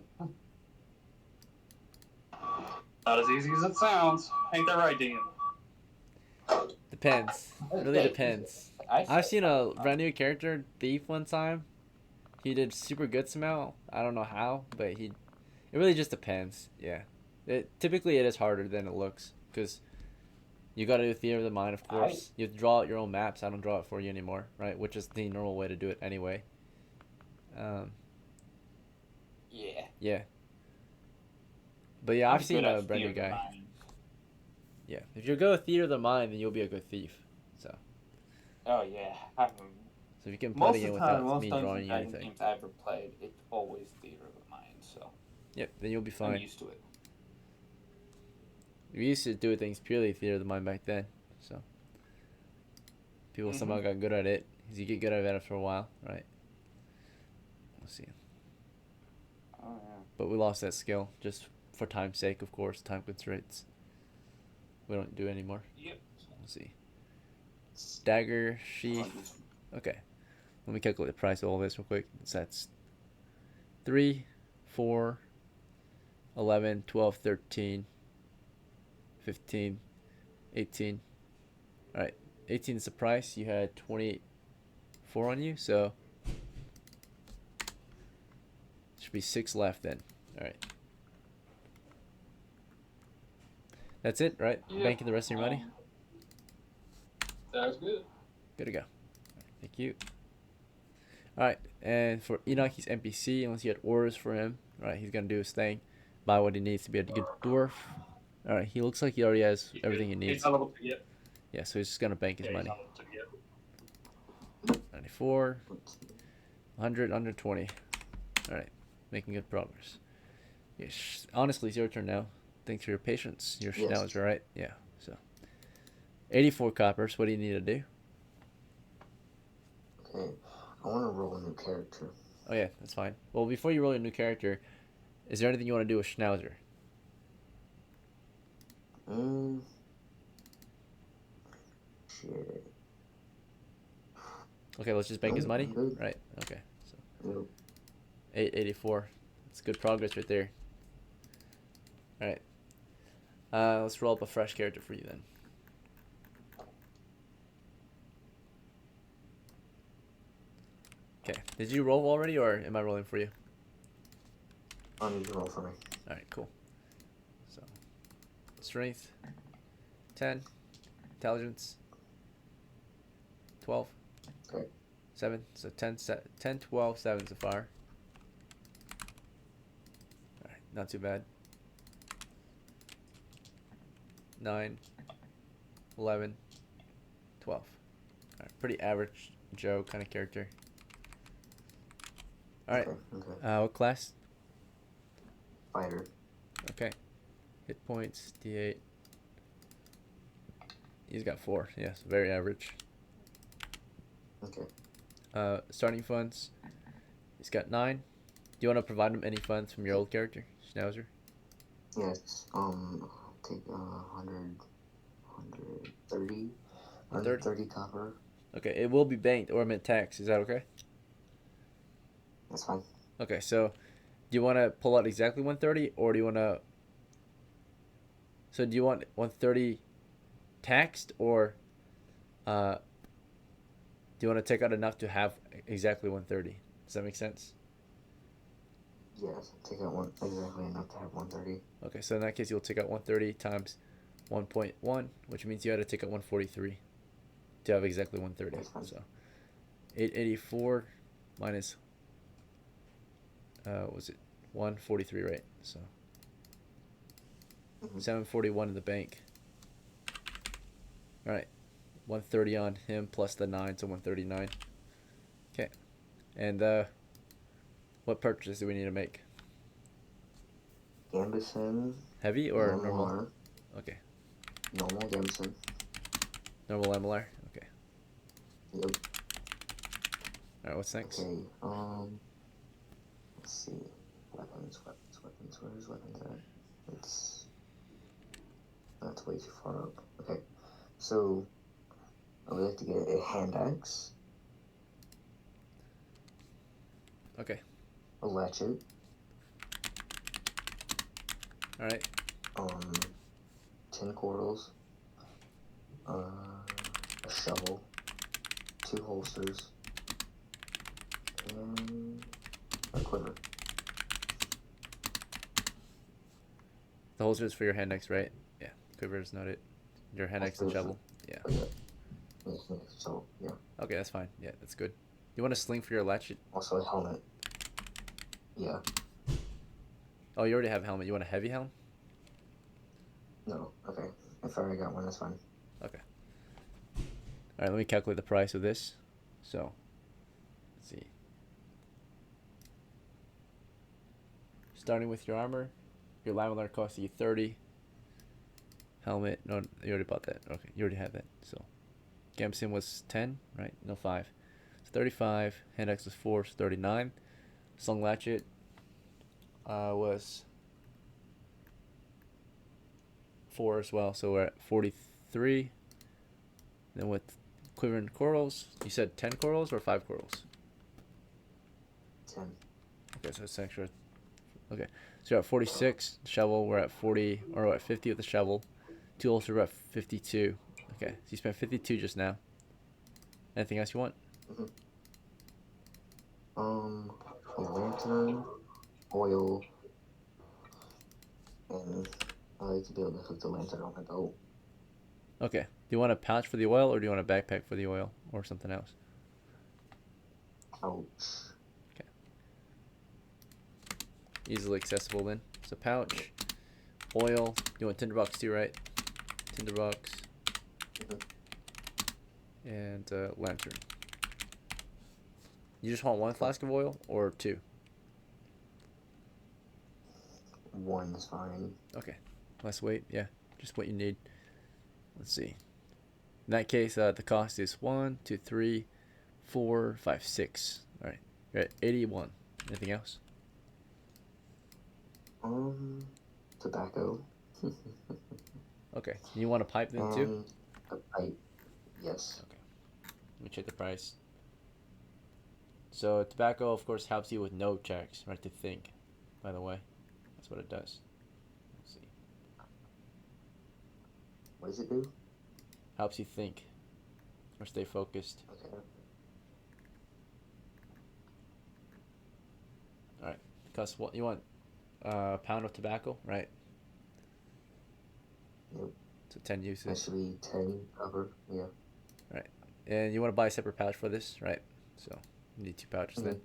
Not as easy as it sounds. Ain't that right, DM?
Depends. Really depends. I've seen a brand new character, Thief, one time. He did super good somehow. I don't know how, but he. It really just depends. Yeah. Typically, it is harder than it looks because you got to do theater of the mind, of course. You have to draw out your own maps. I don't draw it for you anymore, right? Which is the normal way to do it anyway.
Yeah.
Yeah. But yeah, I've
I'm
seen
good
a
at
brand new
theater of the
guy.
mind.
Yeah. If you go with theater of the mind, then you'll be a good thief. So
Oh yeah.
if you can
Most
play
of
in
the time,
without
most
me
Dungeons
drawing
and
you
Dragons
anything.
games I ever played, it's always theater of the mind. So
Yep. Then you'll be
I'm
fine.
used to it.
We used to do things purely theater of the mind back then. So people somehow got good at it. 'Cause you get good at it after a while, right? We'll see.
Oh yeah.
But we lost that skill just for time's sake, of course. Time constraints. We don't do it anymore.
Yep.
We'll see. Dagger, sheath. Okay. Let me calculate the price of all this real quick. So that's 3, 4, 11, 12, 13, 15, 18. Alright. 18 is the price. You had 24 on you, so should be 6 left then. Alright. That's it, right?
Yeah.
Banking the rest of your money?
Sounds good.
Good to go. Thank you. Alright, and for Enoch, he's NPC. Unless you had orders for him, right? He's gonna do his thing, buy what he needs to be a good dwarf. Alright, he looks like he already has everything he needs.
He's not level 2 yet.
Yeah, so he's just gonna bank his
Yeah,
money.
he's not level 2 yet.
94, 100, 120. Alright, making good progress. Yes, honestly, it's your turn now. Thanks for your patience. Your
Yes.
Schnauzer, right? Yeah, so 84 coppers. What do you need to do?
Okay, I want to roll a new character.
Oh yeah, that's fine. Well, before you roll your new character, is there anything you want to do with Schnauzer?
Shit.
Okay, let's just bank his money.
Good.
Right. Okay. So
Yep.
884. It's good progress right there. All right. Let's roll up a fresh character for you then. Okay. Did you roll already, or am I rolling for you?
I need to roll for me.
All right. Cool. So, strength, 10, intelligence, 12.
Okay.
7. So 10, 12, 7 so far. Alright, not too bad. 9, 11, 12. Alright, pretty average Joe kind of character. Alright,
Okay.
what class?
Fighter.
Okay. Hit points, D8. He's got 4. Yes, very average.
Okay.
Starting funds. He's got 9. Do you want to provide him any funds from your old character, Schnauzer?
Yes. Take 100, 130,
130?
130 copper.
Okay, it will be banked or mint tax. Is that okay?
That's fine.
Okay, so do you want to pull out exactly 130, or do you want to? So do you want 130 taxed, or do you want to take out enough to have exactly 130? Does that make sense?
Yes. Take out exactly enough to have 130.
Okay, so in that case, you'll take out 130 times 1.1, which means you had to take out 143 to have exactly 130.
That's fine.
So 884 minus what was it 143, right? So 741 in the bank. All right, 130 on him plus the 9, so 139. Okay, and what purchases do we need to make?
Gambison.
Heavy or
MLR,
normal? Okay,
Normal Gambison.
normal MLR. Okay.
Yep.
All right, what's next?
Okay. Let's see. Weapons. Where's weapons at? That's way too far up. Okay. So I would like to get a hand axe,
Okay.
a latchet,
All right.
Um, 10 corals, a shovel, 2 holsters, and a quiver.
The holster is for your hand axe, right? Yeah. Quiver is not it. Your hand axe and shovel. Yeah.
Oh, yeah. Yeah, so, yeah.
Okay, that's fine. Yeah, that's good. You want a sling for your latchet?
Also a helmet. Yeah.
Oh, you already have a helmet. You want a heavy helm?
No. Okay. If I already got one, that's fine.
Okay. All right, let me calculate the price of this. So, let's see. Starting with your armor, your Laminar costs you 30. Helmet, no, you already bought that. Okay, you already had that. So, Gamson was 10, right? No, 5. It's 35. Hand axe was 4, so 39. Slung latchet was 4 as well, so we're at 43. Then with quiver and corals, you said 10 corals or 5 corals?
10.
Okay, so it's extra. Okay, so you're at 46. Shovel, we're at 40, or we're at 50 with the shovel. 2 holster, we're at 52. Okay, so you spent 52 just now. Anything else you want?
A lantern, oil, and I like to be able to hook the lantern on my boat.
Okay, do you want a pouch for the oil, or do you want a backpack for the oil, or something else?
Ouch.
Okay. Easily accessible then. So pouch, oil. You want tinderbox too, right? Tinderbox. And lantern. You just want 1 flask of oil or 2?
1 is fine.
Okay, less weight. Yeah, just what you need. Let's see. In that case, the cost is 1, 2, 3, 4, 5, 6. All right, you're at 81. Anything else?
Tobacco.
Okay, you want a pipe then too?
A pipe. Yes.
Okay, let me check the price. So tobacco, of course, helps you with no checks, right? To think. By the way, that's what it does. Let's see.
What does it do?
Helps you think or stay focused.
Okay.
All right, because what you want? A pound of tobacco, right?
Yep.
So 10
That
uses.
should be 10 cover. Yeah.
Right. And you want to buy a separate pouch for this, right? So you need 2 pouches then.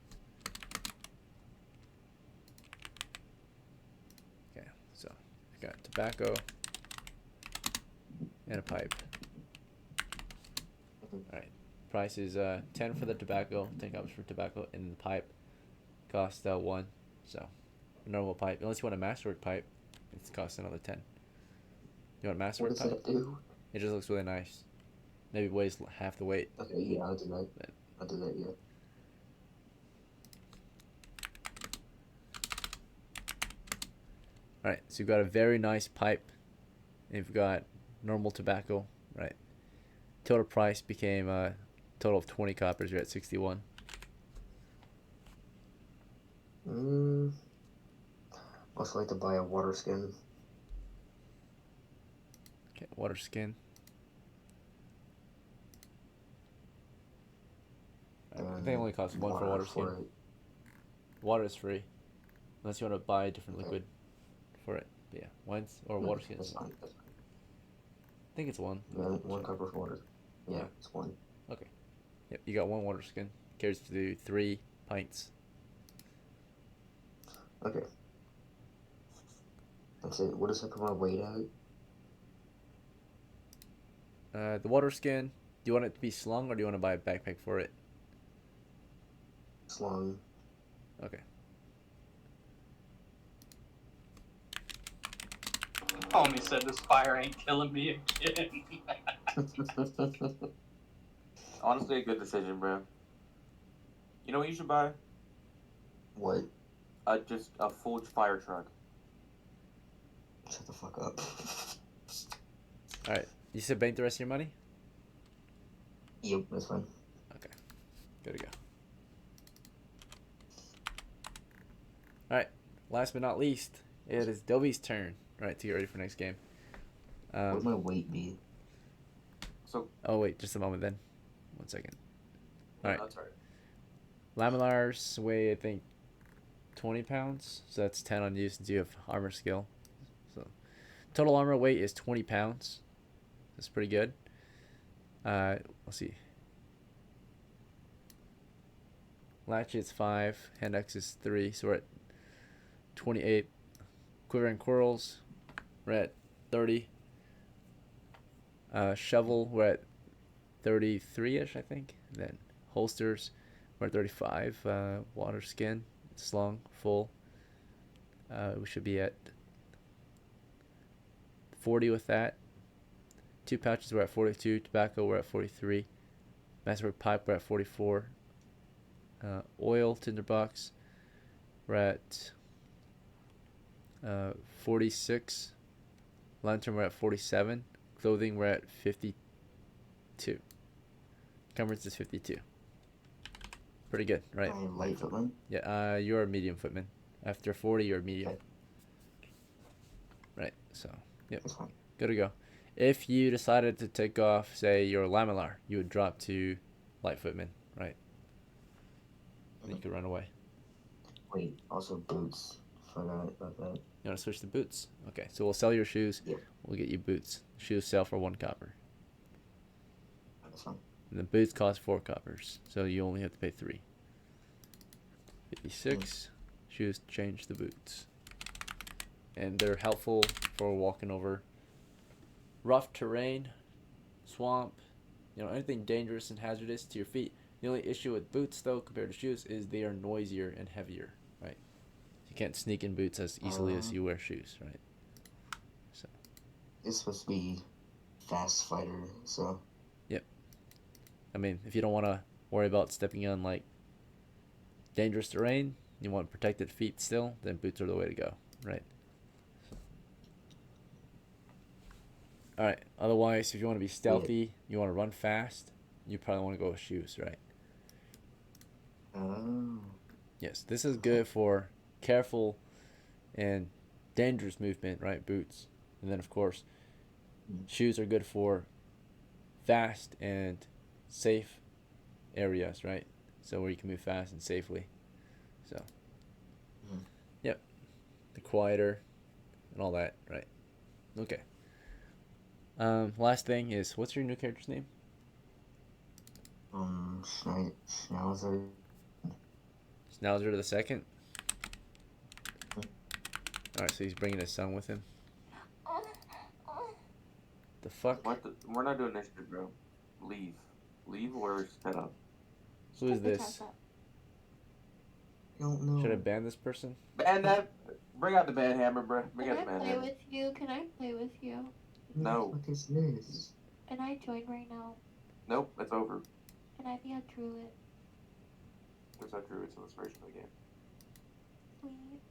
Okay, so I got tobacco and a pipe. Alright. Price is 10 for the tobacco, 10 cups for tobacco, and the pipe costs 1. So normal pipe. Unless you want a masterwork pipe, it costs another 10. You want a
What
masterwork
does
pipe?
that do?
It just looks really nice. Maybe weighs half the weight.
Okay, yeah, I'll do that.
But-
I'll do that, yeah.
Alright, so you've got a very nice pipe. And you've got normal tobacco, right? Total price became a total of 20 coppers. You're at 61.
Also like to buy a water skin.
Okay, water skin. I think it only costs 1 for water skin.
it.
Water is free. Unless you want to buy a different liquid for it. But yeah, wine's or water skin.
That's
I
fine. That's fine.
think it's 1.
Yeah, 1 cup of water. Yeah,
Yeah.
it's 1.
Yep, you got 1 water skin. Carries to 3 pints.
Okay. That's it. What does it put my weight at?
The water skin, do you want it to be slung or do you want to buy a backpack for it?
Slung.
Okay.
Homie said this fire ain't killing me again.
Honestly, a good decision, bro. You know what you should buy?
What?
Just a full fire truck.
Shut the fuck up.
Alright. You said bank the rest of your money?
Yep, that's fine.
Okay. Good to go. Alright. Last but not least, it is Dovey's turn. right, to get ready for next game.
What would my weight be?
So
Oh wait, just a moment then. 1 second. All right.
that's right.
Lamelars weigh, I think, 20 pounds. So that's 10 on you since you have armor skill. So total armor weight is 20 pounds. That's pretty good. Let's see. Latchet's 5. Hand axe is 3. So we're at 28. Quiver and Quirls, we're at 30. Shovel, we're at 33-ish, I think. And then holsters, we're at 35. Water skin, slung, full. We should be at 40 with that. 2 pouches, we're at 42. Tobacco, we're at 43. Masterwork pipe, we're at 44. Oil, tinderbox, we're at 46. Lantern, we're at 47. Clothing, we're at 52. Encumbrance is 52. Pretty good, right?
Light footman.
Yeah, you're a medium footman. After 40, you're a medium.
Okay.
Right, so, yep,
That's fine.
good to go. If you decided to take off, say, your Lamellar, you would drop to light footman, right? Then you could run away.
Wait, also boots. Forgot about that.
You want to switch to boots? Okay, so we'll sell your shoes.
Yeah.
We'll get you boots. Shoes sell for 1 copper.
That's fine.
And the boots cost 4 coppers, so you only have to pay 3. 56. Shoes change the boots. And they're helpful for walking over rough terrain, swamp, anything dangerous and hazardous to your feet. The only issue with boots, though, compared to shoes, is they are noisier and heavier, right? You can't sneak in boots as easily as you wear shoes, right? So.
It's supposed to be fast fighter, so.
Yep. I mean, if you don't want to worry about stepping on, like, dangerous terrain, you want protected feet still, then boots are the way to go, right? So. Alright, otherwise, if you want to be stealthy, you want to run fast, you probably want to go with shoes, right?
Oh.
Yes, this is good for careful and dangerous movement, right? Boots. And then, of course, shoes are good for fast and safe areas, right? So where you can move fast and safely. So, yep. The quieter and all that, right? Okay. Last thing is, what's your new character's name?
Schnauzer.
Schnauzer the second? Alright, so he's bringing his son with him. The fuck?
We're not doing initiative, bro. Leave or set up.
Who is this?
I don't know.
Should I ban this person?
Ban that. Bring out the bad hammer, bro. Bring
Can
out
I
the bad
play
hammer.
with you? Can I play with you?
No.
What is this?
Can I join right now?
Nope, it's over.
Can I be a druid?
There's no druids in this version of the game.
Please.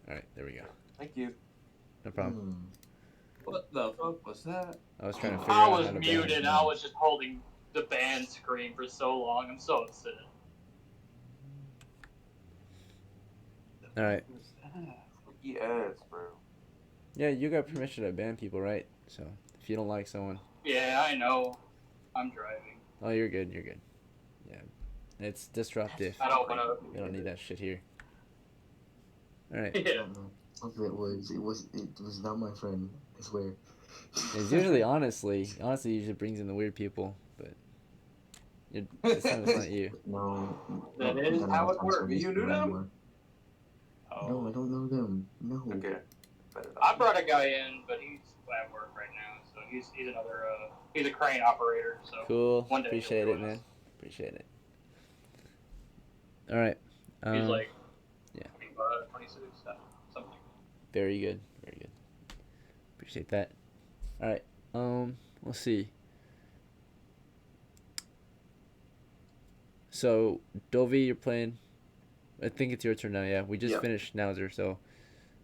Alright, there we go.
Thank you.
No problem.
What the fuck was that?
I was trying to figure
I
out
was
how to ban
muted.
him.
I was just holding the ban screen for so long. I'm so upset.
Alright.
Yes, bro.
Yeah, you got permission to ban people, right? So, if you don't like someone...
Yeah, I know. I'm driving.
Oh, you're good, you're good. Yeah. It's disruptive.
I don't want
We don't need that shit here. Alright.
to.
I
Yeah.
don't know. Whoever it was not my friend, I swear.
It's usually, honestly, usually brings in the weird people, but... This time it's not you.
No.
That is how it works. You knew them?
No, I don't know them. No.
Okay.
I brought a guy in, but he's at work right now, so he's another he's a crane operator. So
Cool.
one day
Appreciate
he'll
it,
join
man.
us.
Appreciate it. Alright.
He's like
yeah.
25, 26, something.
Very good. Very good. Appreciate that. Alright. Let's see. So, Dovi, you're playing. I think it's your turn now, yeah. We just
Yep.
finished Schnauzer, so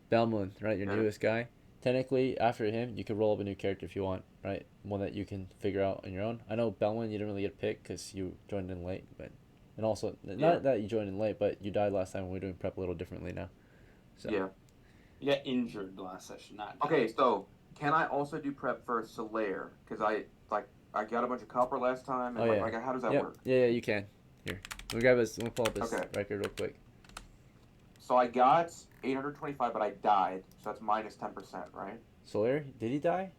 BELMUN, right? Your
Yeah.
newest guy. Technically, after him, you can roll up a new character if you want, right? One that you can figure out on your own. I know BELMUN, you didn't really get a pick because you joined in late, but... And also,
Yeah.
not that you joined in late, but you died last time and we're doing prep a little differently now. So,
Yeah.
You got injured last session, not
Okay, so can I also do prep for LAIR? Because I got a bunch of copper last time, and
Oh, yeah.
like how does that
Yep.
work?
Yeah, you can. Here, we'll pull up his
Okay.
record real quick.
So I got 825, but I died, so that's minus 10%, right?
Sawyer, did he die?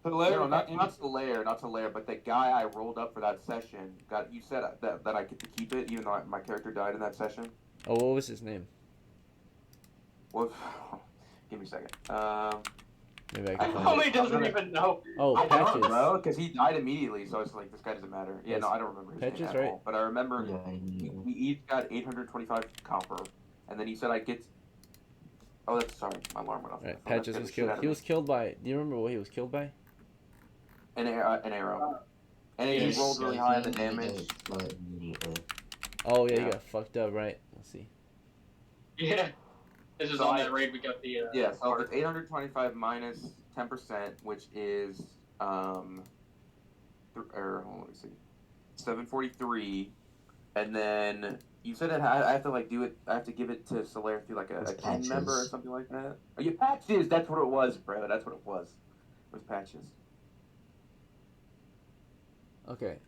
No, not LAIR, but the guy I rolled up for that session got. You said that I get to keep it, even though my character died in that session.
Oh, what was his name?
Well, give me a second.
Maybe I
I
can find
probably
it.
doesn't even know.
Oh,
I don't,
Patches.
bro, because he died immediately, so it's like this guy doesn't matter. Yeah,
Yes.
no, I don't remember his
Patches,
name at
right?
all. But I remember
Yeah,
we each got 825 copper, and then he said I get. Oh, that's sorry, my alarm went off.
Right,
So that
Patches
scared
was
the shit
killed.
out of
He
me.
was killed by. Do you remember what he was killed by?
An arrow. And
Yeah,
he rolled really high on the damage.
Immediately.
Oh yeah,
Yeah.
he got fucked up, right? Let's see.
Yeah. This is
So
on
I-
that raid we got the
Yeah, so
card.
it's 825 minus 10%, which is hold on, let me see, 743, and then you said I have to like do it. I have to give it to Solaire through like a
It's
team member or
Patches.
something like that. Oh, yeah, Patches. That's what it was, bro. That's what it was. It was Patches.
Okay.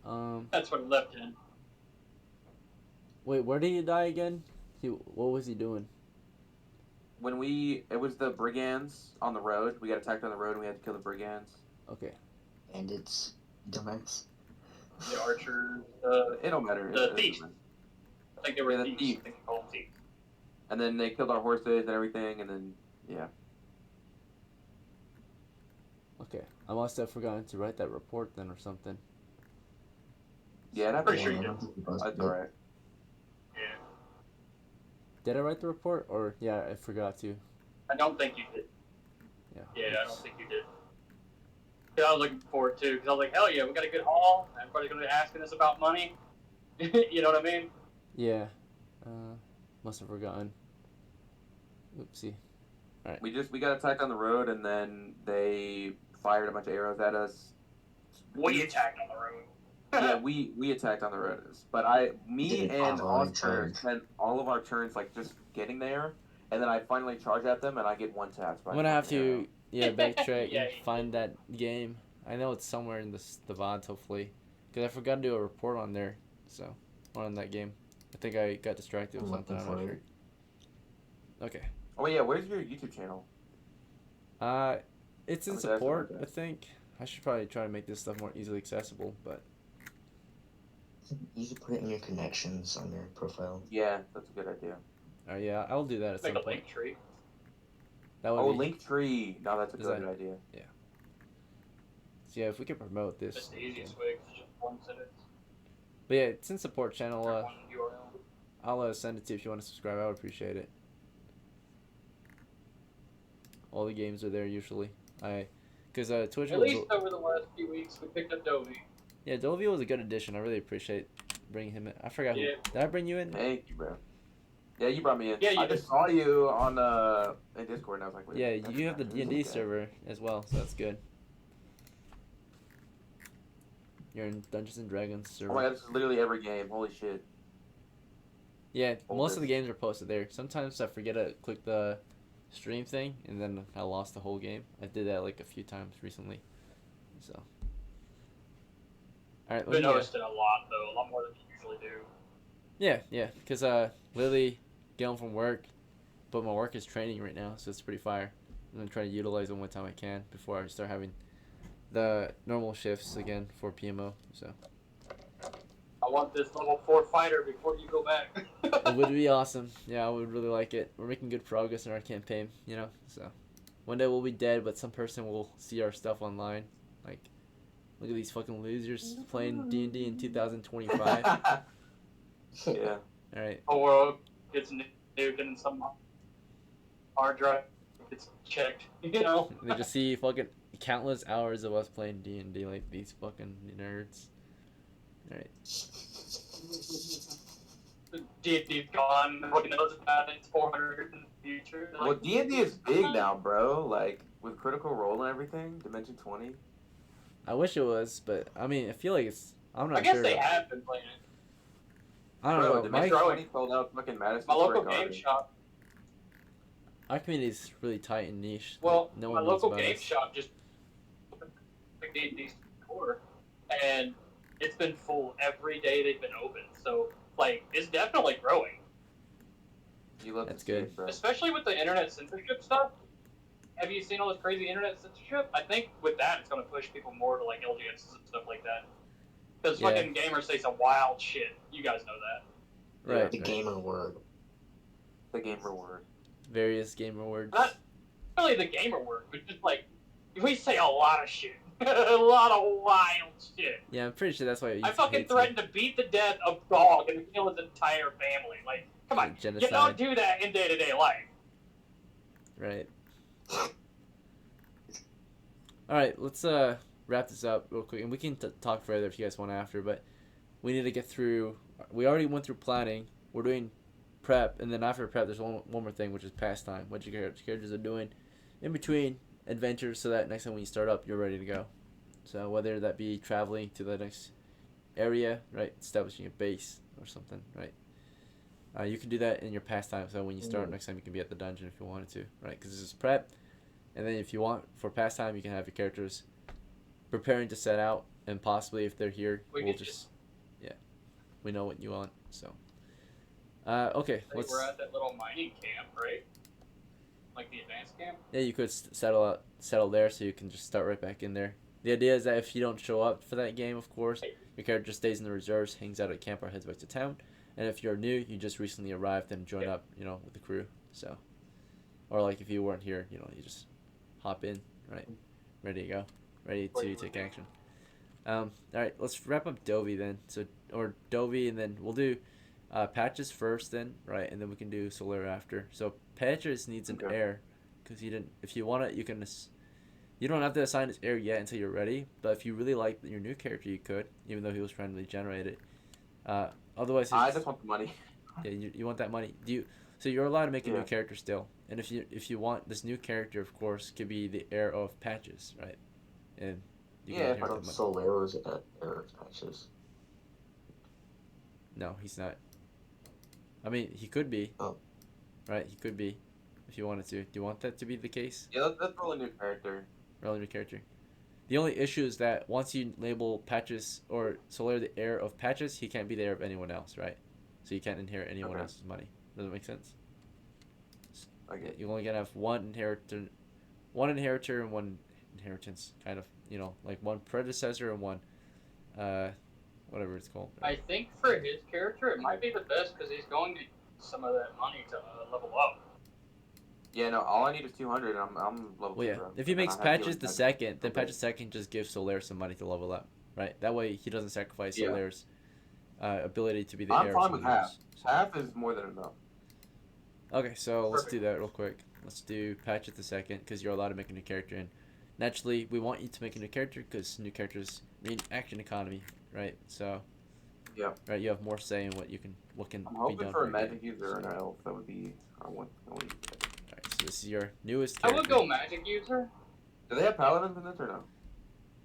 That's what it left in.
Wait, where did he die again? What was he doing?
When it was the brigands on the road. We got attacked on the road, and we had to kill the brigands.
Okay.
And it's dumbass.
The archers,
It don't matter.
the
It doesn't
thieves.
matter.
I think they were
Yeah, the
thieves.
thieves.
I think they call them thieves.
And then they killed our horses and everything, and then yeah.
Okay. I must have forgotten to write that report then or something.
Yeah, that's
Pretty sure
fine.
you
I don't think he does,
That's
but
alright.
Yeah.
Did I write the report or yeah, I forgot to.
I don't think you did.
Yeah.
Yeah, I don't think you did. 'Cause I was looking forward to, because I was like, hell yeah, we got a good haul. Everybody's going to be asking us about money. You know what I mean?
Yeah. Must have forgotten. Oopsie.
We got attacked on the road, and then they fired a bunch of arrows at us.
We attacked on the road.
Yeah, we attacked on the road, but me
Didn't
and
follow
Oscar
charge.
spent all of our turns like just getting there, and then I finally charge at them, and I get one tap.
I'm gonna have to backtrack
Yeah,
and
you
find that game. I know it's somewhere in the VODs hopefully, because I forgot to do a report on there. So, or on that game. I think I got distracted with
I'm
something. I'm
looking
not
for
sure. Okay.
Oh yeah, where's your YouTube channel?
It's in
I was asking
support.
about
I
that.
think I should probably try to make this stuff more easily accessible, but
You should put it in your connections on your profile.
Yeah, that's a good idea.
yeah, I'll do that at
Make
some
a
point.
link tree.
That would
Oh,
be.
Linktree. No, that's a
Is
good
that-
idea.
So yeah, if we can promote this.
That's the easiest way, 'cause it's just one sentence.
But yeah, it's in support channel.
Or one URL.
I'll send it to you if you want to subscribe. I would appreciate it. All the games are there usually. Because Twitch
At
will.
least over the last few weeks, we picked up Dovey.
Yeah, Dovey was a good addition. I really appreciate bringing him in. I forgot who.
Yeah.
Did I bring you in?
Thank you, bro. Yeah, you brought me in.
Yeah, you
I
did.
just saw you on in Discord, and I was like, wait.
Yeah,
that's
you have the
not-
D&D
who's that guy?
server as well, so that's good. You're in Dungeons and Dragons server.
Oh my god, this is literally every game. Holy shit.
Yeah, most of the
Oldest.
games are posted there. Sometimes I forget to click the stream thing, and then I lost the whole game. I did that like a few times recently. So. Alright,
I've
let
been
me,
noticed it a lot, though. A lot more than you usually do.
yeah, because literally get home from work, but my work is training right now, so it's pretty fire. I'm gonna try to utilize them one time I can before I start having the normal shifts again for PMO. So
I want this level 4 fighter before you go back.
it would be awesome. Yeah, I would really like it. We're making good progress in our campaign, you know. So one day we'll be dead, but some person will see our stuff online. Like, look at these fucking losers playing D&D in 2025.
Yeah.
All right.
Whole world gets nuked and some hard drive gets checked, you know?
They just see fucking countless hours of us playing D&D like these fucking nerds. All right.
D&D's gone. Nobody knows about it. It's 400 in the future. Like,
Well, D&D is big now, bro. Like, with Critical Role and everything, Dimension 20.
I wish it was, but I mean, I feel like it's. I'm not
I guess
sure.
they have been playing it.
I don't
Bro,
know.
Dimension
My,
20 sold out fucking Madison
My
Square
local game
Garden.
shop.
Our community is really tight and niche.
Well,
no
my
one knows
local
about
game
us.
shop just picked D&D core, and it's been full every day they've been open. So like, it's definitely growing.
You love
That's
to see
good.
it, bro.
Especially with the internet censorship stuff. Have you seen all this crazy internet censorship? I think with that, it's going to push people more to like LGSs and stuff like that. Because
Yeah.
fucking gamers say some wild shit. You guys know that.
Right.
The
right.
gamer word.
The gamer word.
Various gamer words.
Not really the gamer word, but just like, we say a lot of shit. A lot of wild shit.
Yeah, I'm pretty sure that's why.
I fucking threatened to beat to death a dog and kill his entire family. Like, come on.
Genocide.
You don't do that in day-to-day life.
Right. All right, let's wrap this up real quick, and we can talk further if you guys want after. But we need to get through. We already went through planning. We're doing prep, and then after prep, there's one more thing, which is pastime. What your characters are doing in between adventures, so that next time when you start up, you're ready to go. So whether that be traveling to the next area, right, establishing a base or something, right. You can do that in your pastime. So when you start next time, you can be at the dungeon if you wanted to, right? Because this is prep. And then if you want, for pastime, you can have your characters preparing to set out, and possibly if they're here, we'll just, yeah, we know what you want, so. Okay,
Like, we're at that little mining camp, right? Like the advanced camp?
Yeah, you could settle there, so you can just start right back in there. The idea is that if you don't show up for that game, of course, your character stays in the reserves, hangs out at camp, or heads back to town. And if you're new, you just recently arrived and join up, with the crew, so. Or like if you weren't here, you just hop in, right? Ready to go. Ready to take action. Alright, let's wrap up Dovey then. Or Dovey, and then we'll do Patches first then, right? And then we can do Solar after. So Patches needs an heir, because if you want it, you can, you don't have to assign his heir yet until you're ready, but if you really like your new character, you could, even though he was randomly generated. Otherwise,
I just want the money.
Yeah, you want that money. So you're allowed to make a new character still, and if you want this new character, of course, could be the heir of Patches, right? And you can inherit the money.
Solar is an heir of Patches.
No, he's not. I mean, he could be.
Oh.
Right, he could be, if you wanted to. Do you want that to be the case?
Yeah, let's roll a new character.
Roll a new character. The only issue is that once you label Patches or Solar the heir of Patches, he can't be the heir of anyone else, right? So you can't inherit anyone else's money. Does that make sense?
Okay.
You only gonna have one inheritor, and one inheritance, kind of. Like one predecessor and one, whatever it's called.
I think for his character, it might be the best because he's going to use some of that money to level up.
Yeah, no, all I need is 200, and I'm level 2, bro.
If he makes Patches the second, then Patches second just gives Solar some money to level up, right? That way he doesn't sacrifice Solar's ability to be the heir.
I'm fine with half. Half is more than enough.
Okay, so let's do that real quick. Let's do Patches the second, because you're allowed to make a new character, and naturally we want you to make a new character because new characters mean action economy, right? So.
Yeah.
Right, you have more say in what can be done.
I'm hoping for a magic user and an elf. That would be. I want.
Alright, so this is your newest character.
I would go magic user.
Do they have paladins in this or no?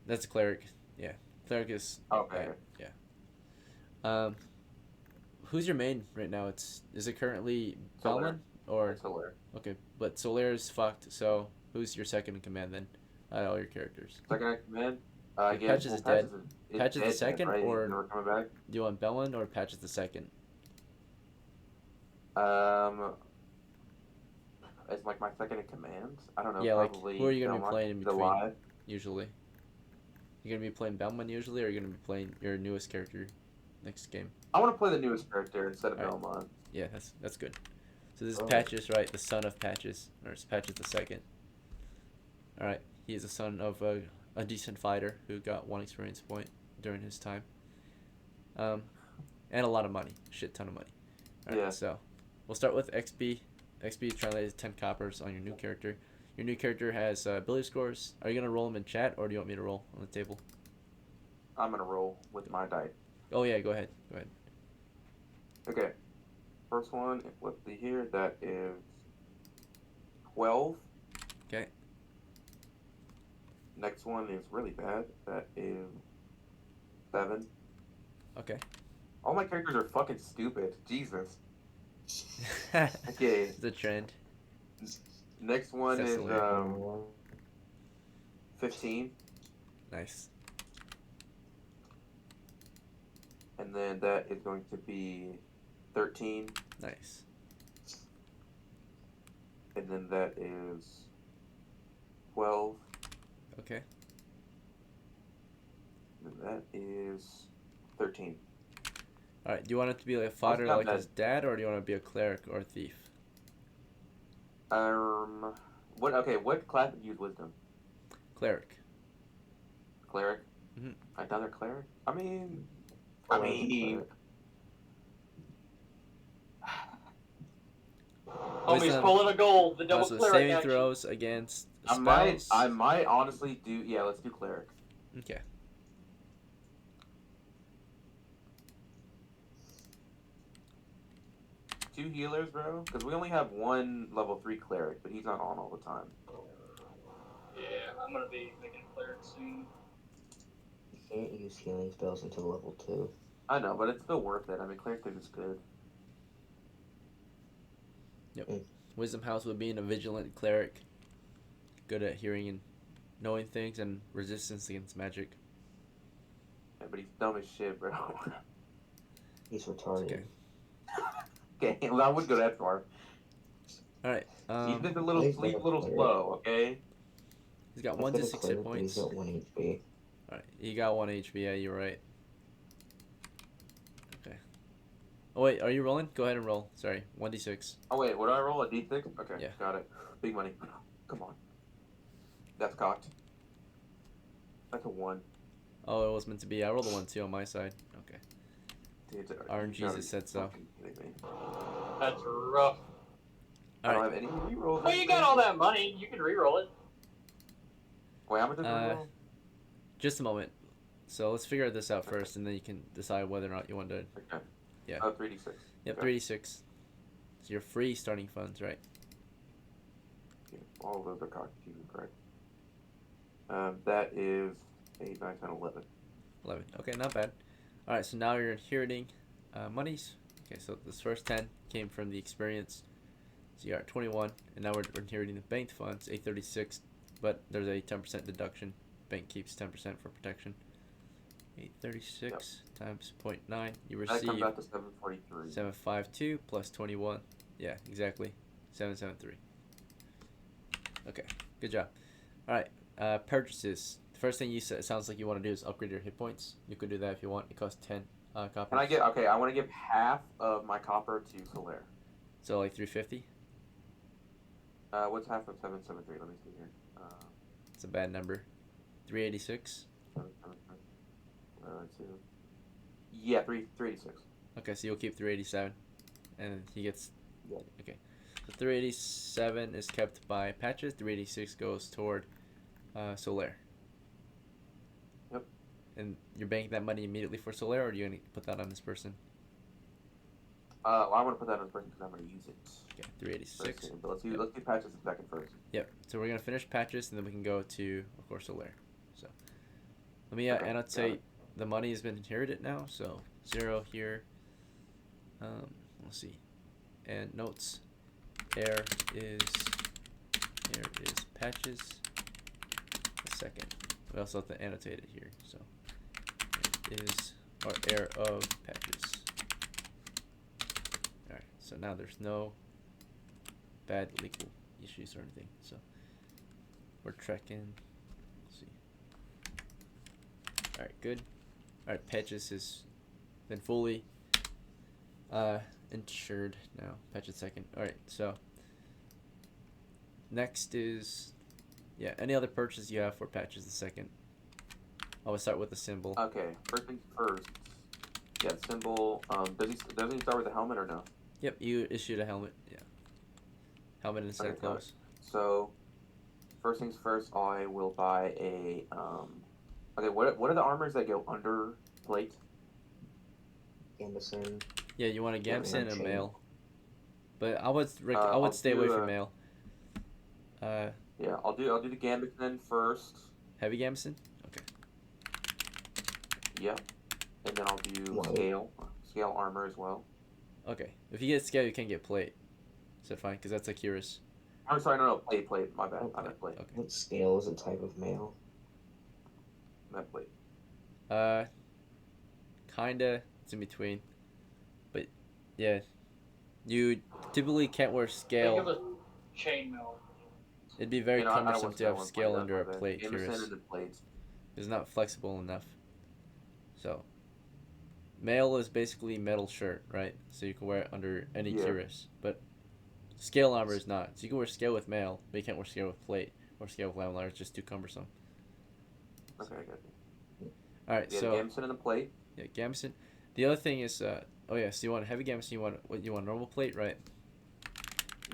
That's a cleric. Yeah, cleric is.
Okay.
Yeah. Who's your main right now? Is it currently BELMUN or
Solar?
Okay, but Solar is fucked. So who's your second in command then? Out of all your characters.
Second in command.
Patches is dead. Patches
dead,
the second,
right?
or
Never coming back.
Do you want BELMUN or Patches the second?
It's like my second in command. I don't know.
Yeah, like
probably
who are you gonna be
Belmont,
playing in between?
July.
Usually. You're gonna be playing BELMUN usually, or you're gonna be playing your newest character next game?
I want to play the newest character instead of
Alright.
Belmont.
Yeah, that's good. So this is Patches, right? The son of Patches, or it's Patches the second. All right, he is the son of a decent fighter who got 1 experience point during his time. And a lot of money, shit ton of money. All right, so we'll start with XP. XP translates 10 coppers on your new character. Your new character has ability scores. Are you gonna roll them in chat, or do you want me to roll on the table?
I'm gonna roll with my die.
Oh yeah, go ahead. Go ahead.
Okay. First one, let's see here. That is 12.
Okay.
Next one is really bad. That is 7.
Okay.
All my characters are fucking stupid. Jesus.
Okay. It's a trend.
Next one
That's
is
the layer.
15,
Nice.
and then that is going to be 13,
Nice.
and then that is 12,
Okay.
and that is 13.
All right. Do you want it to be like a fighter
not
like
bad.
his dad, or do you want to be a cleric or a thief?
What? Okay, what class would you use wisdom?
Cleric.
Cleric.
Mhm.
Another cleric. I mean,
Cleric.
Homie's
Wisdom.
pulling a gold. The double
Also,
cleric
saving
action.
throws against
I
spells.
might honestly do. Yeah, let's do cleric.
Okay.
Two healers, bro. Because we only have one level 3 cleric, but he's not on all the time.
Yeah, I'm gonna be making a cleric soon.
You can't use healing spells until level 2.
I know, but it's still worth it. I mean, cleric is good.
Wisdom house would be in a vigilant cleric, good at hearing and knowing things, and resistance against magic.
Yeah, but he's dumb as shit, bro.
He's retarded.
Okay.
Okay, well, I wouldn't go that far.
All right.
He's just a little
he's
sleep,
not a
little
cleric.
slow. Okay.
He's got
I
1
said
to
a
6
cleric,
hit
but he's
points.
got 1 HP.
All right. You got 1 HP. Yeah, you're right. Okay. Oh wait, are you rolling? Go ahead and roll. Sorry, 1d6.
Oh wait, what do I roll? A d6? Okay,
Yeah.
got it. Big money. Come on. That's cocked. That's a 1.
Oh, it was meant to be. I rolled a 1 too on my side. Okay.
Dude,
RNG
you gotta
just
be
said so.
fucking kidding me.
That's rough.
I
All
don't
right.
have any rerolls.
Well, you got all that money. You can re-roll it.
Wait, how much is the
Uh,
reroll?
Just a moment. So let's figure this out first, and then you can decide whether or not you want to.
Okay.
yeah.
Oh, 3d6.
Yep,
Okay.
3d6. So your free starting funds, right?
Yeah, all of those are cocked. Jesus Christ. That is 8, 9, 10, 11.
11. Okay, not bad. All right, so now you're inheriting monies. Okay, so this first 10 came from the experience. So you're at 21, and now we're inheriting the banked funds, 836, but there's a 10% deduction. Bank keeps 10% for protection. 836 times 0.9. You
That comes
receive
out to 743.
752 plus 21. Yeah, exactly. 773. Okay, good job. All right, purchases. The first thing you said, it sounds like you want to do is upgrade your hit points. You could do that if you want. It costs 10 copper.
Can I get, okay, I want to give half of my copper to Solaire.
So like 350?
What's half of 773? Let me see here.
It's a bad number. 386?
773. Yeah, 386.
Okay, so you'll keep 387. And he gets...
Yeah.
Okay. So 387 is kept by Patches. 386 goes toward Solaire.
Yep.
And you're banking that money immediately for Solaire, or are you going to put that on this person?
Well, I want to put that on the person because I'm going to use it.
Okay, 386.
But let's do Patches in second first.
Yep. So we're gonna finish Patches, and then we can go to, of course, Solaire. So let me
Okay, got
annotate.
it.
The money has been inherited now, so 0 here. Let's see. And notes. Air is Patches. A second. We also have to annotate it here. So air is or air of Patches. All right. So now there's no bad legal issues or anything, so we're tracking. Let's see. All right, good. All right, Patches has been fully insured now. Patches second. All right, so next is any other purchase you have for Patches the second. I will start with the symbol.
Okay, first things first. Yeah, symbol. Does he start with a helmet or no?
Yep, you issued a helmet. Yeah, helmet instead of
Okay, got it.
clothes.
So, first things first, I will buy a. Okay, what are the armors that go under plate?
Gambeson.
Yeah, you want a
Yeah,
Gamson and a
chain.
mail, but I would
I'll
stay away
do,
from mail.
Yeah, I'll do the gambit then first.
Heavy Gamson. Okay.
Yep, and then I'll do
Wow.
scale armor as well.
Okay. If you get scale, you can't get plate. Is that fine? Because that's a Curious.
I'm sorry, no, plate. My bad. I meant plate.
Okay.
What scale is a type of mail?
I meant plate.
Kinda. It's in between. But yeah, you typically can't wear
Think of
scale.
a chainmail.
It'd be very
You know, I
cumbersome
wasn't
to
that
have
one
scale
plate.
under a
My bad.
plate.
Jameson
Curious.
and the plates.
It's not flexible enough. So, mail is basically metal shirt, right? So you can wear it under any
Yeah.
cuirass. But scale armor is not. So you can wear scale with mail, but you can't wear scale with plate or scale with lamellars. It's just too cumbersome.
Okay, I got you.
All right,
Yeah,
so
Jameson and the plate.
yeah, gambeson. The other thing is, oh yeah, so you want heavy gambeson. You want normal plate, right?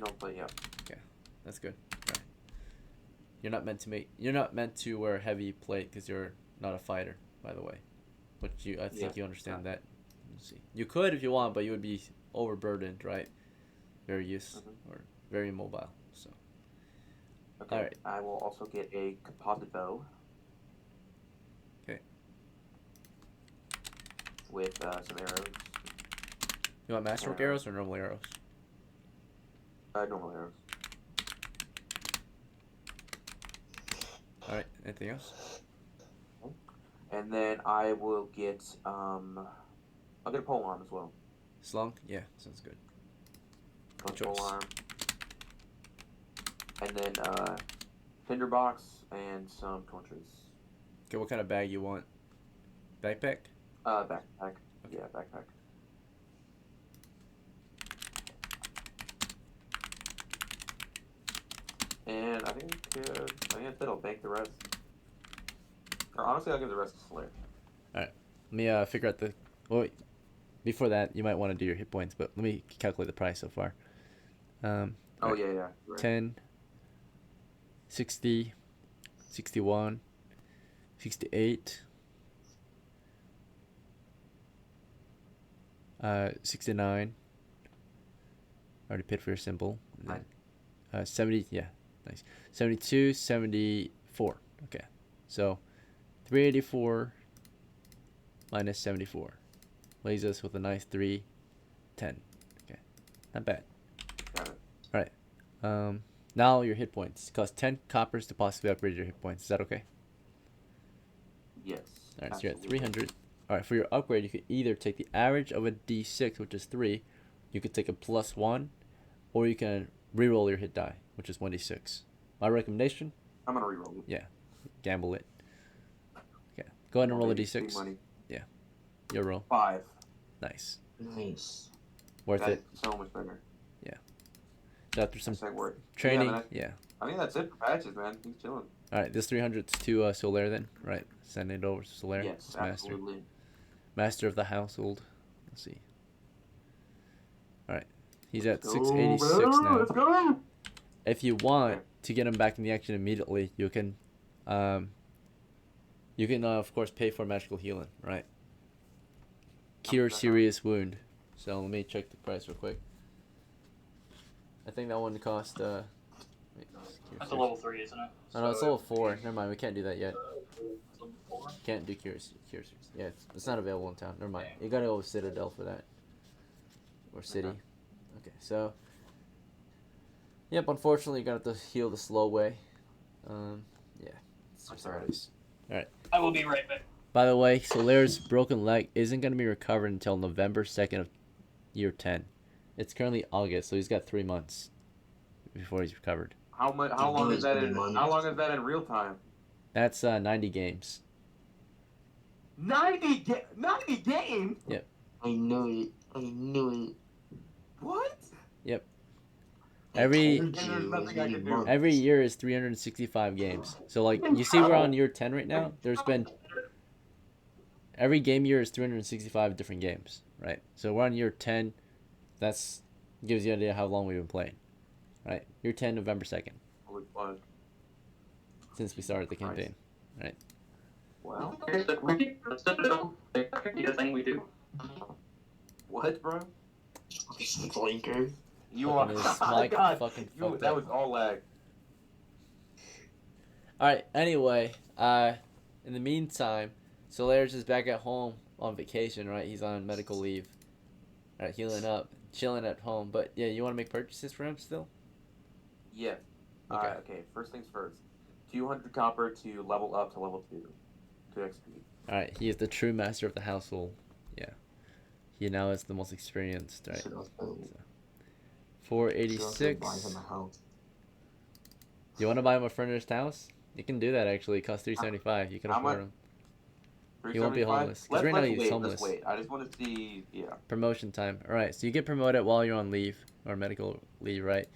No plate, yeah.
That's good. Right. You're not meant to wear heavy plate because you're not a fighter, by the way. But I think you understand that. Let's see. You could if you want, but you would be overburdened, right? Very or very mobile. So.
Okay.
All right.
I will also get a composite bow.
Okay.
With some arrows.
You want masterwork arrows or normal arrows?
Normal arrows.
All right. Anything else?
And then I will get I'll get a pole arm as well.
Slung? Yeah, sounds good. Good choice.
Pole arm. And then tinderbox and some torches.
Okay, what kind of bag you want? Backpack?
Backpack. Yeah, backpack. And I think that's it. I'll bank the rest. Or honestly, I'll give the rest to Slayer.
Let me figure out the. Well, wait. Before that, you might want to do your hit points, but let me calculate the price so far.
Oh
right.
yeah. Right.
10, 60, 61, 68, 69. Already paid for your symbol. And then, 70, yeah, nice. 72, 74. Okay, so 384 minus 74 leaves us with a nice 310. Okay, not bad.
Got it.
All right. Now your hit points cost 10 coppers to possibly upgrade your hit points. Is that okay?
Yes.
All right, so you're at
absolutely.
300. All right, for your upgrade, you could either take the average of a d6, which is 3. You could take a +1, or you can reroll your hit die, which is 1d6. My recommendation?
I'm gonna reroll it.
Yeah, gamble it. Okay, go ahead and roll a
Big
d6.
money.
Yeah, your roll.
5.
Nice.
Nice.
Worth
That's
it.
so much better.
After some
That's that word.
training,
man,
yeah.
I think that's it for patches, man. He's chilling.
All right, this 300's to Solaire then, right? Send it over to Solaire.
Yes,
It's master.
absolutely.
Master of the household. Let's see. All right, he's at
Let's go,
686
brother,
now.
Let's go.
If you want
Okay.
to get him back in the action immediately, you can of course pay for magical healing, right? Cure
that
serious wound. So let me check the price real quick. I think that one cost wait, cure
That's a
serious-
level 3, isn't it?
Oh no, it's level 4. Never mind, we can't do that yet.
It's level 4.
Can't do cure serious. Yeah, it's not available in town. Never mind. You gotta go with Citadel for that. Or City. Okay, so yep, unfortunately you're gonna have to heal the slow way. Yeah. It's
That's
just how it
alright.
is.
I will be right back.
By the way, Solaire's broken leg isn't going to be recovered until November 2nd of year 10. It's currently August, so he's got 3 months before he's recovered.
How long is that in? How long is that in real time?
That's 90 games.
90 games.
I knew it.
What?
Every-
I told
There's
you,
nothing I can do.
months.
Every year is 365 games. So, like, you see we're on year 10 right now? There's been... Every game year is 365 different games, right? So we're on year 10. That's gives you an idea how long we've been playing, right? Year 10, November 2nd,
Holy fuck.
since we started the campaign.
Well,
Here's the thing we do.
what, bro?
Blinker.
You are.
Fucking his
Oh my
mic
God.
fucking
You,
fucked
that
up.
was all lag.
Alright, anyway, in the meantime, Solaire's is back at home on vacation, right? He's on medical leave. Alright, healing up, chilling at home. But yeah, you want to make purchases for him still?
Yeah.
Okay.
Okay. First things first. 200 copper to level up to level 2. 2 XP.
All right. He is the true master of the household. Yeah. He now is the most experienced. Right.
Should also, should also buy him
486.
a house.
You want to buy him a furnished house? You can do that actually. It costs 375. You can
How
afford
much?
him. He won't be homeless. Because right now he's homeless.
Let's wait. I just want to see. Yeah.
Promotion time. All right. So you get promoted while you're on leave or medical leave, right?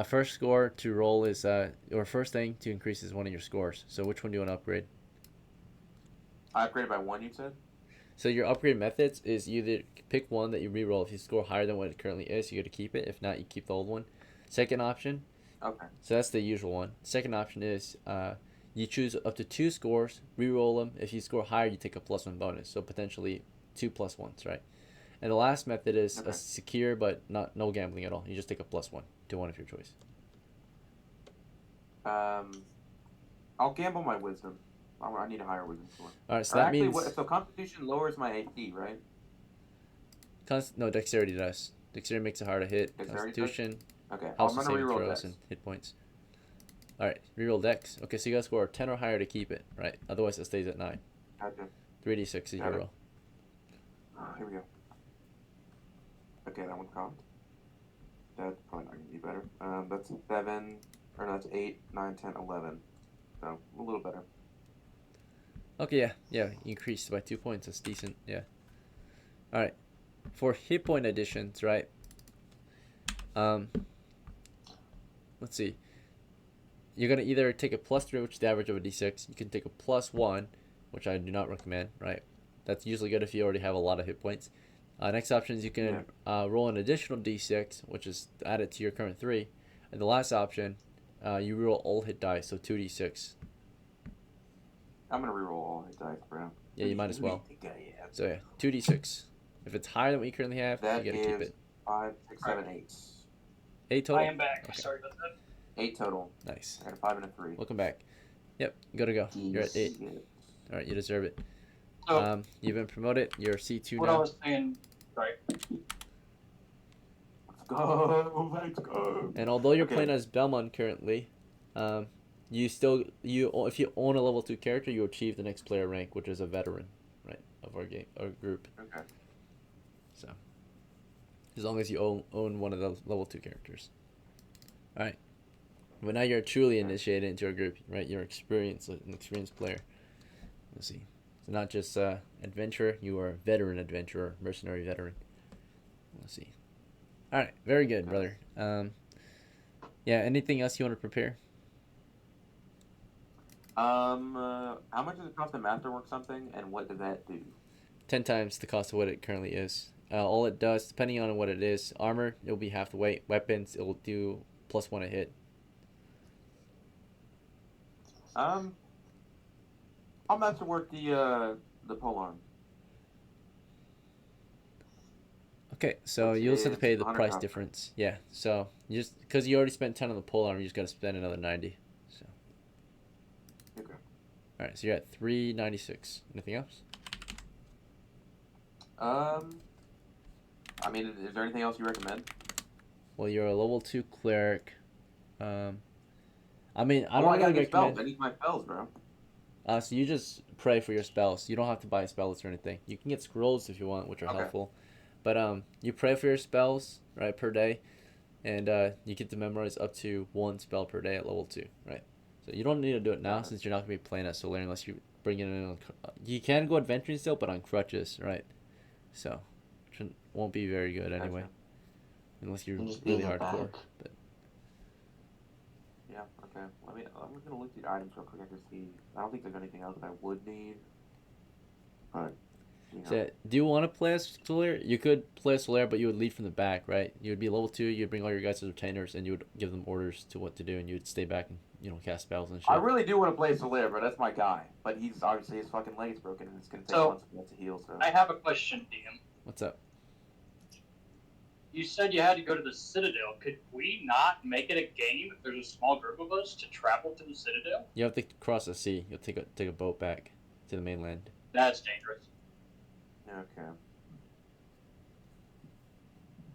First score to roll is or first thing to increase is one of your scores. So which one do you want to upgrade?
I upgraded by 1. You said.
So your upgrade methods is either pick one that you reroll. If you score higher than what it currently is, you got to keep it. If not, you keep the old one. Second option.
Okay.
So that's the usual one. Second option is you choose up to 2 scores, reroll them. If you score higher, you take a +1 bonus. So potentially 2 +1s, right? And the last method is
Okay.
secure, but no gambling at all. You just take a +1 to one of your choice.
I'll gamble my wisdom. I need a higher wisdom score.
All right, so
Or
that
actually,
means
so Constitution lowers my AC, right?
no, dexterity does. Dexterity makes it hard to hit.
Dexterity does?
Constitution
Okay. I'm
helps
gonna
with saving
reroll
throws
Dex.
and hit points. All right, reroll dex. Okay, so you gotta score 10 or higher to keep it, right? Otherwise, it stays at 9.
Gotcha.
3d6 is
Got
your
it.
roll.
Here we go. Okay, that one comped. That's probably not gonna be better. That's 7, or no, that's 8, 9, 10, 11. So a little better.
Okay, yeah, increased by 2 points. That's decent. Yeah. All right, for hit point additions, right? Let's see. You're gonna either take a +3, which is the average of a d6. You can take a +1, which I do not recommend, right? That's usually good if you already have a lot of hit points. Next option is you can roll an additional d6, which is added to your current 3. And the last option, you roll all hit dice, so 2d6.
I'm gonna reroll all his dice, bro.
Yeah, you might as well.
Yeah.
So yeah, 2d6. If it's higher than what you currently have,
That
you gotta keep
is
it.
5, 6, 7, 8.
8 total?
I am back.
Okay.
Sorry about that.
8 total.
Nice.
I got a 5 and a 3.
Welcome back. Yep, gotta go. You're at 8.
Yeah.
All right, you deserve it.
So
You've been promoted. You're C2
what I
now.
was saying, right?
Let's go. Let's go.
And although you're
Okay.
playing as BELMUN currently, if you own a level 2 character, you achieve the next player rank, which is a veteran, right, of our group.
Okay.
So as long as you own one of those level 2 characters. All right. But now you're truly initiated into our group, right? You're an experienced player. Let's see. So not just adventurer, you are a veteran adventurer, mercenary veteran. Let's see. All right, very good, brother. Yeah. Anything else you want to prepare?
How much does it cost to masterwork something, and what does that do?
10 times the cost of what it currently is. All it does, depending on what it is, armor, it'll be half the weight. Weapons, it will do +1 a hit.
I'll masterwork the polearm.
Okay, so
Which
you'll just have to pay
is
the
100
price
copper.
difference. Yeah, so you just because you already spent 10 on the pole armor, you just got to spend another 90. So.
Okay.
All right, so you're at 396. Anything else?
I mean, is there anything else you recommend?
Well, you're a level 2 cleric. I mean, I
Well,
don't
I gotta
really
get spells.
recommend.
I need my spells, bro.
So you just pray for your spells. You don't have to buy spells or anything. You can get scrolls if you want, which are
Okay.
helpful. But you pray for your spells, right, per day, and you get to memorize up to 1 spell per day at level 2, right? So you don't need to do it now
Okay.
since you're not gonna be playing at Solare unless you bring it in. You can go adventuring still, but on crutches, right? So won't be very good anyway,
Gotcha.
unless you're
And just be
really
in the
hardcore.
back.
But
Yeah. Okay. I'm gonna look through the items real quick. I can see. I don't think there's anything else that I would need. But you know.
so, do you want to play as Solare? You could play as Solare, but you would lead from the back, right? You would be level 2. You'd bring all your guys as retainers, and you would give them orders to what to do, and you would stay back and cast spells and shit.
I really do want to play Solaire, bro. That's my guy. But he's obviously his fucking leg's broken, and it's gonna take
So-
months for that to heal. So
I have a question, DM.
What's up?
You said you had to go to the Citadel. Could we not make it a game if there's a small group of us to travel to the Citadel?
You have to cross the sea. You'll take a boat back to the mainland.
That's dangerous.
okay.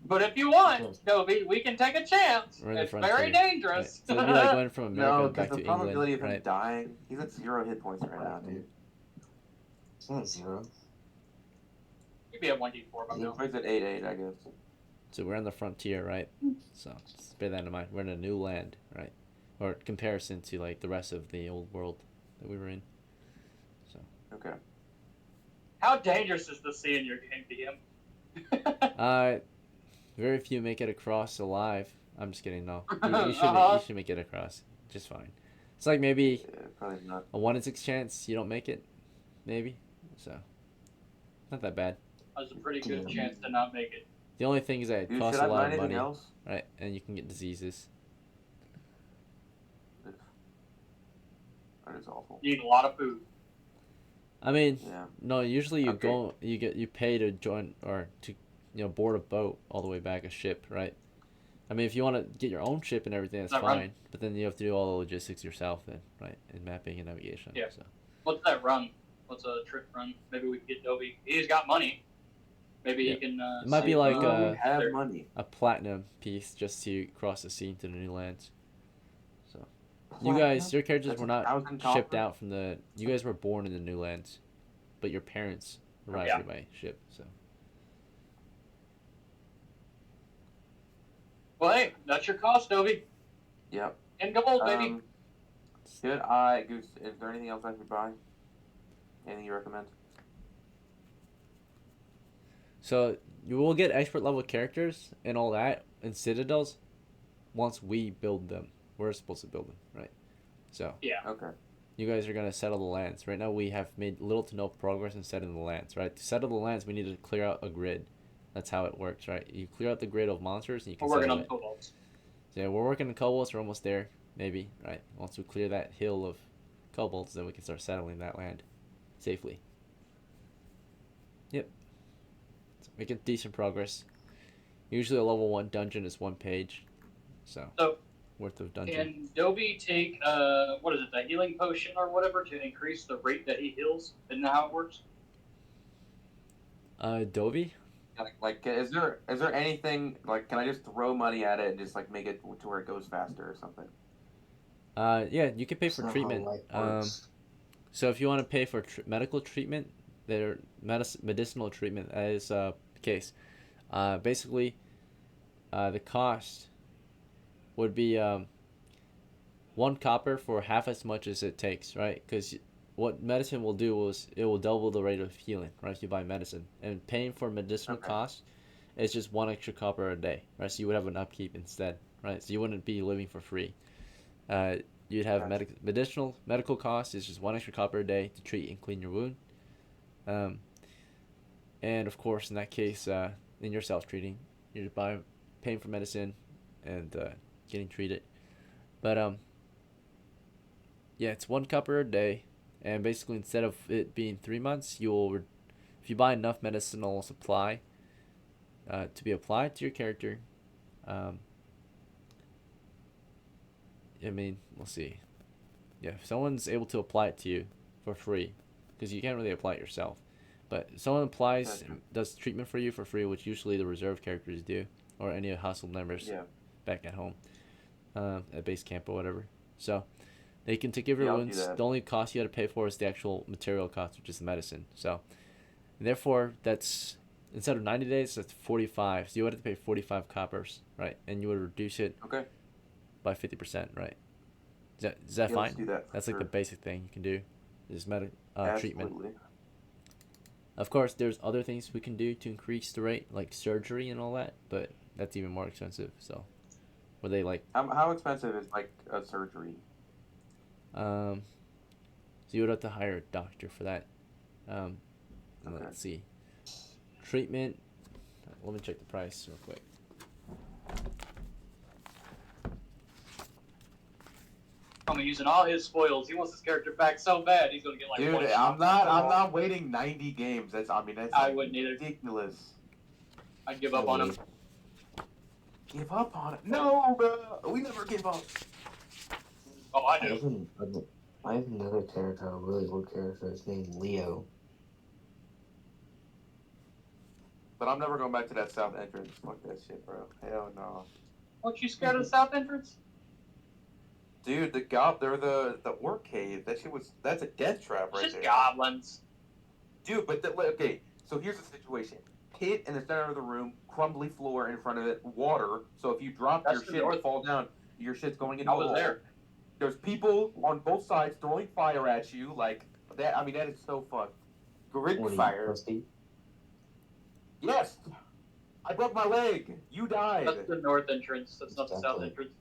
But if you want, Toby, we can take a chance.
We're in the
It's
frontier.
very dangerous.
Right. So it'd be like going from America
No,
back
because
to
the probability
England,
of him
right?
dying, he's at 0 hit points right now, dude.
It's not 0.
You'd be at 1d4 by
He
now.
plays at 8-8, I guess.
So we're on the frontier, right? So just bear that in mind. We're in a new land, right? Or comparison to like the rest of the old world that we were in. So
Okay.
How dangerous is the sea in your game, DM?
very few make it across alive. I'm just kidding. No, you should make it across just fine. It's like maybe
Yeah, probably not.
a 1 in 6 chance you don't make it, maybe. So not that bad.
There's a pretty good chance to not make it.
The only thing is that it
Dude,
costs
should
a
I buy
lot of
anything
money,
else?
right? And you can get diseases.
That is awful.
You need a lot of food.
I mean,
Yeah.
no. Usually
Okay.
you pay to join or to board a boat all the way back, a ship, right? I mean, if you want to get your own ship and everything, that's
That
fine.
run?
But then you have to do all the logistics yourself, then, right? And mapping and navigation.
Yeah.
So.
What's that run? What's a trip run? Maybe we can get Toby. He's got money. Maybe
Yeah.
he can.
It might be
save,
like,
we have money.
a platinum piece just to cross the sea to the new lands. So you guys, your characters
That's
were not
1,000
shipped
copper?
out from the. You guys were born in the new lands, but your parents arrived
Yeah.
here by ship. So.
Well, hey, that's your cost, Toby.
Yep.
And gold, baby.
Should I, Goose, is there anything else I should buy? Anything you recommend?
So you will get expert level characters and all that in citadels once we build them. We're supposed to build them, right? So
Yeah.
Okay.
you guys are gonna settle the lands. Right now we have made little to no progress in settling the lands, right? To settle the lands we need to clear out a grid. That's how it works, right? You clear out the grid of monsters and you can
We're working
settle
on
it.
kobolds.
So yeah, we're working on kobolds, we're almost there, maybe, right? Once we clear that hill of kobolds, then we can start settling that land safely. Yep. So making decent progress. Usually a level 1 dungeon is 1 page. So worth of dungeon.
Can Dobie take what is it, the healing potion or whatever to increase the rate that he heals? Isn't that how it works?
Dovey?
Like, is there anything, like, can I just throw money at it and just, like, make it to where it goes faster or something?
Yeah, you can pay for
That's not how
treatment.
life works.
So if you want to pay for medical treatment, their medicinal treatment, that is the case. Basically, the cost would be 1 copper for half as much as it takes, right? Because what medicine will do is it will double the rate of healing, right? If you buy medicine, and paying for medicinal cost is just 1 extra copper a day, right? So you would have an upkeep instead, right? So you wouldn't be living for free. You'd have medical cost is just 1 extra copper a day to treat and clean your wound. And of course, in that case, in your self-treating, you're paying for medicine and getting treated. But yeah, it's 1 copper a day, and basically instead of it being 3 months, if you buy enough medicinal supply to be applied to your character, I mean, we'll see. Yeah, if someone's able to apply it to you for free, because you can't really apply it yourself, but if someone applies, does treatment for you for free, which usually the reserve characters do, or any household members back at home, at base camp or whatever. So they can take care of your wounds. The only cost you have to pay for is the actual material cost, which is the medicine. So therefore, that's instead of 90 days, that's 45. So you would have to pay 45 coppers, right? And you would reduce it by 50%, right? Is that fine?
Let's do that.
That's like the basic thing you can do, is treatment.
Absolutely.
Of course, there's other things we can do to increase the rate, like surgery and all that, but that's even more expensive. So, were they like?
How expensive is like a surgery?
So you would have to hire a doctor for that. Let's see. Treatment. Let me check the price real quick.
I'm using all his spoils. He wants his character back so bad. He's gonna get like.
Dude, I'm not waiting 90 games. That's
I wouldn't either.
Ridiculous.
I'd give up on him.
Give up on it? No, bro. We never give up.
Oh, I do.
I have another character, a really old character. His name's Leo.
But I'm never going back to that south entrance. Fuck that shit, bro. Hell no.
Aren't you scared of the south entrance?
Dude, they're the orc cave. That's a death trap
It's
right
just
there.
goblins.
Dude, but okay. So here's the situation: pit in the center of the room, crumbly floor in front of it, water. So if you drop
That's
your
the
shit
north.
and fall down, your shit's going into
I
a
was
hole.
there.
There's people on both sides throwing fire at you like that. I mean, that is so fucked. Grid
What are you,
fire.
pussy?
Yes, I broke my leg. You died.
That's the north entrance. That's not the south
Exactly.
entrance.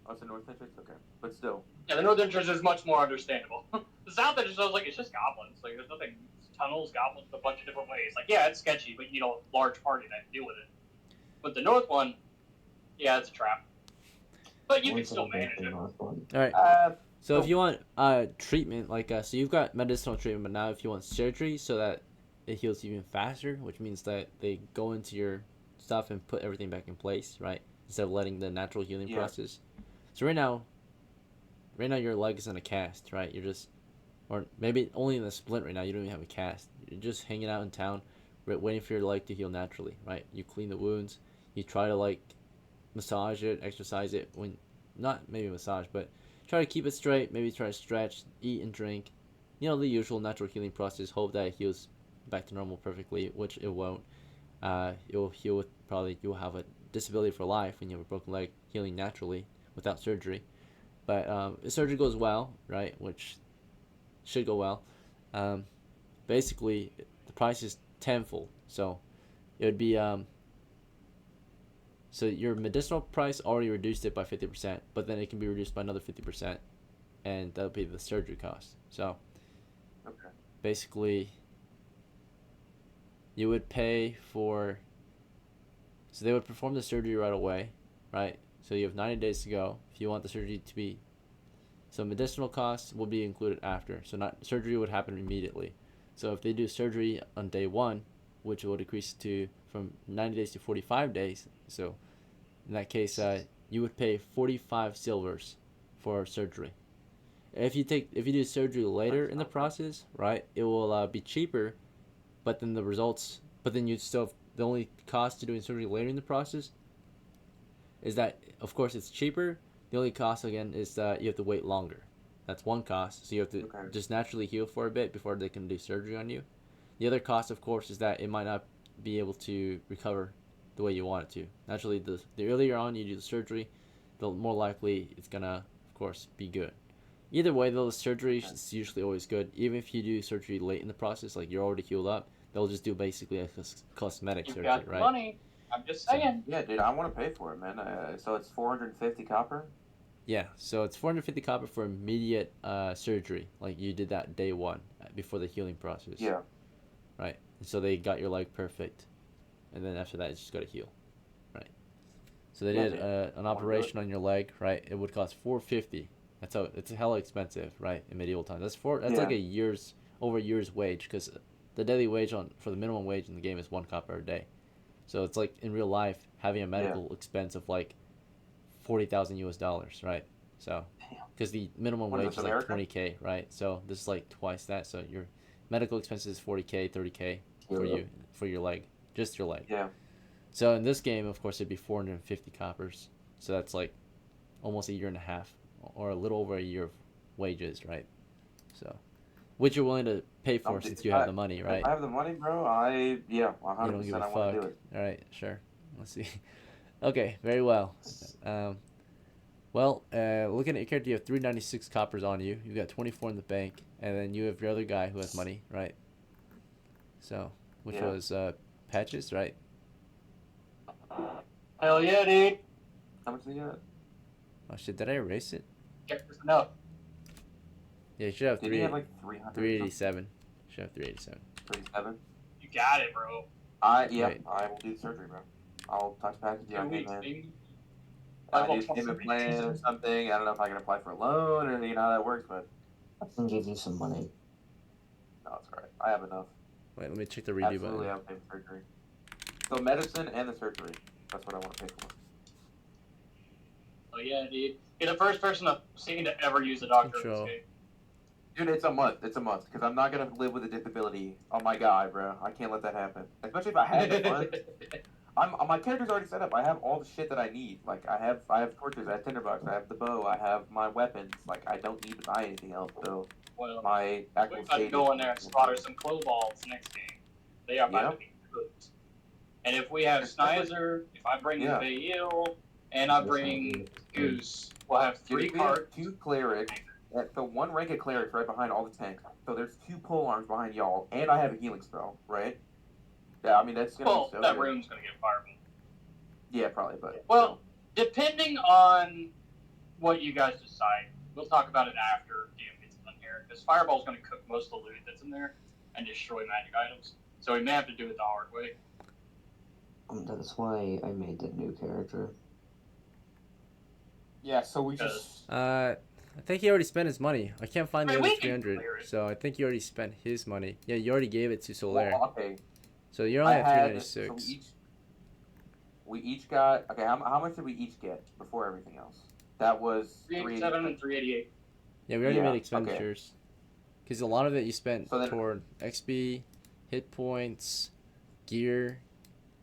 Oh, it's the north entrance. Okay, but still.
Yeah, the north entrance is much more understandable. The south entrance, I was like, it's just goblins. Like, there's nothing. Tunnels, goblins, a bunch of different ways. Like, yeah, it's sketchy, but you need a large party to deal with it. But the north one, yeah, it's a trap. But you can still manage it.
North one.
All right. So
So-
if you want treatment, like so you've got medicinal treatment, but now if you want surgery, so that it heals even faster, which means that they go into your stuff and put everything back in place, right? Instead of letting the natural healing
Yeah.
process. So right now your leg is in a cast, right? You're just, or maybe only in a splint right now. You don't even have a cast. You're just hanging out in town, waiting for your leg to heal naturally, right? You clean the wounds. You try to like massage it, exercise it. When not maybe massage, but try to keep it straight. Maybe try to stretch, eat and drink. You know, the usual natural healing process. Hope that it heals back to normal perfectly, which it won't. It will heal with probably you'll have a disability for life when you have a broken leg healing naturally without surgery. But if surgery goes well, right, which should go well, basically the price is tenfold. So it would be so your medicinal price already reduced it by 50%, but then it can be reduced by another 50%, and that'll be the surgery cost. So
Okay.
basically you would pay for, so they would perform the surgery right away, right? So you have 90 days to go if you want the surgery to be, so medicinal costs will be included after. So not surgery would happen immediately. So if they do surgery on day 1, which will decrease to from 90 days to 45 days, so in that case you would pay 45 silvers for surgery. If you do surgery later in the process, right, it will be cheaper, but then you still have, the only cost to doing surgery later in the process is that, of course, it's cheaper. The only cost again is that you have to wait longer. That's one cost. So you have to just naturally heal for a bit before they can do surgery on you. The other cost, of course, is that it might not be able to recover the way you want it to. Naturally, the earlier on you do the surgery, the more likely it's gonna, of course, be good. Either way, though, the surgery is usually always good. Even if you do surgery late in the process, like you're already healed up, they'll just do basically a cosmetic
You've
surgery,
got the
right?
money. I'm just saying.
Yeah, dude, I want to pay for it, man. So it's 450 copper.
Yeah, so it's 450 copper for immediate surgery, like you did that day 1 before the healing process.
Yeah.
Right. And so they got your leg perfect, and then after that, it's just got to heal, right? So they did an operation on your leg, right? It would cost 450. It's hella expensive, right? In medieval times, that's like over a year's wage, because the daily wage for the minimum wage in the game is 1 copper a day. So it's like in real life having a medical expense of like $40,000 US, right? So because the minimum wage is like
America?
20K, right? So this is like twice that. So your medical expenses is 40K, 30K for your leg, just your leg.
Yeah.
So in this game, of course, it'd be 450 coppers. So that's like almost a year and a half, or a little over a year of wages, right? So, which you're willing to pay for since you have the money, right?
If I have the money, bro, 100%.
You don't give a
I want to do
fuck.
it.
All right, sure. Let's see. Okay, very well. Looking at your character, you have 396 coppers on you. You've got 24 in the bank, and then you have your other guy who has money, right? So, which was Patches, right?
Hell yeah, dude.
How much do you got?
Oh shit, did I erase it?
No.
Yeah, you should have
Did he have like 300?
387. Should have 387.
37?
You got it, bro.
I
Right.
will do the surgery, bro. I'll talk to Patrick.
2 weeks,
man.
baby.
I need a payment plan or something. I don't know if I can apply for a loan or how that works, but
I can give you some money.
no, it's alright. I have enough.
Wait, let me check the redo
Absolutely,
button.
I'll pay for surgery. So medicine and the surgery. That's what I want to pay for.
Oh yeah, dude. You're the first person I've seen to ever use a doctor in
Control.
this game.
Dude, it's a must. It's a must because I'm not gonna live with a disability on my guy, bro. I can't let that happen. Especially if I had the funds. My character's already set up. I have all the shit that I need. Like I have torches, I have tinderbox, I have the bow, I have my weapons. Like I don't need to buy anything else. So
Well,
my actual
we got to
state
go
is-
in there and slaughter some kobolds next game. They are about
Yeah.
to be cooked. And if we have SCHNAUZER, if I bring
Yeah.
Veil, and I bring Goose, we'll have
Dude,
3
if we have
cards.
2 clerics. So 1 rank of clerics right behind all the tanks. So there's 2 pole arms behind y'all, and I have a healing spell, right? Yeah, I mean that's gonna
Well,
be so
that
good.
room's going to get fireball.
Yeah, probably, but
Well, depending on what you guys decide, we'll talk about it after DM gets done here. Because Fireball's going to cook most of the loot that's in there and destroy magic items. So we may have to do it the hard way.
That's why I made that new character.
Yeah, so we just.
I think he already spent his money. I can't find the
Wait,
other
we can
300,
clear it.
so I think he already spent his money. Yeah, you already gave it to Solaire.
well, okay.
So you're only
I
at
had so
396.
we each got okay. How much did we each get before everything else? That was
387 and 388.
Yeah, we already
Yeah,
made
okay.
expenditures. Because a lot of it you spent
So then-
toward XP, hit points, gear.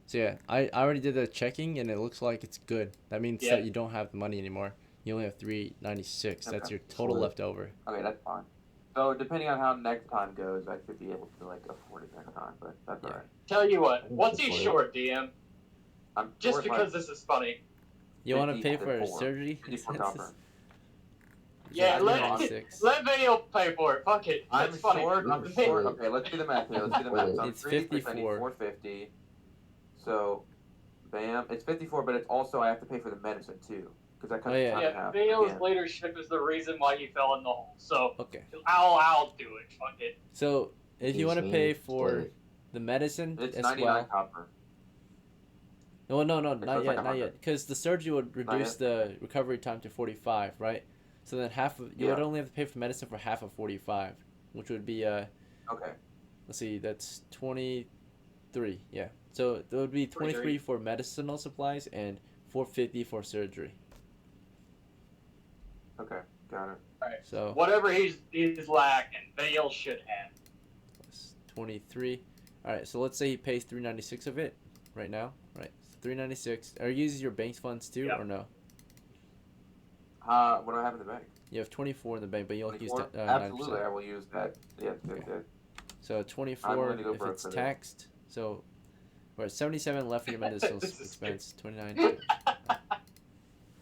So yeah, I already did the checking and it looks like it's good. That means
Yeah.
that you don't have the money anymore. You only have 396. That's
Okay.
your total
Sure.
left over.
Okay, that's fine. So depending on how next time goes, I should be able to like afford it next time. But that's
Yeah.
alright.
Tell you what,
I think
what's
it's
he
worth it.
short, DM?
I'm
Just
short
because
by
this is funny.
You want to pay for
54.
surgery?
54 copper.
Yeah, let
396.
Veil pay for it. Fuck it.
I'm
That's funny.
short. I'm
Hey,
short. Okay, let's do the math here. Let's do the math. So I'm
It's
3D, I need
54.
450. So, bam, it's 54. But it's also I have to pay for the medicine too, because I cut
Oh,
the
yeah.
time in
Yeah,
half.
Veil's
again.
leadership is the reason why he fell in the hole. So
Okay.
I'll do it. Fuck it.
So if you
Use
want to
me,
pay
split
for
it.
the medicine
It's
as
99
well.
copper.
No,
so
not
it's
yet,
like
not
100.
yet. Because the surgery would reduce the recovery time to 45, right? So then half of you would
Yeah.
only have to pay for medicine for half of 45, which would be
Okay.
let's see, that's 23. Yeah. So there would be 23 for medicinal supplies and 450 for surgery.
Okay. Got it.
So
Whatever he's lacking, Veil should have.
that's 23. All right. So let's say he pays 396 of it right now, right? So 396. Are you using your bank's funds too,
Yeah.
or no?
What do I have in the bank?
You have 24 in the bank, but you only use
24?
90%.
Absolutely, I will use that. Yeah,
Okay.
yeah.
So
I'm
24
willing to go
if
broke
it's
for this.
taxed. So we're at 77 left for your medicinal
This is
expense. 29.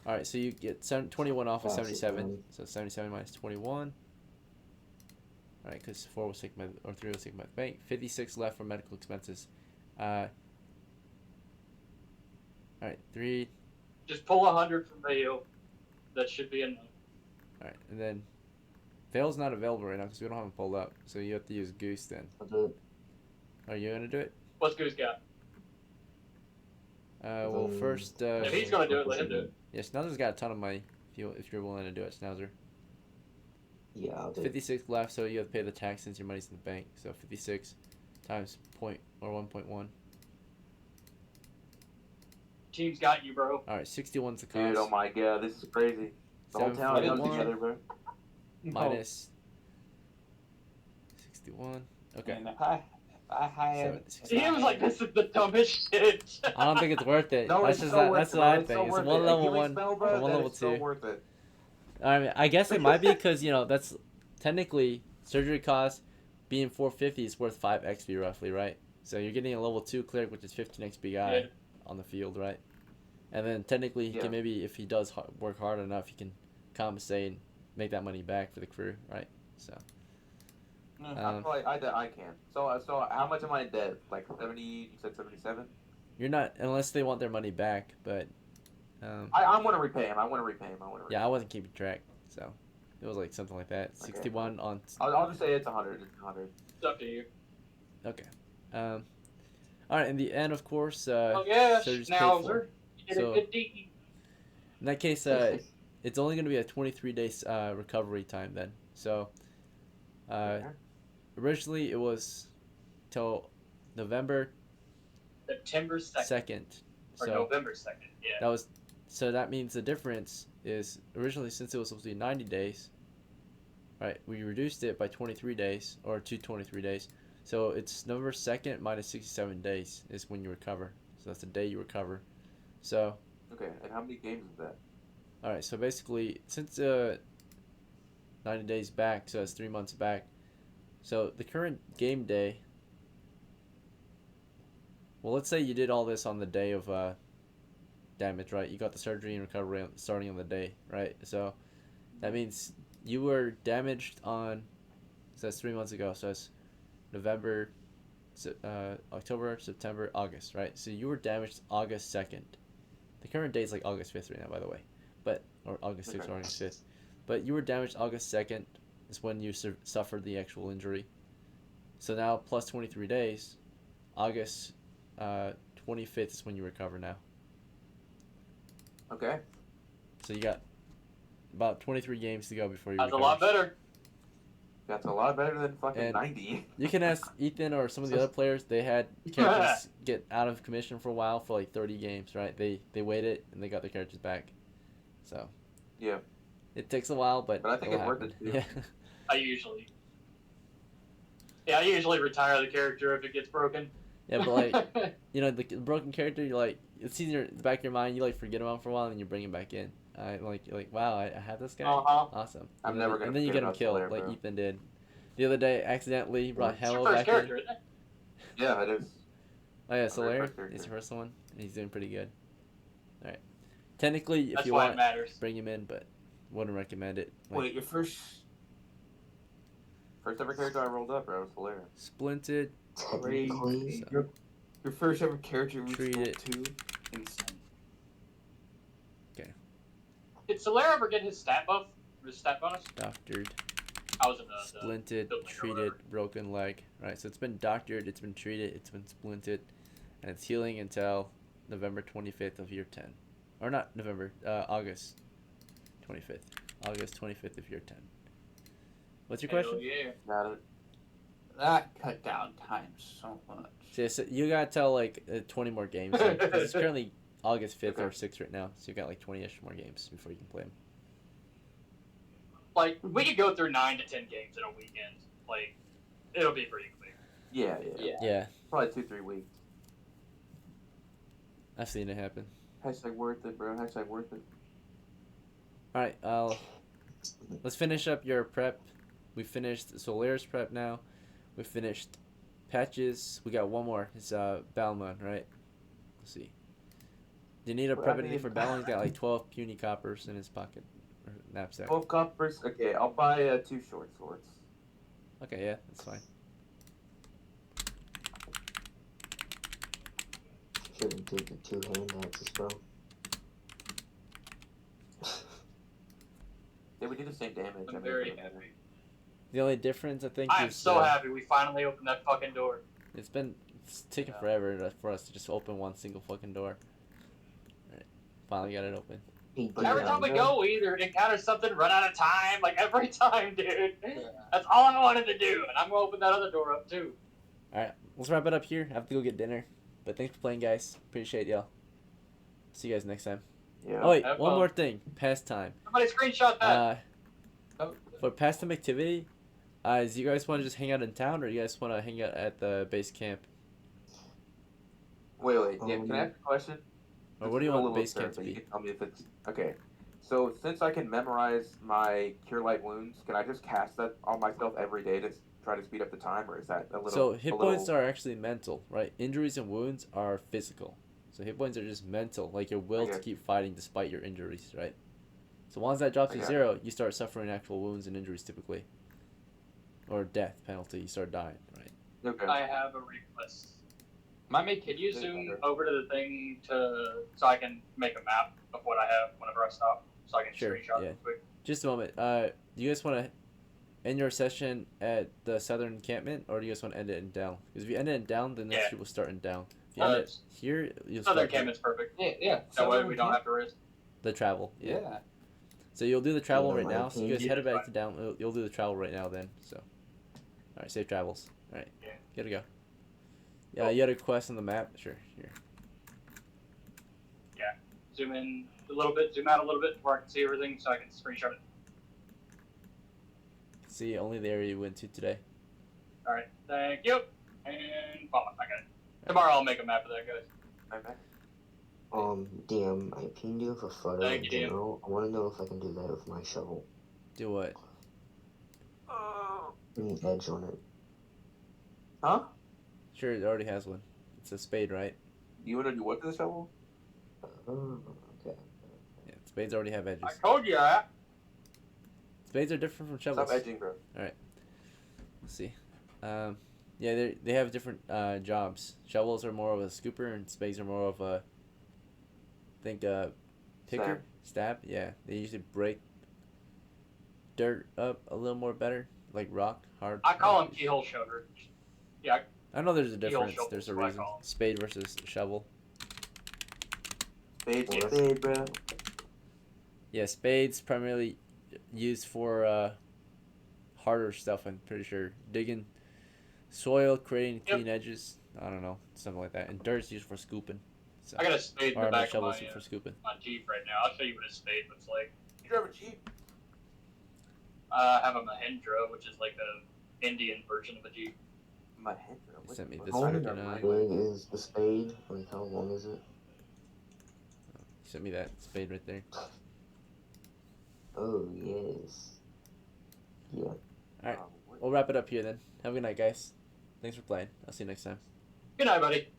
All right, so you get 21 off of
Pass it
77.
down.
So 77 minus 21. All right, because 4 was taken by or 3 was taken by the bank. 56 left for medical expenses. All right, 3.
Just pull 100 from Veil. That should be enough.
All right, and then Veil's not available right now because we don't have him pulled up. So you have to use Goose then.
I'll do it.
Are you gonna do it?
What's Goose got?
Well, first.
If he's gonna do it, let him do it.
Yeah, Schnauzer's got a ton of money. If you're willing to do it, Schnauzer.
Yeah, I'll do it.
56 left, so you have to pay the tax since your money's in the bank. So 56 times point or 1.1.
Team's got you, bro.
All right, 61's the cost.
Dude, oh my god, this is crazy. The whole town comes
741
together, bro.
minus 61. Okay.
And if I had.
60.
He was like, "This is the dumbest shit."
I don't think it's worth it.
No,
that's
it's
just
so
not,
worth
that's
it,
what
bro.
I
It's
think.
so
It's
worth
one
it.
level
Healing
one,
spell, bro,
or one
that
level
is so
two.
worth it.
I mean, I guess it might be because that's technically surgery cost being 450 is worth 5 XP roughly, right? So you're getting a level 2 cleric, which is 15 XP guy
Yeah.
on the field, right? And then technically he
Yeah.
can maybe, if he does work hard enough, he can compensate and make that money back for the crew, right? So
I can. So how much am I in debt? Like 70? You said 77?
you're not, unless they want their money back, but
I want to repay him.
yeah, I wasn't keeping track, so it was like something like that. 61 on.
I'll just say it's 100. It's 100.
It's up to you.
Okay. All right. In the end, of course.
Oh yeah,
surgery's paid
Schnauzer.
for.
You did
So-
a good deed.
In that case, it's only going to be a 23 days recovery time then. So,
Okay.
originally it was till November
September 2nd.
2nd.
Or
So
November 2nd. Yeah.
that was. So that means the difference is originally, since it was supposed to be 90 days, right? We reduced it by 23 days, or to 23 days. So it's November 2nd minus 67 days is when you recover. So that's the day you recover. So.
Okay, and how many games is that?
All right. So basically, since 90 days back, so that's 3 months back. So the current game day. Well, let's say you did all this on the day of damage, right? You got the surgery and recovery starting on the day, right? So that means you were damaged on. So that's 3 months ago. So it's November, October, September, August, right? So you were damaged August 2nd. The current date is like August 5th right now, by the way, or August 6th or August 5th. But you were damaged August 2nd is when you suffered the actual injury. So now plus 23 days, August 25th is when you recover now.
Okay.
So you got about 23 games to go before you
That's a
recover.
lot better.
That's a lot better than fucking
And
90.
You can ask Ethan or some of the other players. They had characters get out of commission for a while for like 30 games, right? They waited and they got their characters back. So
Yeah.
it takes a while, but
I think
it'll
it's worth
happen.
it, too.
Yeah.
I usually retire the character if it gets broken.
Yeah, but like the broken character, you're like it's in the back of your mind. You like forget about him for a while, and you bring him back in. You're like, wow, I have this guy.
Uh-huh.
Awesome.
I'm
and
never
then,
gonna
and then you
forget
get him
about
killed,
Slayer,
like
bro.
Ethan did. The other day, accidentally brought
It's your
Hello
first
back
character,
in.
isn't it?
Yeah, it is.
Oh yeah,
My very
Solaire
first
is
character.
the first one, and he's doing pretty good. All right. Technically, if
That's
you
why
want,
it matters.
bring him in, but wouldn't recommend it. Like,
Wait, your first.
First ever character I rolled up, bro, was hilarious.
Splinted.
Technically,
So-
Your first ever character reached
Treat
level
it.
2. Insane.
Did Solaire ever get his stat buff? His stat bonus?
Doctored.
I was in the
Splinted,
building or
treated,
whatever.
broken leg. Right, so it's been doctored, it's been treated, it's been splinted, and it's healing until November 25th of year 10. Or not November, August 25th. August 25th of year 10. What's your question?
Hell yeah.
Got it.
That cut down time so much.
So you gotta tell like 20 more games. Like, 'cause it's currently August 5th or
Okay.
6th right now, so you got like 20-ish more games before you can play them.
Like, we could go through 9 to 10 games in a weekend. Like, it'll be pretty quick.
Yeah.
Yeah,
Probably 2-3 weeks.
I've seen it happen.
Hashtag worth it, bro. Hashtag worth it.
Alright, let's finish up your prep. We finished Solaire's prep now. We finished Patches. We got one more. It's BELMUN, right? Let's see. Do you need a
Well,
prep
I
entity
mean-
for BELMUN? He's got like 12 puny coppers in his pocket. Or knapsack.
12 coppers. Okay, I'll buy 2 short swords.
Okay, yeah, that's fine.
shouldn't take the 2 hand axes, bro.
Yeah, we do the same damage.
I'm
I mean,
very
it doesn't matter.
happy.
The only difference, I think,
I am
is
so happy we finally opened that fucking door.
it's taken
Yeah.
forever for us to just open one single fucking door. Alright, finally got it open.
But
Every
yeah,
time we
no.
go, we either encounter something, run out of time, like every time, dude. That's all I wanted to do, and I'm gonna open that other door up too.
Alright, let's wrap it up here. I have to go get dinner. But thanks for playing, guys. Appreciate y'all. See you guys next time.
Yeah.
Oh, wait,
Have
one
fun.
more thing. Pastime.
Somebody screenshot that.
For pastime activity, do you guys want to just hang out in town, or you guys want to hang out at the base camp?
Wait. Yeah, can I ask a question?
Or what do you
This is a
want the
little
base camp
absurd,
to
but you
be?
can tell me if it's okay. So since I can memorize my cure light wounds, can I just cast that on myself every day to try to speed up the time, or is that a little?
So hit points are actually mental, right? Injuries and wounds are physical. So hit points are just mental, like your will to
Okay.
keep fighting despite your injuries, right? So once that drops to
Okay.
0, you start suffering actual wounds and injuries typically. Or death penalty, you start dying, right?
Okay.
I have a request.
Can
Can you zoom
better.
over to the thing so I can make a map of what I have whenever I stop, so I can
Sure,
screenshot
yeah.
real quick?
Just a moment. Do you guys want to end your session at the southern encampment, or do you guys want to end it in down? Because if you end it in down, then next
Yeah.
people start in down. If you end it here, you'll
Southern
start
encampment's perfect.
Yeah.
That way we don't have to risk.
the travel.
Yeah.
So you'll do the travel
Yeah,
right
my
now. So you guys
opinion.
head back to down. You'll do the travel right now then. So, all right, safe travels. All right,
Yeah.
gotta go. Yeah, you had a quest on the map. Sure, here.
Zoom in a little bit, zoom out a little bit where I can see everything so I can screenshot it.
See, only the area you went to today.
All right, thank you. And follow. I got it. Tomorrow I'll make a map of that, guys.
Okay.
DM, I pinged you with a photo
Thank
in
you, DM.
general. I want to know if I can do that with my shovel.
Do what?
Edge on it.
Huh?
Sure, it already has one. It's a spade, right?
You want to do what to the shovel?
Oh, okay.
Yeah, spades already have edges.
I told you that.
Spades are different from shovels.
Stop edging, bro.
Let's see. Yeah, they have different jobs. Shovels are more of a scooper, and spades are more of a, I think, picker, stab. Yeah, they usually break dirt up a little more better, like rock, hard.
I call them keyhole shovers. Yeah,
I know there's a
keyhole
difference.
shovels
There's a
is what I
reason.
call 'em.
Spade versus shovel.
Spade,
Yeah.
spade, bro.
Yeah, spades primarily used for harder stuff. I'm pretty sure digging soil, creating
Yep.
clean edges. I don't know, something like that. And dirt's used for scooping. So,
I got a spade in
or
the back of
shovels
my,
for scooping.
my Jeep right now. I'll show you what a spade looks like.
You drive a Jeep?
I have a Mahindra, which is like a Indian version of a Jeep.
My head, bro.
They sent me this
How
fucking,
big is the spade? Like, how long is it?
sent me that spade right there.
Oh, yes. Yeah.
Alright. We'll wrap it up here then. Have a good night, guys. Thanks for playing. I'll see you next time.
Good night, buddy.